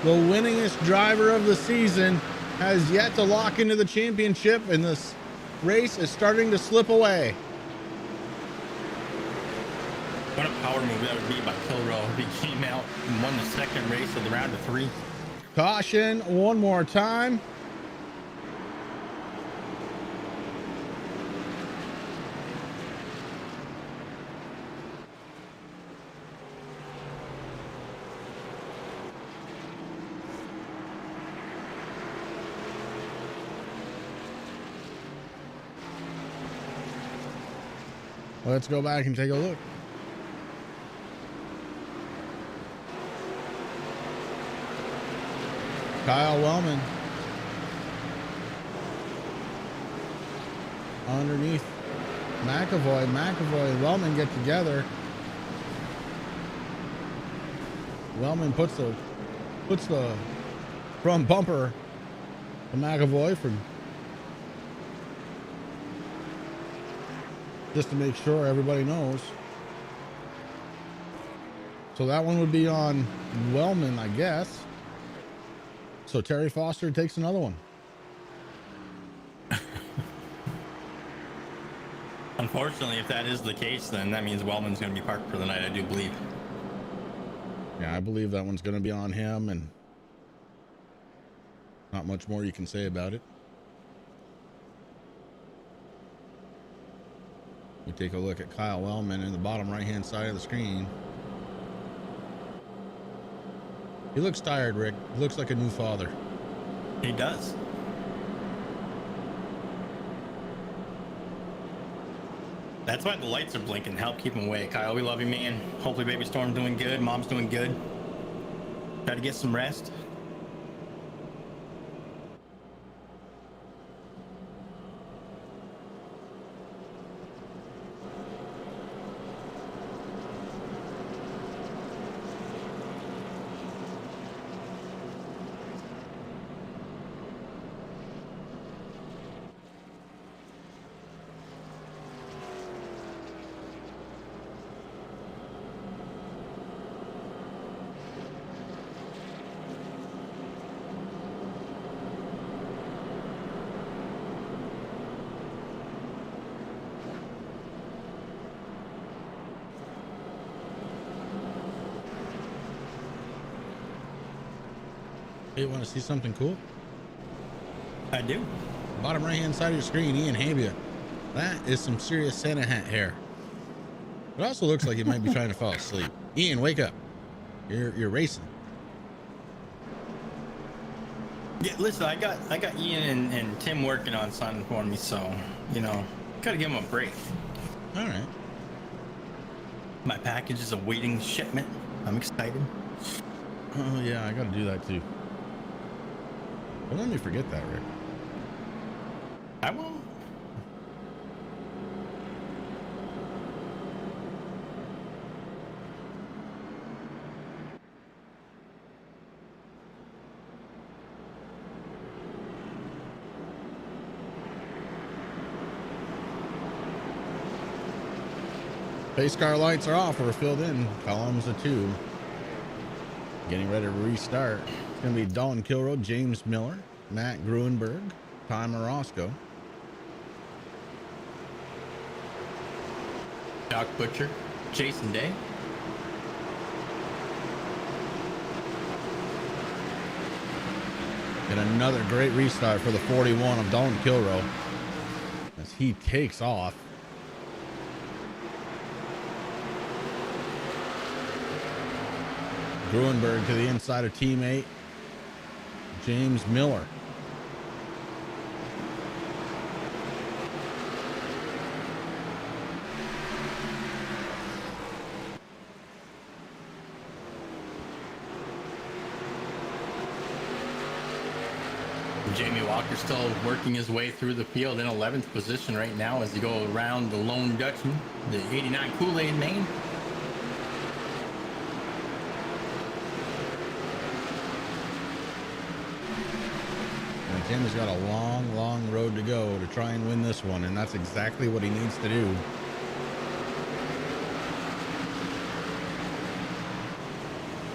The winningest driver of the season has yet to lock into the championship, and this race is starting to slip away. What a power move that would be by Kilroy. He came out and won the second race of the round of 3. Caution one more time. Let's go back and take a look. Kyle Wellman underneath McAvoy. McAvoy and Wellman get together. Wellman puts the front bumper to McAvoy for just to make sure everybody knows. So that one would be on Wellman, I guess. So Terry Foster takes another one. Unfortunately, if that is the case, then that means Wellman's going to be parked for the night, I do believe. Yeah, I believe that one's going to be on him, and not much more you can say about it. We take a look at Kyle Wellman in the bottom right-hand side of the screen. He looks tired, Rick. He looks like a new father. He does. That's why the lights are blinking. Help keep him away. Kyle, we love you, man. Hopefully baby Storm's doing good. Mom's doing good. Try to get some rest. Hey, you want to see something cool? I do. Bottom right hand side of your screen, Ian Habia. That is some serious Santa hat hair. It also looks like he might be trying to fall asleep. Ian, wake up. You're racing. Yeah, listen, I got Ian and Tim working on something for me, so you know, gotta give them a break. All right. My package is awaiting shipment. I'm excited. Oh yeah, I gotta do that too. Don't let me forget that, Rick. I won't. Pace car lights are off. We're filled in. Columns of 2. Getting ready to restart. It's going to be Dalton Kilroy, James Miller, Matt Gruenberg, Tom Orozco. Doc Butcher, Jason Day. And another great restart for the 41 of Dalton Kilroy as he takes off. Gruenberg to the inside of teammate James Miller. Jamie Walker still working his way through the field in 11th position right now as he go around the Lone Dutchman, the 89 Kool-Aid main. And Tim has got a long, long road to go to try and win this one, and that's exactly what he needs to do.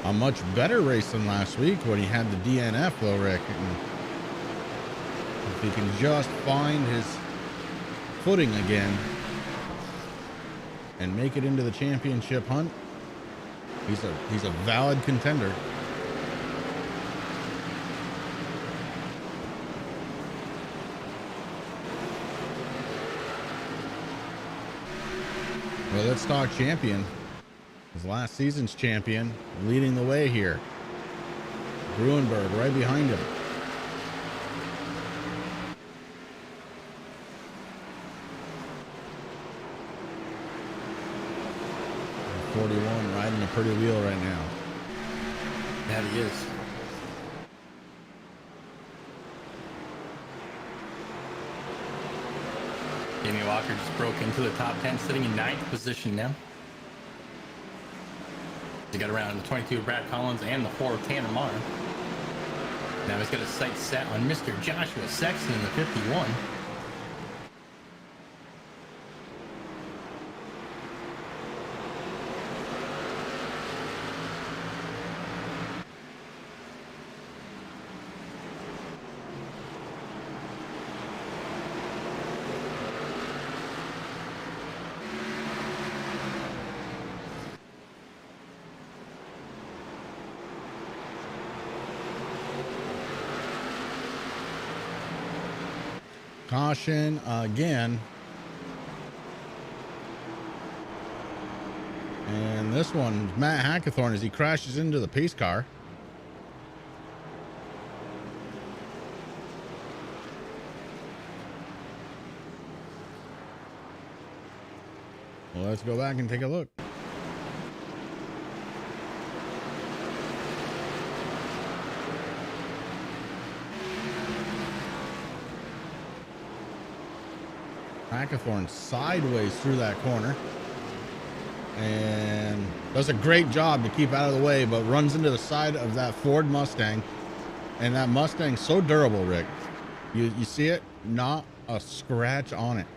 A much better race than last week when he had the DNF, though, Rick. And if he can just find his footing again and make it into the championship hunt, he's a valid contender. Well, let's talk champion. His last season's champion, leading the way here. Gruenberg right behind him. 41 riding a pretty wheel right now. That he is. Jamie Walker just broke into the top 10, sitting in 9th position now. He got around the 22 of Brad Collins and the 4 of Tanner Marr. Now he's got his sights set on Mr. Joshua Sexton in the 51. Caution again. And this one, Matt Hackathorn, as he crashes into the pace car. Well, let's go back and take a look. Hackathorn sideways through that corner and does a great job to keep out of the way, but runs into the side of that Ford Mustang, and that Mustang's so durable, Rick. You see it? Not a scratch on it.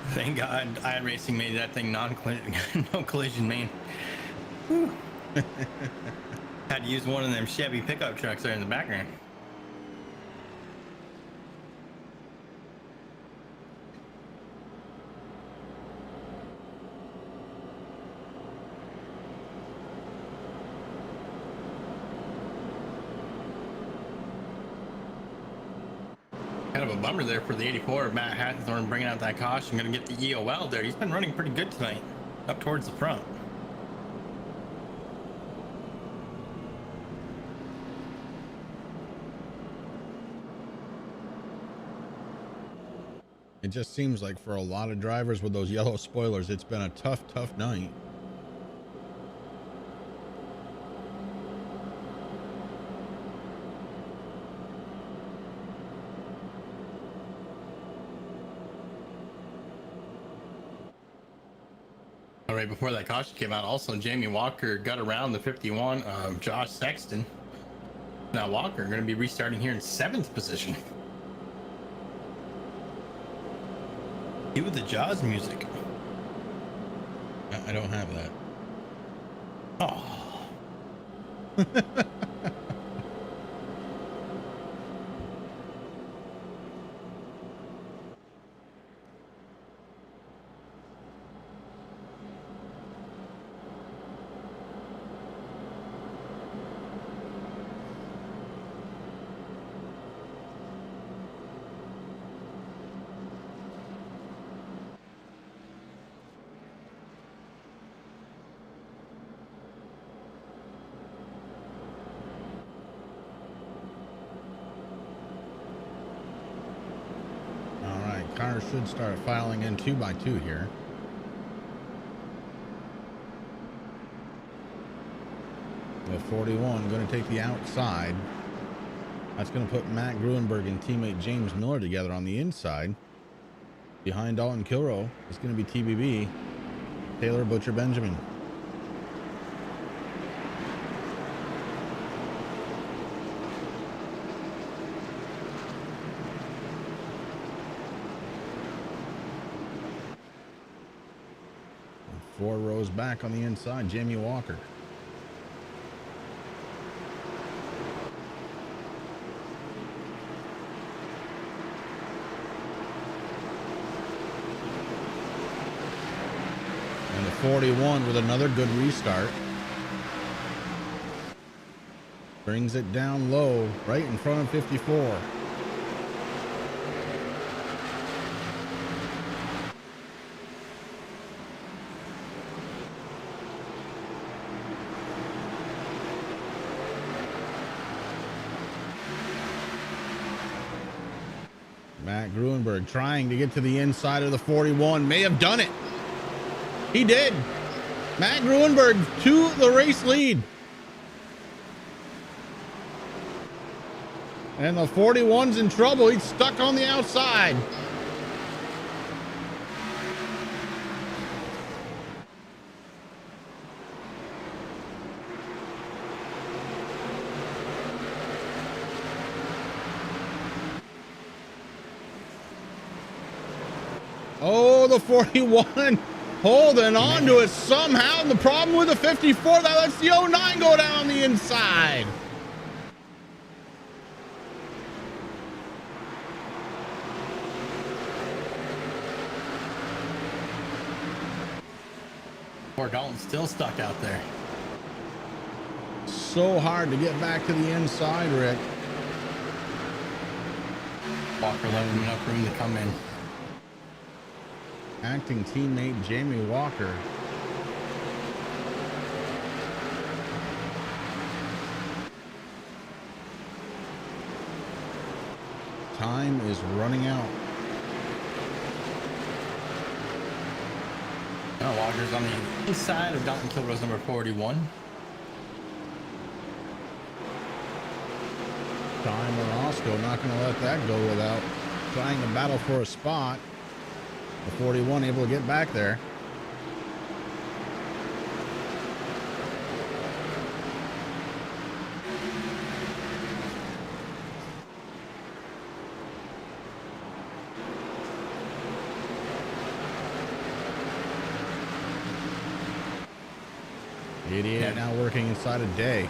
Thank God iRacing made that thing no collision main. Had to use one of them Chevy pickup trucks there in the background. Kind of a bummer there for the 84. Matt Hattenthorn bringing out that caution, going to get the EOL there. He's been running pretty good tonight, up towards the front. It just seems like for a lot of drivers with those yellow spoilers, it's been a tough night. All right, before that caution came out, also Jamie Walker got around the 51 of Josh Sexton. Now Walker going to be restarting here in 7th position. Cue the Jaws music. I don't have that. Oh. Cars should start filing in 2 by 2 here. The 41 going to take the outside. That's going to put Matt Gruenberg and teammate James Miller together on the inside. Behind Dalton Kilroe is going to be TBB, Taylor Butcher Benjamin. Four rows back on the inside, Jamie Walker. And the 41 with another good restart. Brings it down low, right in front of 54. Matt Gruenberg trying to get to the inside of the 41. May have done it. He did. Matt Gruenberg to the race lead. And the 41's in trouble. He's stuck on the outside. Oh, the 41 holding on to it somehow. The problem with the 54, that lets the 09 go down on the inside. Poor Dalton's still stuck out there. So hard to get back to the inside, Rick. Walker left him enough room to come in. Acting teammate Jamie Walker. Time is running out. Now Walker's on the inside of Dalton Kilroe's number 41. Time Orozco not going to let that go without trying to battle for a spot. The 41 able to get back there. The 88 now working inside a day.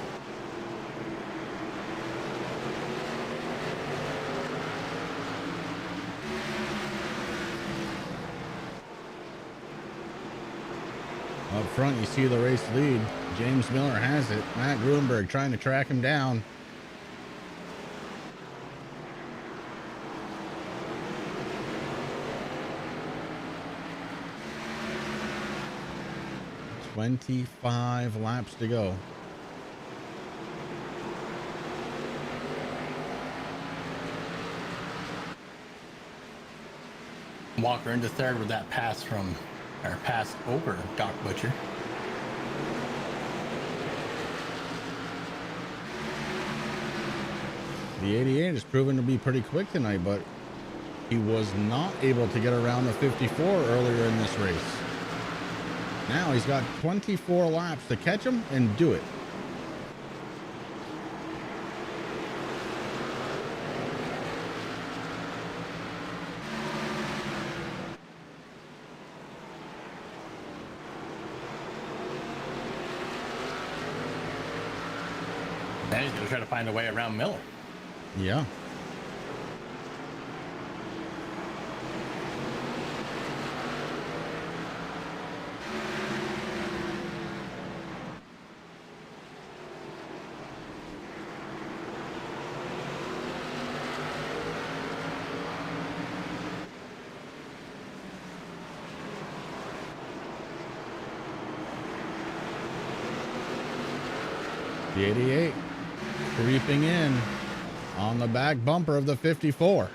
Up front, you see the race lead. James Miller has it. Matt Gruenberg trying to track him down. 25 laps to go. Walker into third with that pass over Doc Butcher. The 88 has proven to be pretty quick tonight, but he was not able to get around the 54 earlier in this race. Now he's got 24 laps to catch him and do it. Then he's going to try to find a way around Miller. Yeah. The 88 creeping in on the back bumper of the 54.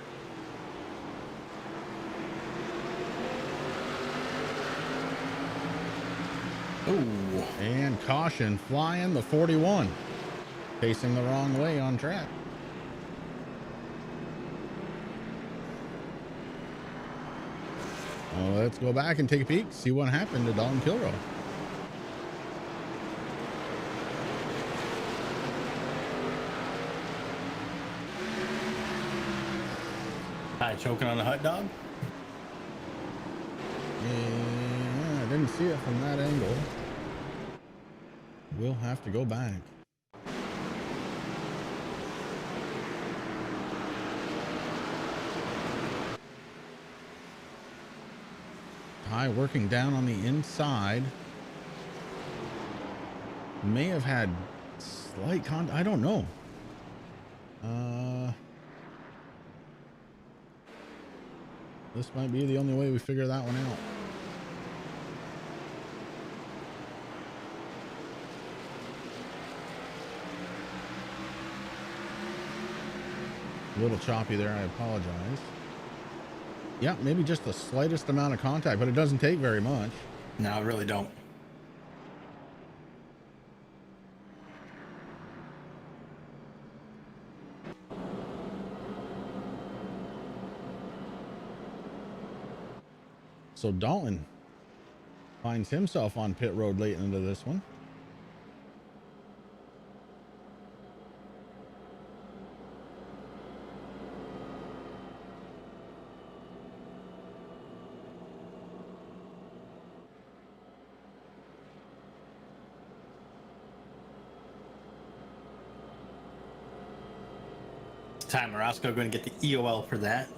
Ooh. And caution flying the 41. Facing the wrong way on track. Well, let's go back and take a peek, see what happened to Dalton Kilroy. Choking on a hot dog? Yeah, I didn't see it from that angle. We'll have to go back. Ty working down on the inside. May have had slight I don't know. This might be the only way we figure that one out. A little choppy there, I apologize. Yeah, maybe just the slightest amount of contact, but it doesn't take very much. No, I really don't. So Dalton finds himself on pit road late into this one. Time Morosco going to get the EOL for that.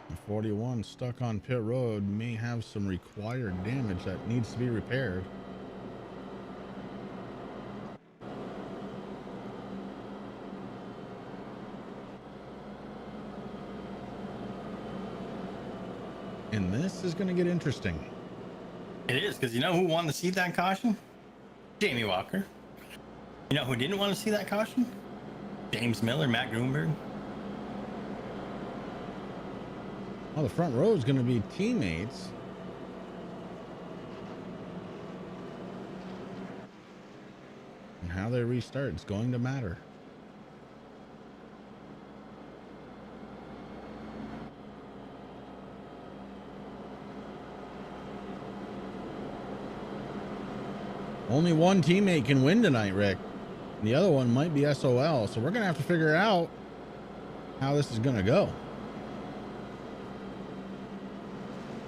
The 41 stuck on pit road may have some required damage that needs to be repaired. And this is going to get interesting. It is, because you know who wanted to see that caution? Jamie Walker. You know who didn't want to see that caution? James Miller, Matt Grunberg. Well, the front row is going to be teammates. And how they restart is going to matter. Only one teammate can win tonight, Rick. And the other one might be SOL. So we're going to have to figure out how this is going to go.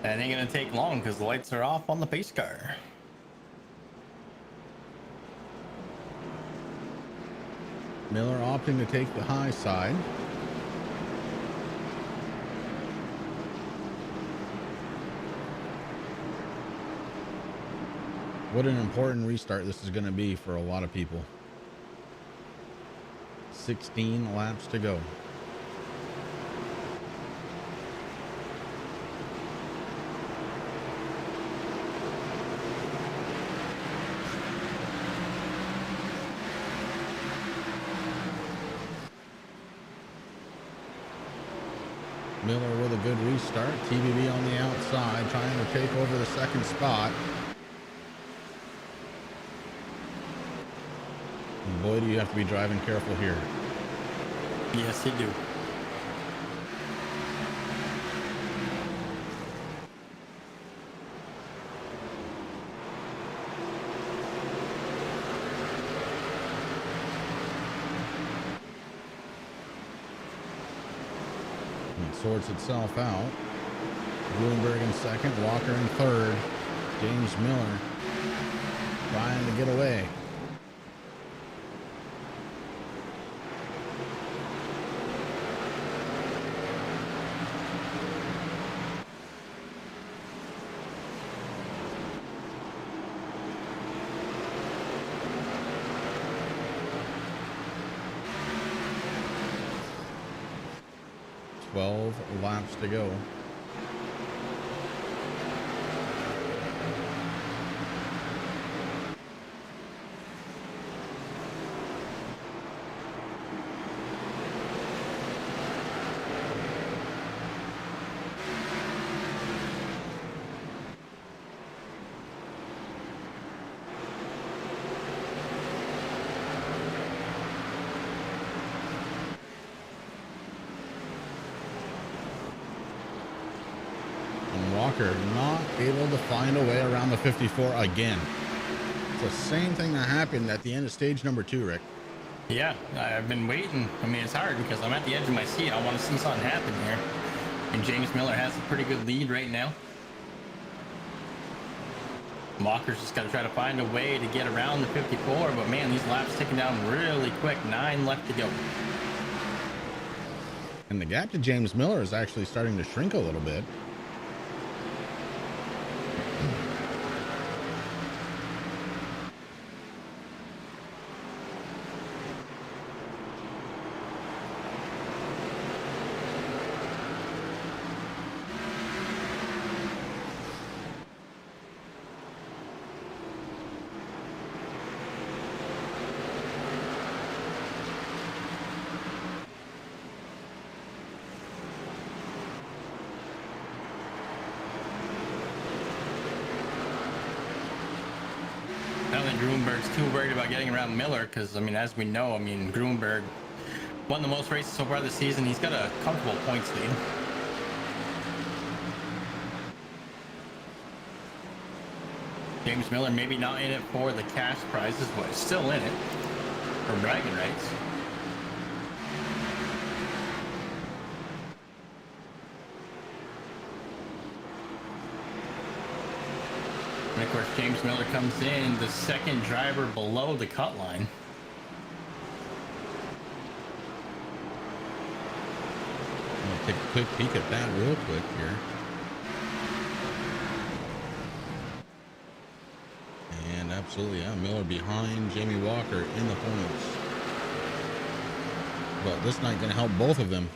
That ain't going to take long because the lights are off on the pace car. Miller opting to take the high side. What an important restart this is going to be for a lot of people. 16 laps to go. Miller with a good restart. TBB on the outside, trying to take over the second spot. And boy, do you have to be driving careful here. Yes, you do. It sorts itself out. Bloomberg in second, Walker in third. James Miller trying to get away. Laps to go. Walker not able to find a way around the 54 again. It's the same thing that happened at the end of stage number 2, Rick. Yeah, I've been waiting. I mean, it's hard because I'm at the edge of my seat. I want to see something happen here. And James Miller has a pretty good lead right now. Walker's just got to try to find a way to get around the 54, but man, these laps ticking down really quick. 9 left to go. And the gap to James Miller is actually starting to shrink a little bit. I don't think Grunberg's too worried about getting around Miller because, I mean, as we know, I mean, Grunberg won the most races so far this season. He's got a comfortable points lead. James Miller maybe not in it for the cash prizes, but still in it for bragging rights. And of course, James Miller comes in, the second driver below the cut line. I'm going to take a quick peek at that real quick here. And absolutely, yeah, Miller behind Jamie Walker in the points. But this night going to help both of them.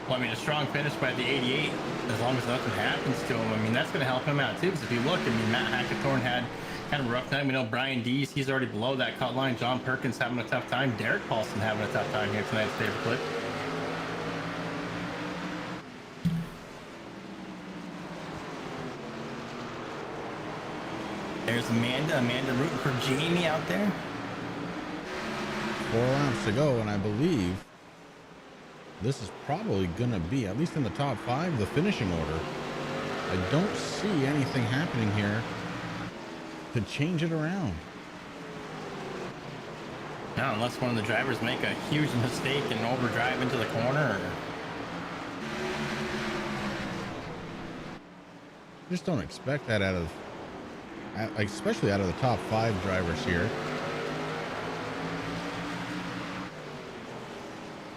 Well, I mean, a strong finish by the 88, as long as nothing happens to him. I mean, that's going to help him out, too, because if you look, I mean, Matt Hackathorn had kind of a rough time. We know Brian Dees, he's already below that cut line. John Perkins having a tough time. Derek Paulson having a tough time here tonight at Paperclip. There's Amanda. Amanda rooting for Jamie out there. 4 laps to go, and I believe this is probably going to be, at least in the top 5, the finishing order. I don't see anything happening here to change it around. No, unless one of the drivers make a huge mistake and overdrive into the corner. Just don't expect that out of, especially out of the top 5 drivers here.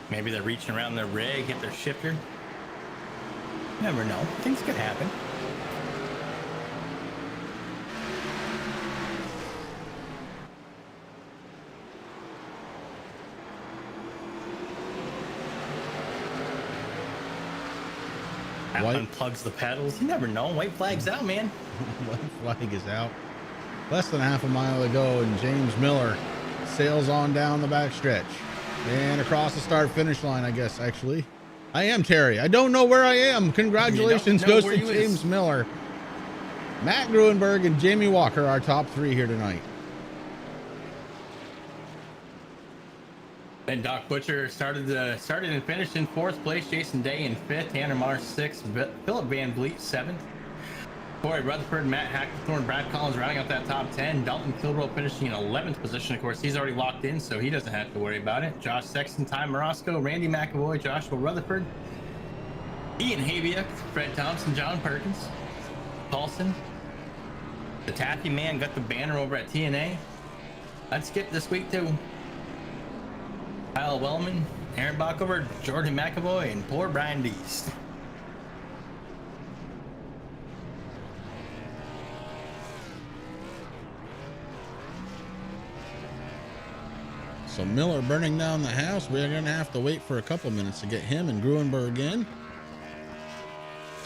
Maybe they're reaching around their rig, hit their shifter. Never know. Things could happen. That one plugs the pedals. You never know. White flag's out, man. White flag is out. Less than half a mile to go, and James Miller sails on down the backstretch. And across the start finish line, I guess, actually. I am Terry. I don't know where I am. Congratulations goes to James Miller. Matt Gruenberg and Jamie Walker, our top 3 here tonight. And Doc Butcher started and finished in 4th place. Jason Day in 5th. Tanner Mars 6th. Philip Van Vliet 7th. Corey Rutherford, Matt Hackathorn, Brad Collins rounding out that top 10. Dalton Kilbrough finishing in 11th position. Of course, he's already locked in, so he doesn't have to worry about it. Josh Sexton, Ty Morosco, Randy McAvoy, Joshua Rutherford, Ian Havia, Fred Thompson, John Perkins, Paulson. The Taffy Man got the banner over at TNA. I'd skip this week too. Kyle Wellman, Aaron Bockover, Jordan McAvoy, and poor Brian Dees. So Miller burning down the house. We're going to have to wait for a couple minutes to get him and Gruenberg in.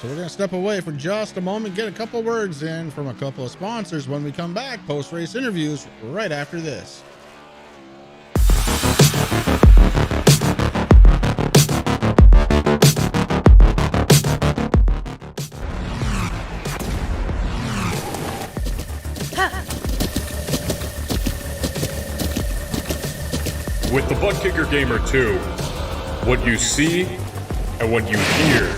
So we're going to step away for just a moment, get a couple words in from a couple of sponsors. When we come back, post-race interviews right after this. With the Butt Kicker Gamer 2, what you see and what you hear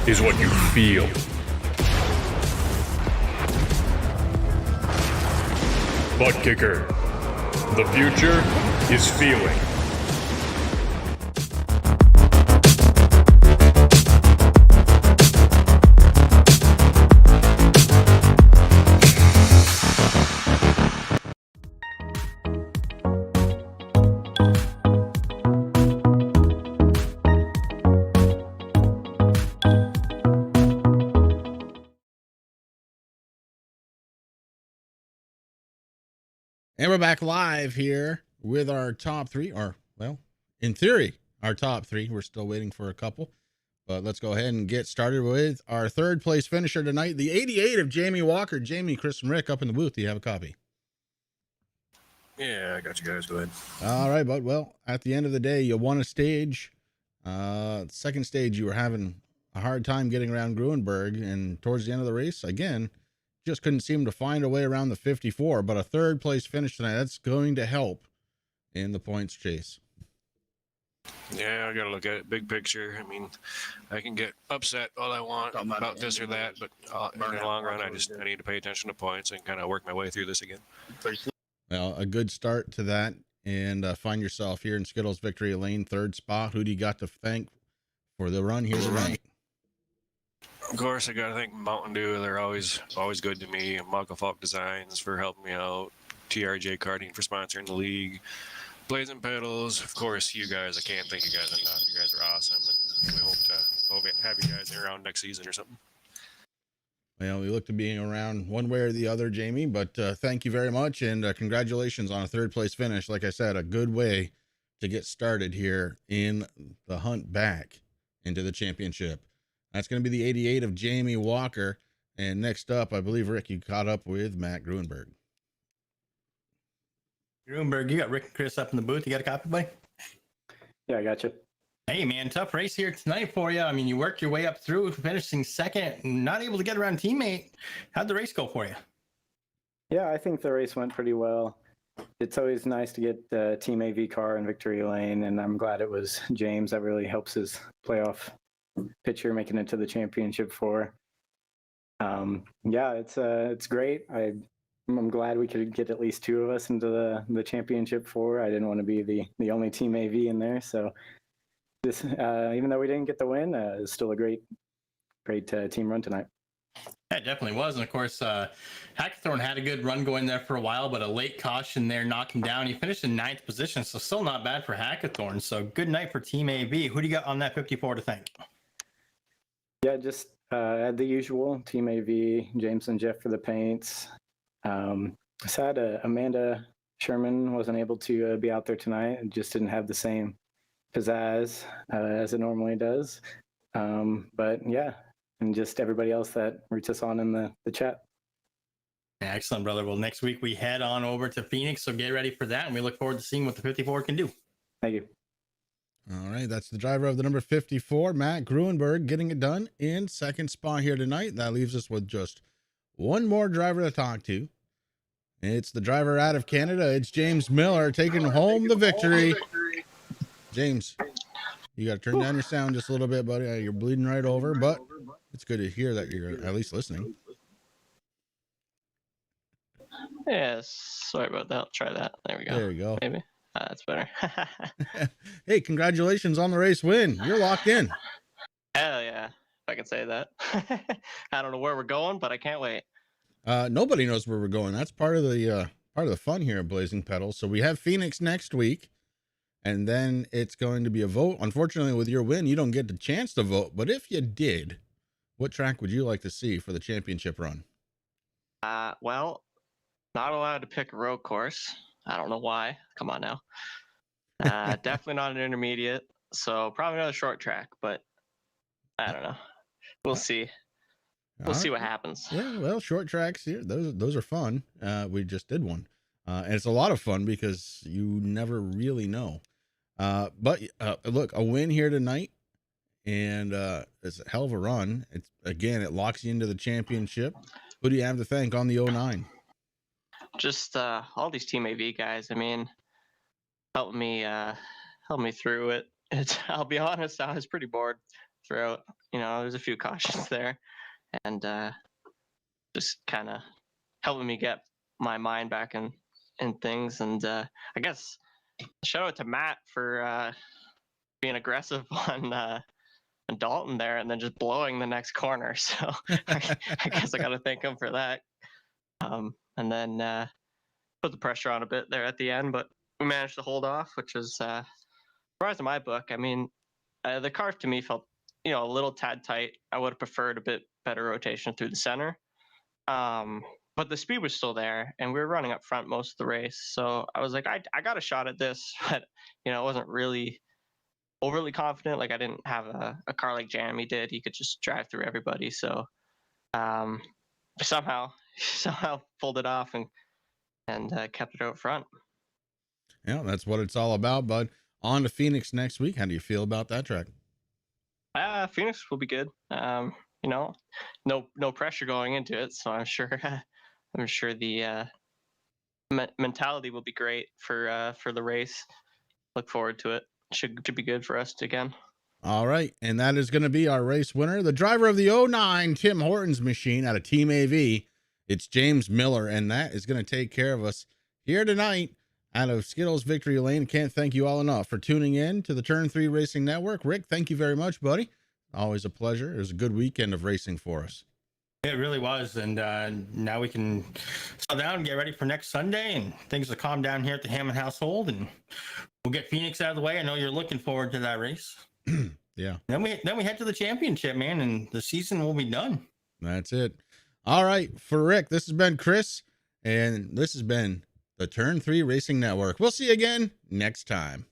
is what you feel. Butt Kicker. The future is feeling. And we're back live here with our top 3, or, well, in theory, our top 3. We're still waiting for a couple, but let's go ahead and get started with our 3rd place finisher tonight, the 88 of Jamie Walker. Jamie, Chris, and Rick up in the booth. Do you have a copy? Yeah, I got you guys. Go ahead. All right, bud. Well, at the end of the day, you won a stage. Second stage, you were having a hard time getting around Gruenberg, and towards the end of the race, again, just couldn't seem to find a way around the 54, but a 3rd place finish tonight, that's going to help in the points chase. Yeah, I got to look at it big picture. I mean, I can get upset all I want about this or that, but in the long run, I need to pay attention to points and kind of work my way through this again. Well, a good start to that, and find yourself here in Skittles Victory Lane, 3rd spot. Who do you got to thank for the run here tonight? Of course, I got to thank Mountain Dew. They're always good to me. Michael Falk Designs for helping me out. TRJ Karting for sponsoring the league. Blazing Pedals. Of course, you guys. I can't thank you guys enough. You guys are awesome. And we hope to have you guys around next season or something. Well, we look to being around one way or the other, Jamie, but thank you very much, and congratulations on a 3rd place finish. Like I said, a good way to get started here in the hunt back into the championship. That's going to be the 88 of Jamie Walker. And next up, I believe, Rick, you caught up with Matt Gruenberg. Gruenberg, you got Rick and Chris up in the booth. You got a copy, buddy? Yeah, I got you. Hey, man, tough race here tonight for you. I mean, you worked your way up through, finishing 2nd, not able to get around teammate. How'd the race go for you? Yeah, I think the race went pretty well. It's always nice to get the Team AV car in victory lane, and I'm glad it was James. That really helps his playoff picture making it to the championship 4. Yeah, it's great. I'm glad we could get at least 2 of us into the championship 4. I didn't want to be the only Team AV in there, so this even though we didn't get the win, it's still a great team run tonight. Yeah, it definitely was. And of course, Hackathorn had a good run going there for a while, but a late caution there knocked him down. He finished in 9th position, so still not bad for Hackathorn. So good night for Team AV. Who do you got on that 54 to thank? Yeah, just the usual Team AV, James and Jeff for the paints. Sad Amanda Sherman wasn't able to be out there tonight. It just didn't have the same pizzazz as it normally does. But yeah, and just everybody else that roots us on in the chat. Excellent, brother. Well, next week we head on over to Phoenix, so get ready for that, and we look forward to seeing what the 54 can do. Thank you. All right, that's the driver of the number 54, Matt Gruenberg, getting it done in second spot here tonight. That leaves us with just one more driver to talk to. It's the driver out of Canada. It's James Miller taking home the victory. James, you got to turn down your sound just a little bit, buddy. You're bleeding right over, but it's good to hear that you're at least listening. Yeah, sorry about that. I'll try that. There we go. There you go. Maybe. That's better. Hey, congratulations on the race win. You're locked in. Hell yeah, if I can say that. I don't know where we're going, but I can't wait. Nobody knows where we're going. That's part of the fun here at Blazing Pedals. So we have Phoenix next week, and then it's going to be a vote. Unfortunately, with your win, you don't get the chance to vote. But if you did, what track would you like to see for the championship run? Well, not allowed to pick a road course. I don't know why. Come on now. Definitely not an intermediate. So probably another short track, but I don't know. We'll see. We'll see what happens. Yeah, well, short tracks here, those are fun. We just did one, and it's a lot of fun because you never really know. But look, a win here tonight, and it's a hell of a run. It locks you into the championship. Who do you have to thank on the 09? Just all these Team AV guys. I mean, helped me through it. I'll be honest, I was pretty bored throughout. There's a few cautions there, and just kind of helping me get my mind back in things. And I guess shout out to Matt for being aggressive on Dalton there, and then just blowing the next corner. So I guess I got to thank him for that. And then put the pressure on a bit there at the end, but we managed to hold off, which is surprise in my book. I mean, the car to me felt a little tad tight. I would have preferred a bit better rotation through the center, but the speed was still there, and we were running up front most of the race. So I was like, I got a shot at this, but I wasn't really overly confident. Like, I didn't have a car like Jamie did. He could just drive through everybody. So somehow pulled it off and kept it out front. Yeah, that's what it's all about, bud. On to Phoenix next week. How do you feel about that track? Phoenix will be good. No pressure going into it, so I'm sure the mentality will be great for the race. Look forward to it. Should be good for us again. All right, and that is going to be our race winner, the driver of the 09 Tim Hortons machine out of Team AV. It's James Miller, and that is going to take care of us here tonight out of Skittles Victory Lane. Can't thank you all enough for tuning in to the Turn 3 Racing Network. Rick, thank you very much, buddy. Always a pleasure. It was a good weekend of racing for us. It really was, and now we can settle down and get ready for next Sunday, and things will calm down here at the Hammond household, and we'll get Phoenix out of the way. I know you're looking forward to that race. Yeah. Then we head to the championship, man, and the season will be done. That's it. All right, for Rick, this has been Chris, and this has been the Turn 3 Racing Network. We'll see you again next time.